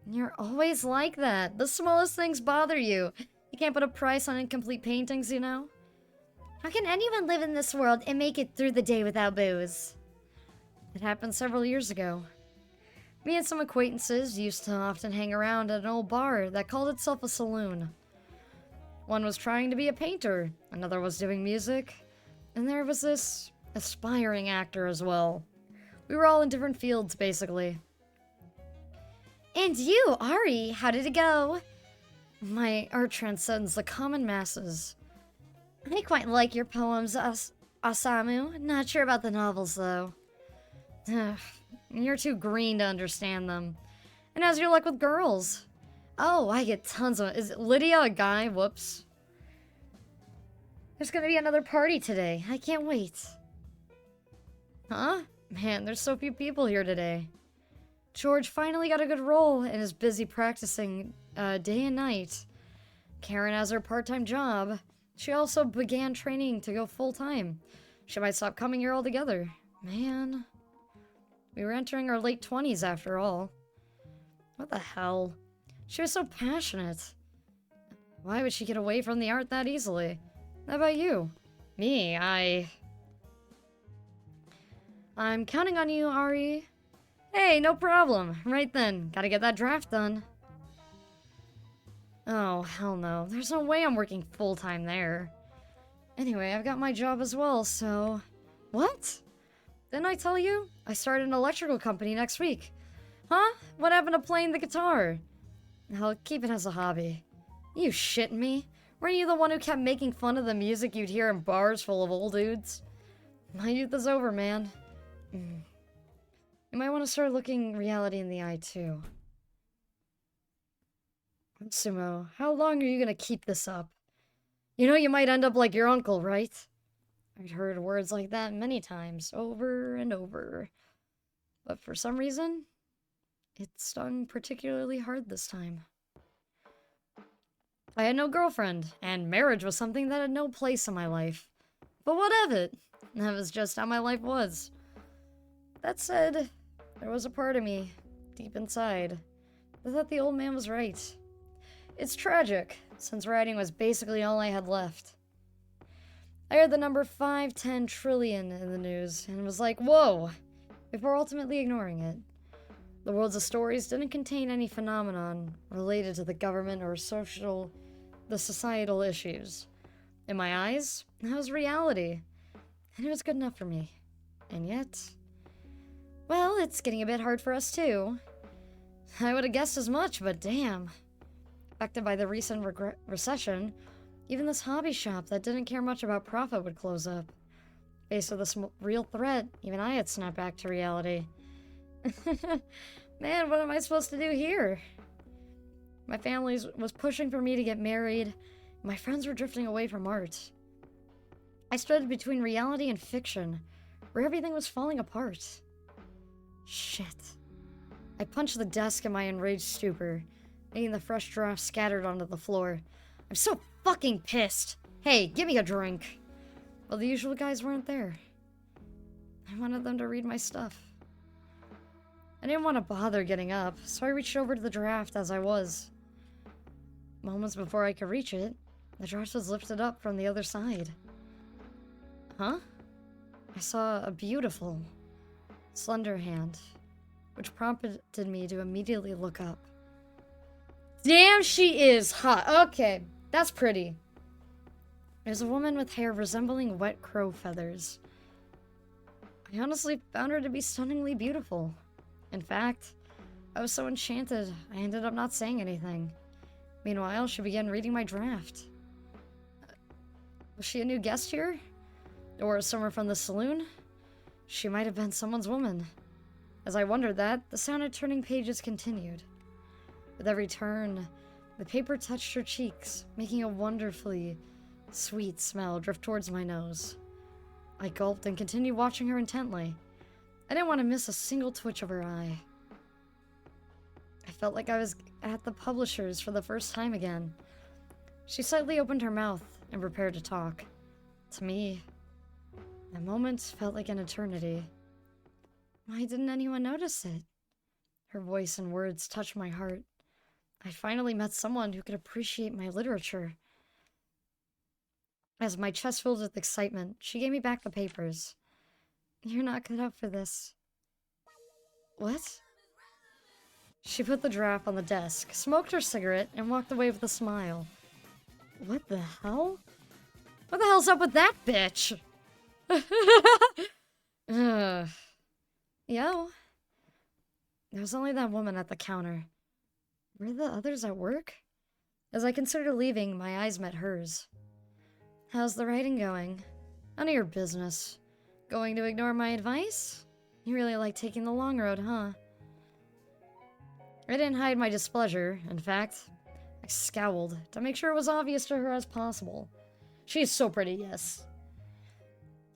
You're always like that. The smallest things bother you. You can't put a price on incomplete paintings, you know? How can anyone live in this world and make it through the day without booze? It happened several years ago. Me and some acquaintances used to often hang around at an old bar that called itself a saloon. One was trying to be a painter, another was doing music, and there was this aspiring actor as well. We were all in different fields, basically. And you, Ari, how did it go? My art transcends the common masses. I quite like your poems, Osamu. Not sure about the novels, though. You're too green to understand them. And how's your luck with girls? Oh, I get tons of... Is Lydia a guy? Whoops. There's gonna be another party today. I can't wait. Huh? Man, there's so few people here today. George finally got a good role and is busy practicing day and night. Karen has her part-time job. She also began training to go full-time. She might stop coming here altogether. Man. We were entering our late 20s after all. What the hell? She was so passionate. Why would she get away from the art that easily? How about you? Me, I'm counting on you, Ari. Hey, no problem. Right then. Gotta get that draft done. Oh, hell no. There's no way I'm working full-time there. Anyway, I've got my job as well, so... What? Didn't I tell you? I started an electrical company next week. Huh? What happened to playing the guitar? I'll keep it as a hobby. You shitting me? Weren't you the one who kept making fun of the music you'd hear in bars full of old dudes? My youth is over, man. You might want to start looking reality in the eye, too. Sumo, how long are you gonna keep this up? You know you might end up like your uncle, right? I'd heard words like that many times, over and over. But for some reason, it stung particularly hard this time. I had no girlfriend, and marriage was something that had no place in my life. But what of it? That was just how my life was. That said, there was a part of me, deep inside, that thought the old man was right. It's tragic, since writing was basically all I had left. I heard the number 510 trillion in the news, and was like, whoa, before ultimately ignoring it. The worlds of stories didn't contain any phenomenon related to the government or the societal issues. In my eyes, that was reality, and it was good enough for me. And yet, well, it's getting a bit hard for us too. I would have guessed as much, but damn. Affected by the recent recession, even this hobby shop that didn't care much about profit would close up. Faced with this real threat, even I had snapped back to reality. Man, what am I supposed to do here? My family was pushing for me to get married. My friends were drifting away from art. I stood between reality and fiction, where everything was falling apart. Shit. I punched the desk in my enraged stupor, making the fresh draft scattered onto the floor. I'm so fucking pissed. Hey, give me a drink. Well, the usual guys weren't there. I wanted them to read my stuff. I didn't want to bother getting up, so I reached over to the draft as I was. Moments before I could reach it, the draft was lifted up from the other side. Huh? I saw a beautiful, slender hand, which prompted me to immediately look up. Damn, she is hot. Okay, that's pretty. It was a woman with hair resembling wet crow feathers. I honestly found her to be stunningly beautiful. In fact, I was so enchanted, I ended up not saying anything. Meanwhile, she began reading my draft. Was she a new guest here? Or someone from the saloon? She might have been someone's woman. As I wondered that, the sound of turning pages continued. With every turn, the paper touched her cheeks, making a wonderfully sweet smell drift towards my nose. I gulped and continued watching her intently. I didn't want to miss a single twitch of her eye. I felt like I was at the publisher's for the first time again. She slightly opened her mouth and prepared to talk. To me, That moment felt like an eternity. Why didn't anyone notice it? Her voice and words touched my heart. I finally met someone who could appreciate my literature. As my chest filled with excitement, she gave me back the papers. You're not cut out for this. What? She put the draft on the desk, smoked her cigarette, and walked away with a smile. What the hell? What the hell's up with that bitch? Yo. There was only that woman at the counter. Were the others at work? As I considered leaving, my eyes met hers. How's the writing going? None of your business. Going to ignore my advice? You really like taking the long road, huh? I didn't hide my displeasure. In fact, I scowled to make sure it was obvious to her as possible. She is so pretty, yes.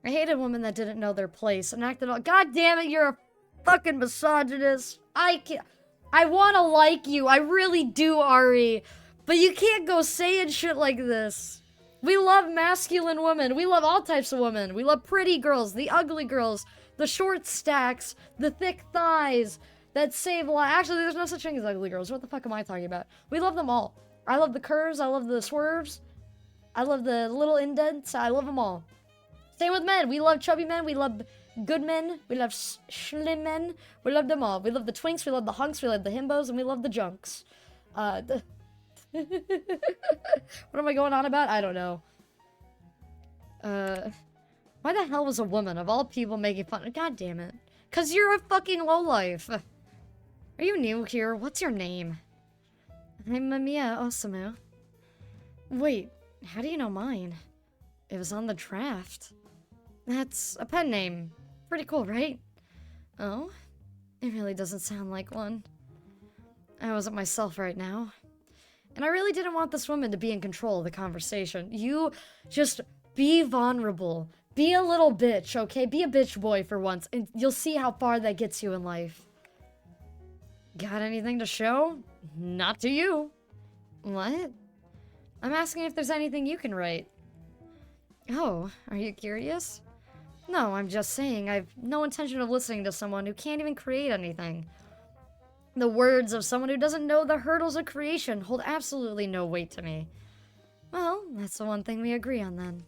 I hated women that didn't know their place and acted all— God damn it, you're a fucking misogynist. I want to like you. I really do, Ari. But you can't go saying shit like this. We love masculine women. We love all types of women. We love pretty girls, the ugly girls, the short stacks, the thick thighs that save lives. Actually, there's no such thing as ugly girls. What the fuck am I talking about? We love them all. I love the curves. I love the swerves. I love the little indents. I love them all. Same with men. We love chubby men. We love good men. We love slim men. We love them all. We love the twinks. We love the hunks. We love the himbos. And we love the junks. What am I going on about? I don't know. Why the hell was a woman, of all people, making fun? God damn it. 'Cause you're a fucking lowlife. Are you new here? What's your name? I'm MAMIYA Osamu. Wait, how do you know mine? It was on the draft. That's a pen name. Pretty cool, right? Oh? It really doesn't sound like one. I wasn't myself right now. And I really didn't want this woman to be in control of the conversation. You just be vulnerable. Be a little bitch, okay? Be a bitch boy for once, and you'll see how far that gets you in life. Got anything to show? Not to you. What? I'm asking if there's anything you can write. Oh, are you curious? No, I'm just saying I've no intention of listening to someone who can't even create anything. The words of someone who doesn't know the hurdles of creation hold absolutely no weight to me. Well, that's the one thing we agree on then.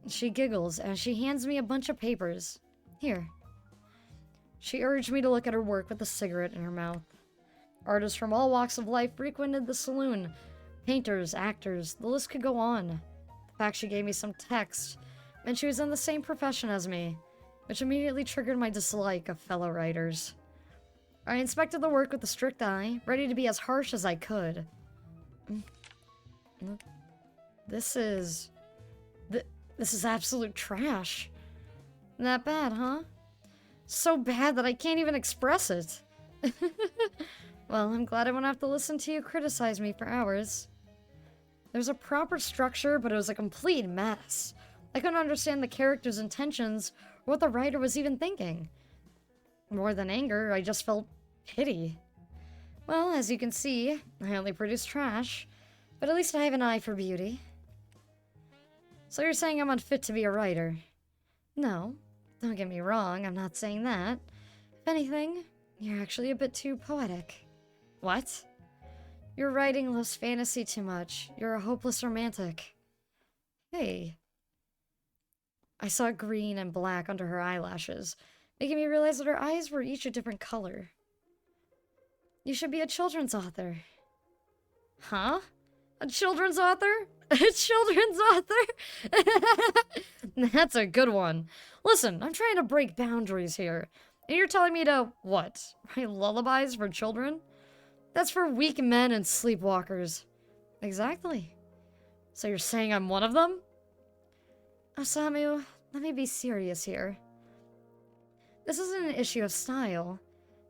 She giggles as she hands me a bunch of papers. Here. She urged me to look at her work with a cigarette in her mouth. Artists from all walks of life frequented the saloon. Painters, actors, the list could go on. The fact she gave me some text meant she was in the same profession as me, which immediately triggered my dislike of fellow writers. I inspected the work with a strict eye, ready to be as harsh as I could. This is absolute trash. That bad, huh? So bad that I can't even express it. Well, I'm glad I won't have to listen to you criticize me for hours. There's a proper structure, but it was a complete mess. I couldn't understand the character's intentions or what the writer was even thinking. More than anger, I just felt pity. Well, as you can see, I only produce trash, but at least I have an eye for beauty. So you're saying I'm unfit to be a writer? No, don't get me wrong, I'm not saying that. If anything, you're actually a bit too poetic. What? Your writing loves fantasy too much. You're a hopeless romantic. Hey. I saw green and black under her eyelashes, making me realize that her eyes were each a different color. You should be a children's author. Huh? A children's author? A children's author? That's a good one. Listen, I'm trying to break boundaries here. And you're telling me to, what? Write lullabies for children? That's for weak men and sleepwalkers. Exactly. So you're saying I'm one of them? Osamu, let me be serious here. This isn't an issue of style.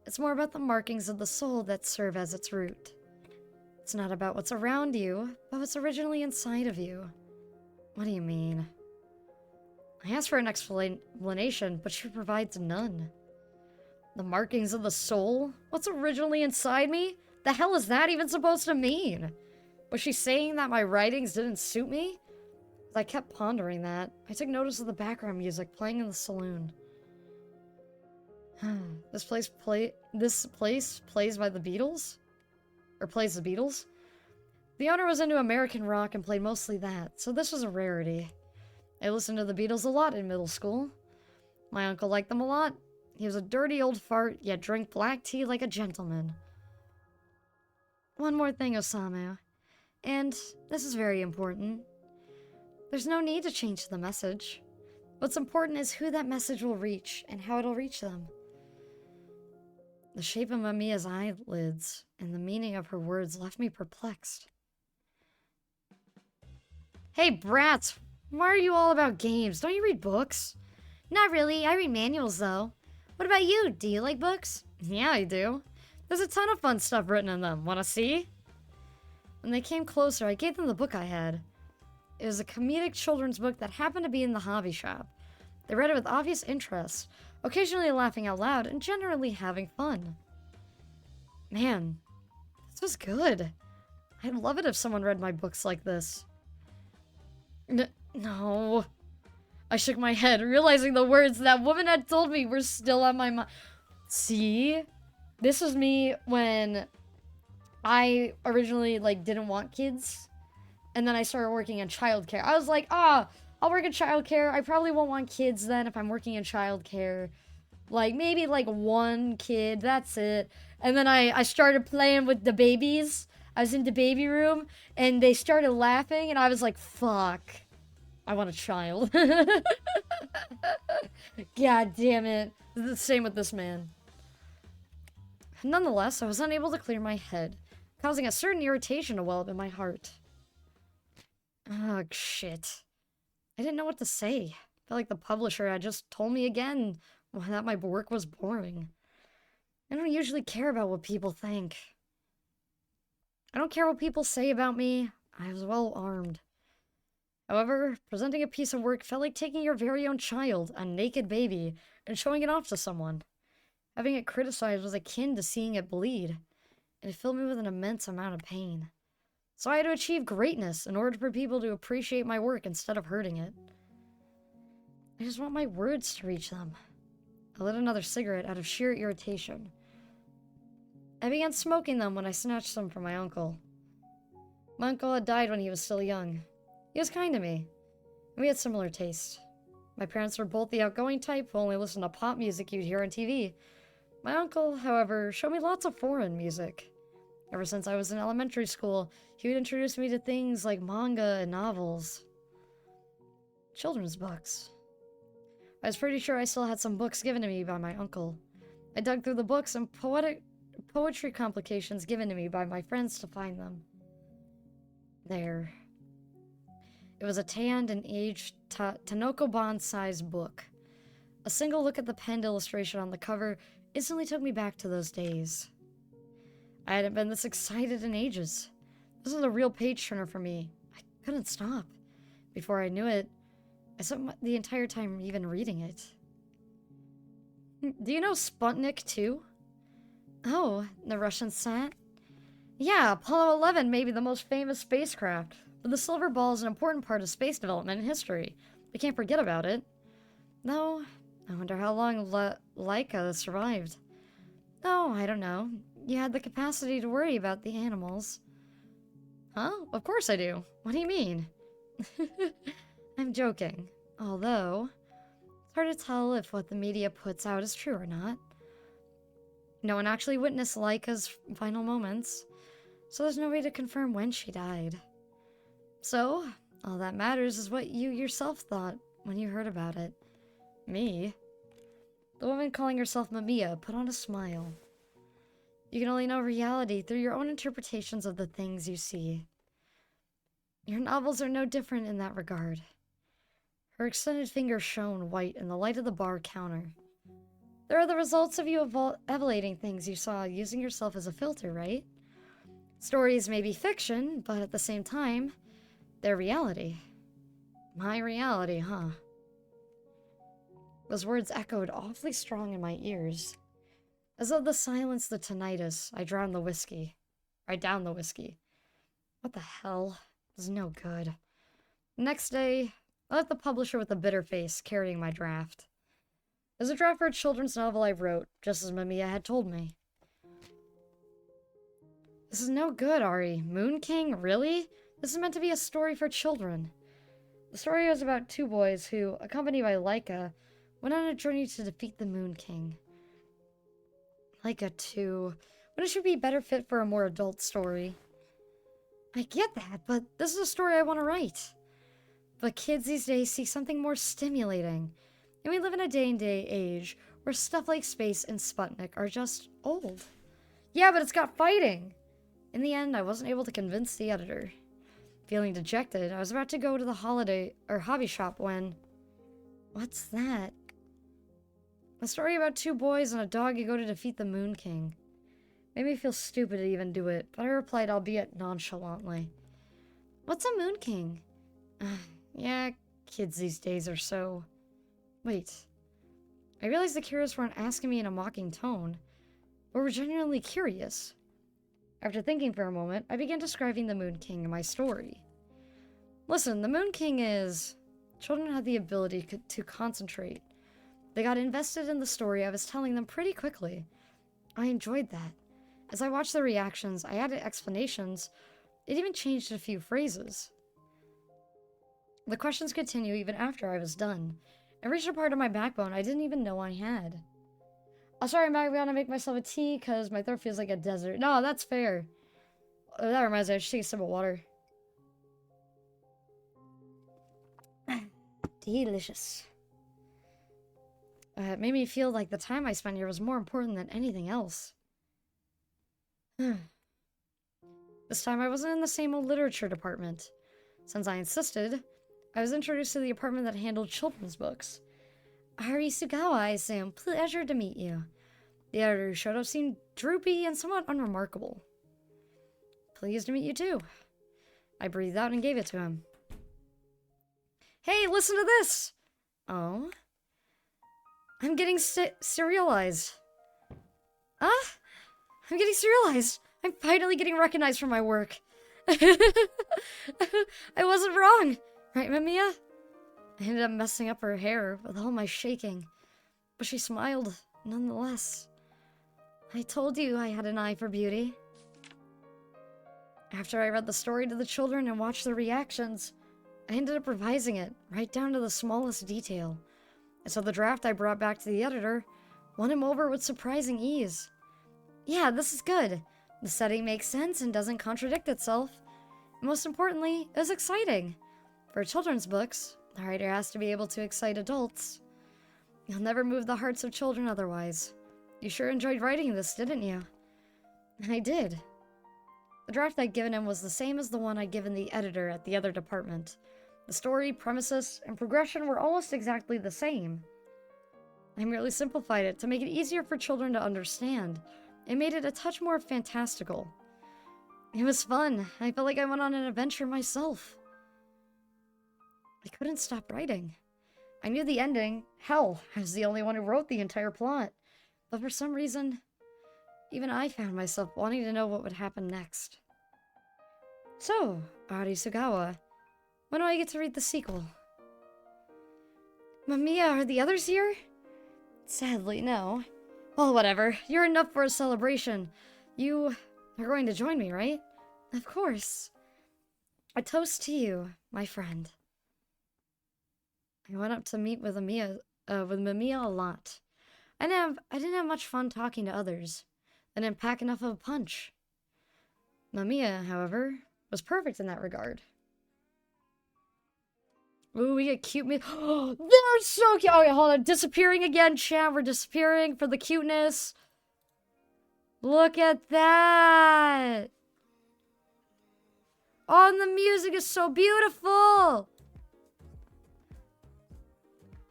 It's more about the markings of the soul that serve as its root. It's not about what's around you, but what's originally inside of you. What do you mean? I asked for an explanation, but she provides none. The markings of the soul? What's originally inside me? The hell is that even supposed to mean? Was she saying that my writings didn't suit me? I kept pondering that, I took notice of the background music playing in the saloon. This place plays by the Beatles? Or plays the Beatles? The owner was into American rock and played mostly that, so this was a rarity. I listened to the Beatles a lot in middle school. My uncle liked them a lot. He was a dirty old fart, yet drank black tea like a gentleman. One more thing, Osamu. And this is very important. There's no need to change the message. What's important is who that message will reach and how it'll reach them. The shape of Mamiya's eyelids and the meaning of her words left me perplexed. Hey, brats! Why are you all about games? Don't you read books? Not really. I read manuals, though. What about you? Do you like books? Yeah, I do. There's a ton of fun stuff written in them. Wanna see? When they came closer, I gave them the book I had. It was a comedic children's book that happened to be in the hobby shop. They read it with obvious interest, occasionally laughing out loud and generally having fun. Man, this was good. I'd love it if someone read my books like this. No. I shook my head, realizing the words that woman had told me were still on my mind. See? This was me when I originally, didn't want kids. And then I started working in childcare. I was like, I'll work in childcare. I probably won't want kids then if I'm working in childcare. Maybe, one kid. That's it. And then I started playing with the babies. I was in the baby room, and they started laughing, and I was like, fuck. I want a child. God damn it. The same with this man. Nonetheless, I was unable to clear my head, causing a certain irritation to well up in my heart. Ugh, shit. I didn't know what to say. I felt like the publisher had just told me again that my work was boring. I don't usually care about what people think. I don't care what people say about me. I was well armed. However, presenting a piece of work felt like taking your very own child, a naked baby, and showing it off to someone. Having it criticized was akin to seeing it bleed, and it filled me with an immense amount of pain. So I had to achieve greatness in order for people to appreciate my work instead of hurting it. I just want my words to reach them. I lit another cigarette out of sheer irritation. I began smoking them when I snatched them from my uncle. My uncle had died when he was still young. He was kind to me, and we had similar tastes. My parents were both the outgoing type who only listened to pop music you'd hear on TV. My uncle, however, showed me lots of foreign music. Ever since I was in elementary school, he would introduce me to things like manga and novels. Children's books. I was pretty sure I still had some books given to me by my uncle. I dug through the books and poetry complications given to me by my friends to find them. There. It was a tanned and aged Tanokobon-sized book. A single look at the penned illustration on the cover instantly took me back to those days. I hadn't been this excited in ages. This was a real page-turner for me. I couldn't stop. Before I knew it, I spent the entire time even reading it. Do you know Sputnik 2? Oh, the Russian sat? Yeah, Apollo 11 may be the most famous spacecraft, but the silver ball is an important part of space development in history. We can't forget about it. No, I wonder how long Laika survived. Oh, I don't know. You had the capacity to worry about the animals. Huh? Of course I do. What do you mean? I'm joking. Although, it's hard to tell if what the media puts out is true or not. No one actually witnessed Laika's final moments, so there's no way to confirm when she died. So, all that matters is what you yourself thought when you heard about it. Me? The woman calling herself Mamiya put on a smile. You can only know reality through your own interpretations of the things you see. Your novels are no different in that regard. Her extended finger shone white in the light of the bar counter. There are the results of you evaluating things you saw using yourself as a filter, right? Stories may be fiction, but at the same time, they're reality. My reality, huh? Those words echoed awfully strong in my ears. As though the silence the tinnitus, I downed the whiskey. What the hell? It was no good. Next day, I left the publisher with a bitter face, carrying my draft. It was a draft for a children's novel I wrote, just as Mamiya had told me. This is no good, Ari. Moon King? Really? This is meant to be a story for children. The story was about two boys who, accompanied by Laika, went on a journey to defeat the Moon King. Laika, too. Wouldn't she be better fit for a more adult story? I get that, but this is a story I want to write. But kids these days seek something more stimulating. And we live in a day-and-day age where stuff like Space and Sputnik are just old. Yeah, but it's got fighting! In the end, I wasn't able to convince the editor. Feeling dejected, I was about to go to the hobby shop when... What's that? A story about two boys and a dog who go to defeat the Moon King. Made me feel stupid to even do it, but I replied, albeit nonchalantly. What's a Moon King? Yeah, kids these days are so... Wait. I realized the curious weren't asking me in a mocking tone, but were genuinely curious. After thinking for a moment, I began describing the Moon King in my story. Listen, the Moon King is... Children had the ability to concentrate. They got invested in the story I was telling them pretty quickly. I enjoyed that. As I watched their reactions, I added explanations. It even changed a few phrases. The questions continue even after I was done. It reached a part of my backbone I didn't even know I had. Oh, sorry, I'm gonna make myself a tea because my throat feels like a desert. No, that's fair. That reminds me, I should take a sip of water. Delicious. It made me feel like the time I spent here was more important than anything else. This time I wasn't in the same old literature department. Since I insisted, I was introduced to the department that handled children's books. Ari Sugawa, I assume. Pleasure to meet you. The editor who showed up seemed droopy and somewhat unremarkable. Pleased to meet you too. I breathed out and gave it to him. Hey, listen to this! Oh? I'm getting serialized. Ah? I'm getting serialized. I'm finally getting recognized for my work. I wasn't wrong. Right, Mamiya? I ended up messing up her hair with all my shaking. But she smiled, nonetheless. I told you I had an eye for beauty. After I read the story to the children and watched their reactions, I ended up revising it, right down to the smallest detail. And so the draft I brought back to the editor won him over with surprising ease. Yeah, this is good. The setting makes sense and doesn't contradict itself. And most importantly, it was exciting. For children's books, the writer has to be able to excite adults. You'll never move the hearts of children otherwise. You sure enjoyed writing this, didn't you? I did. The draft I'd given him was the same as the one I'd given the editor at the other department. The story, premises, and progression were almost exactly the same. I merely simplified it to make it easier for children to understand, and made it a touch more fantastical. It was fun. I felt like I went on an adventure myself. I couldn't stop writing. I knew the ending. Hell, I was the only one who wrote the entire plot. But for some reason, even I found myself wanting to know what would happen next. So, Ari Sugawa, when do I get to read the sequel? Mamiya, are the others here? Sadly, no. Well, whatever. You're enough for a celebration. You are going to join me, right? Of course. A toast to you, my friend. I went up to meet with Mamiya a lot. I didn't have much fun talking to others. I didn't pack enough of a punch. Mamiya, however, was perfect in that regard. Ooh, we get cute. Oh, they're so cute. Okay, hold on. Disappearing again, chat. We're disappearing for the cuteness. Look at that. Oh, and the music is so beautiful.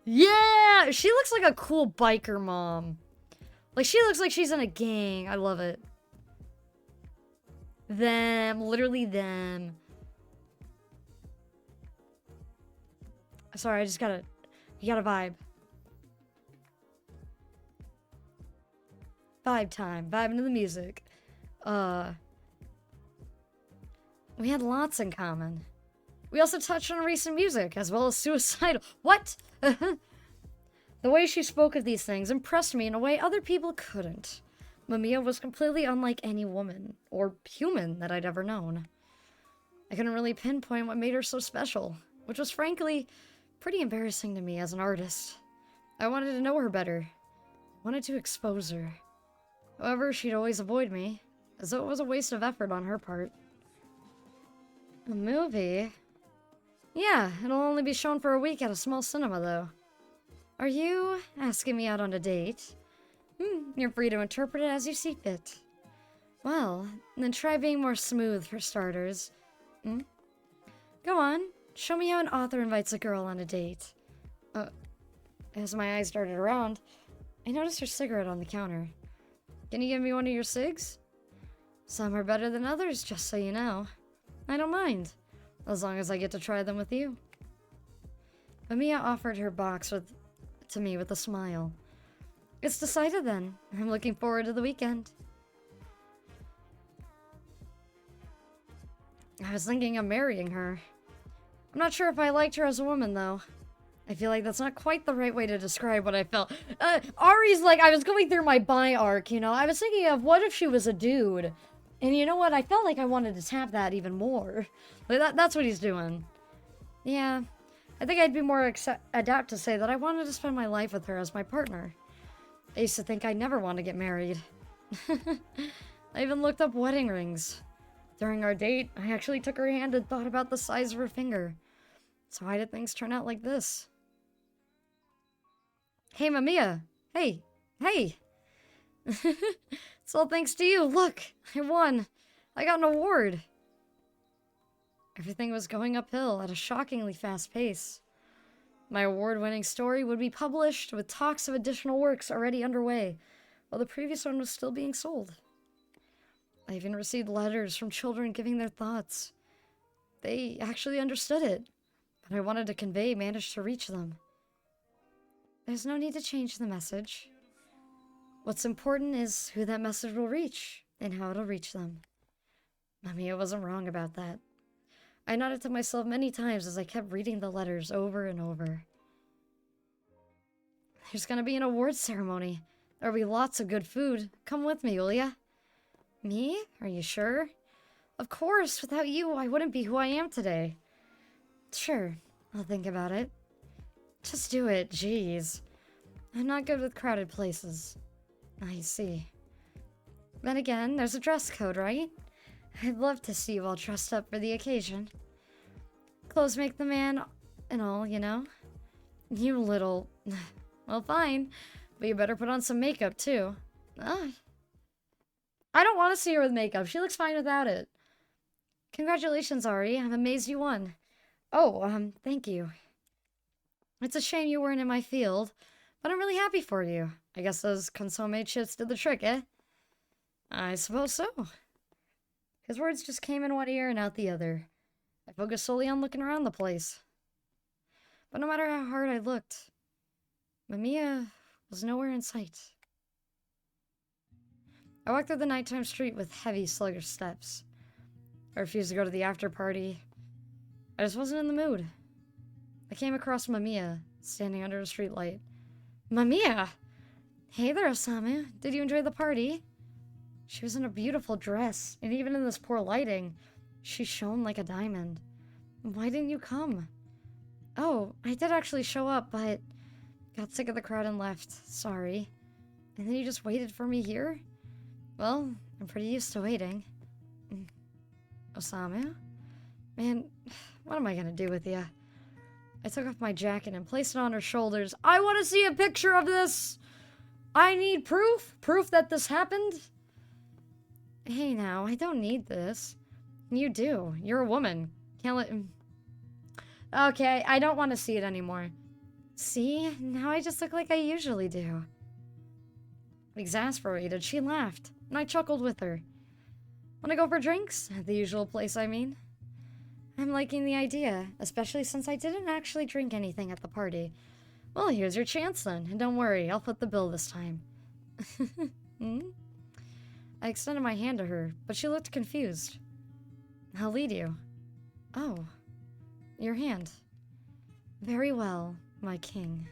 Yeah, she looks like a cool biker mom. Like, she looks like she's in a gang. I love it. Them, literally them. Sorry, I just gotta, you gotta vibe. Vibe time, vibing to the music. We had lots in common. We also touched on recent music, as well as suicidal— What? The way she spoke of these things impressed me in a way other people couldn't. MAMIYA was completely unlike any woman, or human, that I'd ever known. I couldn't really pinpoint what made her so special, which was frankly pretty embarrassing to me as an artist. I wanted to know her better. I wanted to expose her. However, she'd always avoid me, as though it was a waste of effort on her part. A movie? Yeah, it'll only be shown for a week at a small cinema, though. Are you asking me out on a date? You're free to interpret it as you see fit. Well, then try being more smooth for starters. Go on, show me how an author invites a girl on a date. As my eyes darted around, I noticed her cigarette on the counter. Can you give me one of your cigs? Some are better than others, just so you know. I don't mind, as long as I get to try them with you. MAMIYA offered her box to me with a smile. It's decided then. I'm looking forward to the weekend. I was thinking of marrying her. I'm not sure if I liked her as a woman, though. I feel like that's not quite the right way to describe what I felt. Ari's like, I was going through my bi arc, you know? I was thinking of what if she was a dude? And you know what? I felt like I wanted to tap that even more. Like that's what he's doing. Yeah. I think I'd be more adept to say that I wanted to spend my life with her as my partner. I used to think I'd never want to get married. I even looked up wedding rings. During our date, I actually took her hand and thought about the size of her finger. So why did things turn out like this? Hey, MAMIYA! Hey! Hey! It's all thanks to you. Look! I won! I got an award! Everything was going uphill at a shockingly fast pace. My award-winning story would be published, with talks of additional works already underway, while the previous one was still being sold. I even received letters from children giving their thoughts. They actually understood it, but I wanted to convey managed to reach them. There's no need to change the message. What's important is who that message will reach, and how it'll reach them. MAMIYA wasn't wrong about that. I nodded to myself many times as I kept reading the letters over and over. There's gonna be an awards ceremony. There'll be lots of good food. Come with me, will ya? Me? Are you sure? Of course, without you, I wouldn't be who I am today. Sure, I'll think about it. Just do it, jeez. I'm not good with crowded places. I see. Then again, there's a dress code, right? I'd love to see you all dressed up for the occasion. Clothes make the man and all, you know? You little... Well, fine. But you better put on some makeup, too. I don't want to see her with makeup. She looks fine without it. Congratulations, Ari. I'm amazed you won. Oh, thank you. It's a shame you weren't in my field, but I'm really happy for you. I guess those consomme chips did the trick, eh? I suppose so. His words just came in one ear and out the other. I focused solely on looking around the place. But no matter how hard I looked, MAMIYA was nowhere in sight. I walked through the nighttime street with heavy, sluggish steps. I refused to go to the after party. I just wasn't in the mood. I came across MAMIYA, standing under a streetlight. MAMIYA! Hey there, Osamu. Did you enjoy the party? She was in a beautiful dress, and even in this poor lighting, she shone like a diamond. Why didn't you come? Oh, I did actually show up, but got sick of the crowd and left. Sorry. And then you just waited for me here? Well, I'm pretty used to waiting. Osamu? Man, what am I gonna do with you? I took off my jacket and placed it on her shoulders. I want to see a picture of this! I need proof! Proof that this happened? Hey now, I don't need this. You do. You're a woman. Can't let... Okay, I don't want to see it anymore. See? Now I just look like I usually do. Exasperated, she laughed, and I chuckled with her. Wanna go for drinks? At the usual place, I mean. I'm liking the idea, especially since I didn't actually drink anything at the party. Well, here's your chance then, and don't worry, I'll foot the bill this time. I extended my hand to her, but she looked confused. I'll lead you. Oh. your hand. Very well, my king.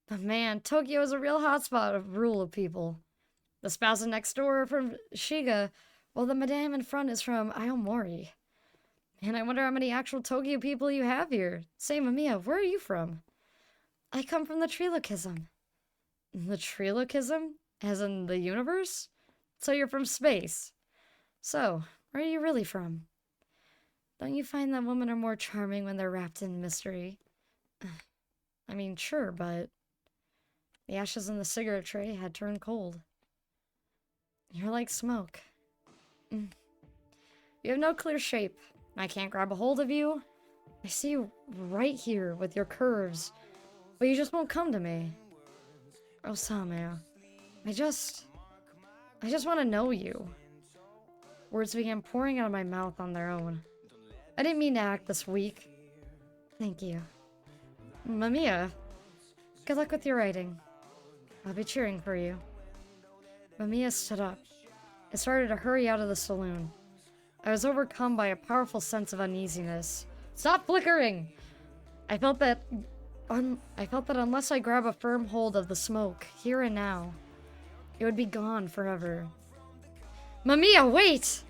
But man, Tokyo is a real hotspot of rule of people. The spouse next door are from Shiga, while the madame in front is from Aomori. And I wonder how many actual Tokyo people you have here. Say, Mamiya, where are you from? I come from the Trilogism. The Trilogism? As in the universe? So you're from space. So, where are you really from? Don't you find that women are more charming when they're wrapped in mystery? I mean, sure, but the ashes in the cigarette tray had turned cold. You're like smoke. You have no clear shape. I can't grab a hold of you. I see you right here with your curves, but you just won't come to me. Osamu, I just want to know you. Words began pouring out of my mouth on their own. I didn't mean to act this weak. Thank you. Mamiya, good luck with your writing. I'll be cheering for you. Mamiya stood up. I started to hurry out of the saloon. I was overcome by a powerful sense of uneasiness. Stop flickering! I felt that unless I grab a firm hold of the smoke, here and now, it would be gone forever. Mamiya, wait!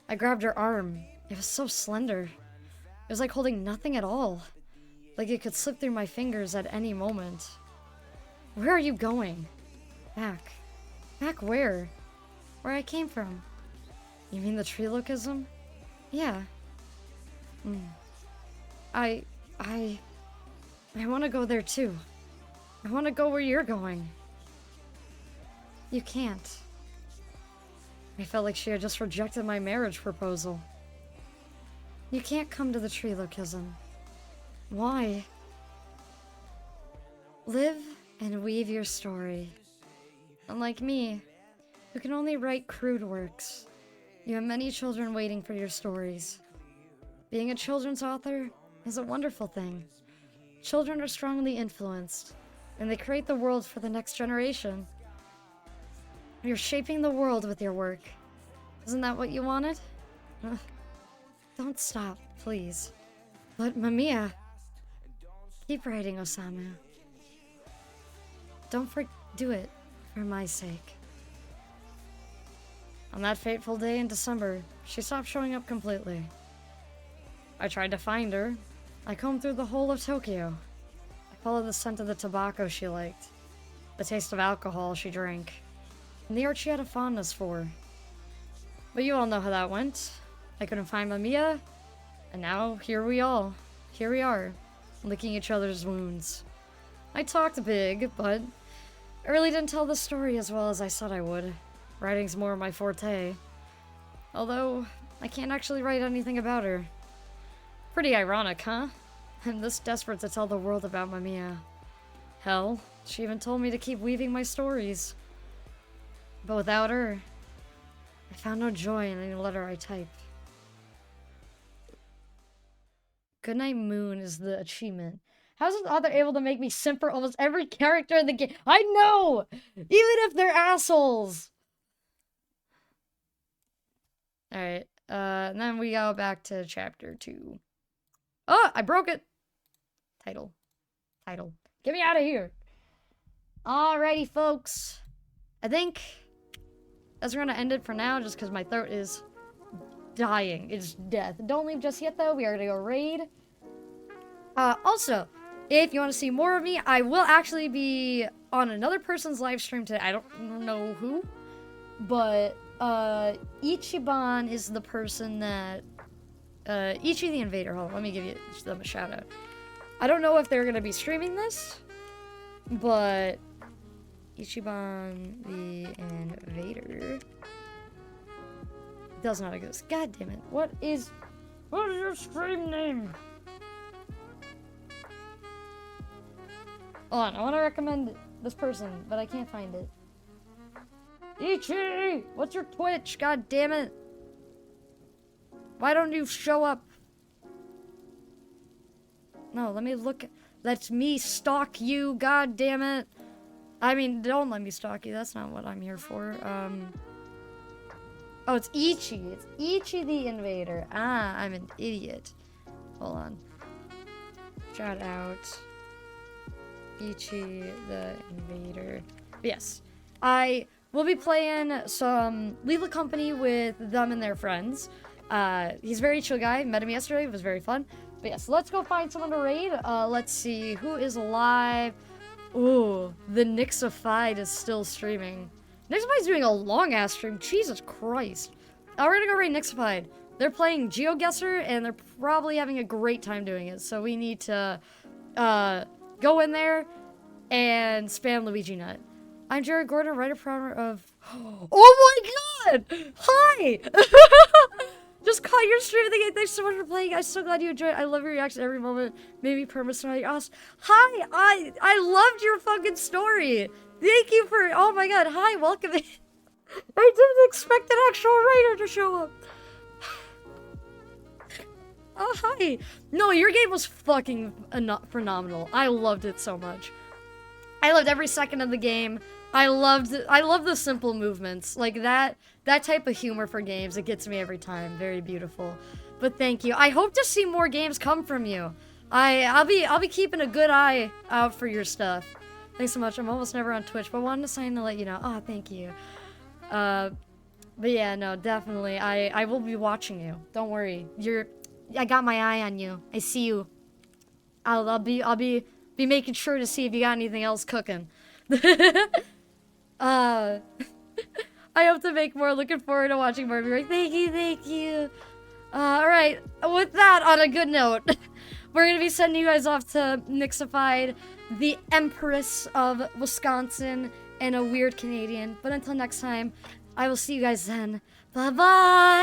I grabbed her arm. It was so slender. It was like holding nothing at all. Like it could slip through my fingers at any moment. Where are you going? Back. Back where? Where I came from. You mean the Trilogism? Yeah. I want to go there too. I want to go where you're going. You can't. I felt like she had just rejected my marriage proposal. You can't come to the Trilogism. Why? Live and weave your story. Unlike me, who can only write crude works, you have many children waiting for your stories. Being a children's author is a wonderful thing. Children are strongly influenced, and they create the world for the next generation. You're shaping the world with your work. Isn't that what you wanted? Don't stop, please. But Mamiya, keep writing, Osamu. Don't do it for my sake. On that fateful day in December, she stopped showing up completely. I tried to find her. I combed through the whole of Tokyo. I followed the scent of the tobacco she liked, the taste of alcohol she drank, and the art she had a fondness for. But you all know how that went. I couldn't find Mamiya, and now here we are, licking each other's wounds. I talked big, but I really didn't tell the story as well as I said I would. Writing's more my forte. Although, I can't actually write anything about her. Pretty ironic, huh? I'm this desperate to tell the world about Mamiya. Hell, she even told me to keep weaving my stories. But without her, I found no joy in any letter I type. Goodnight Moon is the achievement. How is this author able to make me simp for almost every character in the game? I know! Even if they're assholes! Alright, and then we go back to chapter 2. Oh, I broke it! Title. Get me out of here! Alrighty, folks. I think that's where we're gonna end it for now, just because my throat is dying. It's death. Don't leave just yet, though. We are gonna go raid. Also, if you want to see more of me, I will actually be on another person's live stream today. I don't know who, but Ichiban is the person that Ichi the Invader. Hold on, let me give them a shout out. I don't know if they're gonna be streaming this, but Ichiban the Invader does not exist. God damn it! What is your stream name? Hold on, I want to recommend this person, but I can't find it. Ichi! What's your Twitch? God damn it! Why don't you show up? No, let me look. Let me stalk you, god damn it. I mean, don't let me stalk you. That's not what I'm here for. Oh, it's Ichi. It's Ichi the Invader. Ah, I'm an idiot. Hold on. Shout out. Ichi the Invader. But yes. I will be playing some Leave Company with them and their friends. He's a very chill guy. Met him yesterday. It was very fun. But yes, let's go find someone to raid. Let's see. Who is alive? Ooh, the Nixified is still streaming. Nixified's doing a long-ass stream. Jesus Christ. We're gonna go raid Nixified. They're playing GeoGuessr, and they're probably having a great time doing it. So we need to go in there and spam Luigi Nut. I'm Jared Gordon, writer promoter of... Oh my god! Hi! Just caught your stream again. Thanks so much for playing. I'm so glad you enjoyed it. I love your reaction every moment. Made me perma-smile. Awesome. Hi! I loved your fucking story. Thank you for... Oh my god. Hi, welcome in. I didn't expect an actual writer to show up. Oh, hi. No, your game was fucking phenomenal. I loved it so much. I loved every second of the game. I love the simple movements. Like that type of humor for games, it gets me every time. Very beautiful. But thank you. I hope to see more games come from you. I'll be keeping a good eye out for your stuff. Thanks so much. I'm almost never on Twitch, but wanted to sign to let you know. Oh, thank you. But yeah, no, definitely. I will be watching you. Don't worry. I got my eye on you. I see you. I'll be making sure to see if you got anything else cooking. I hope to make more. Looking forward to watching more. Thank you. Alright, with that, on a good note, we're gonna be sending you guys off to Nixified, the Empress of Wisconsin, and a weird Canadian. But until next time, I will see you guys then. Bye-bye!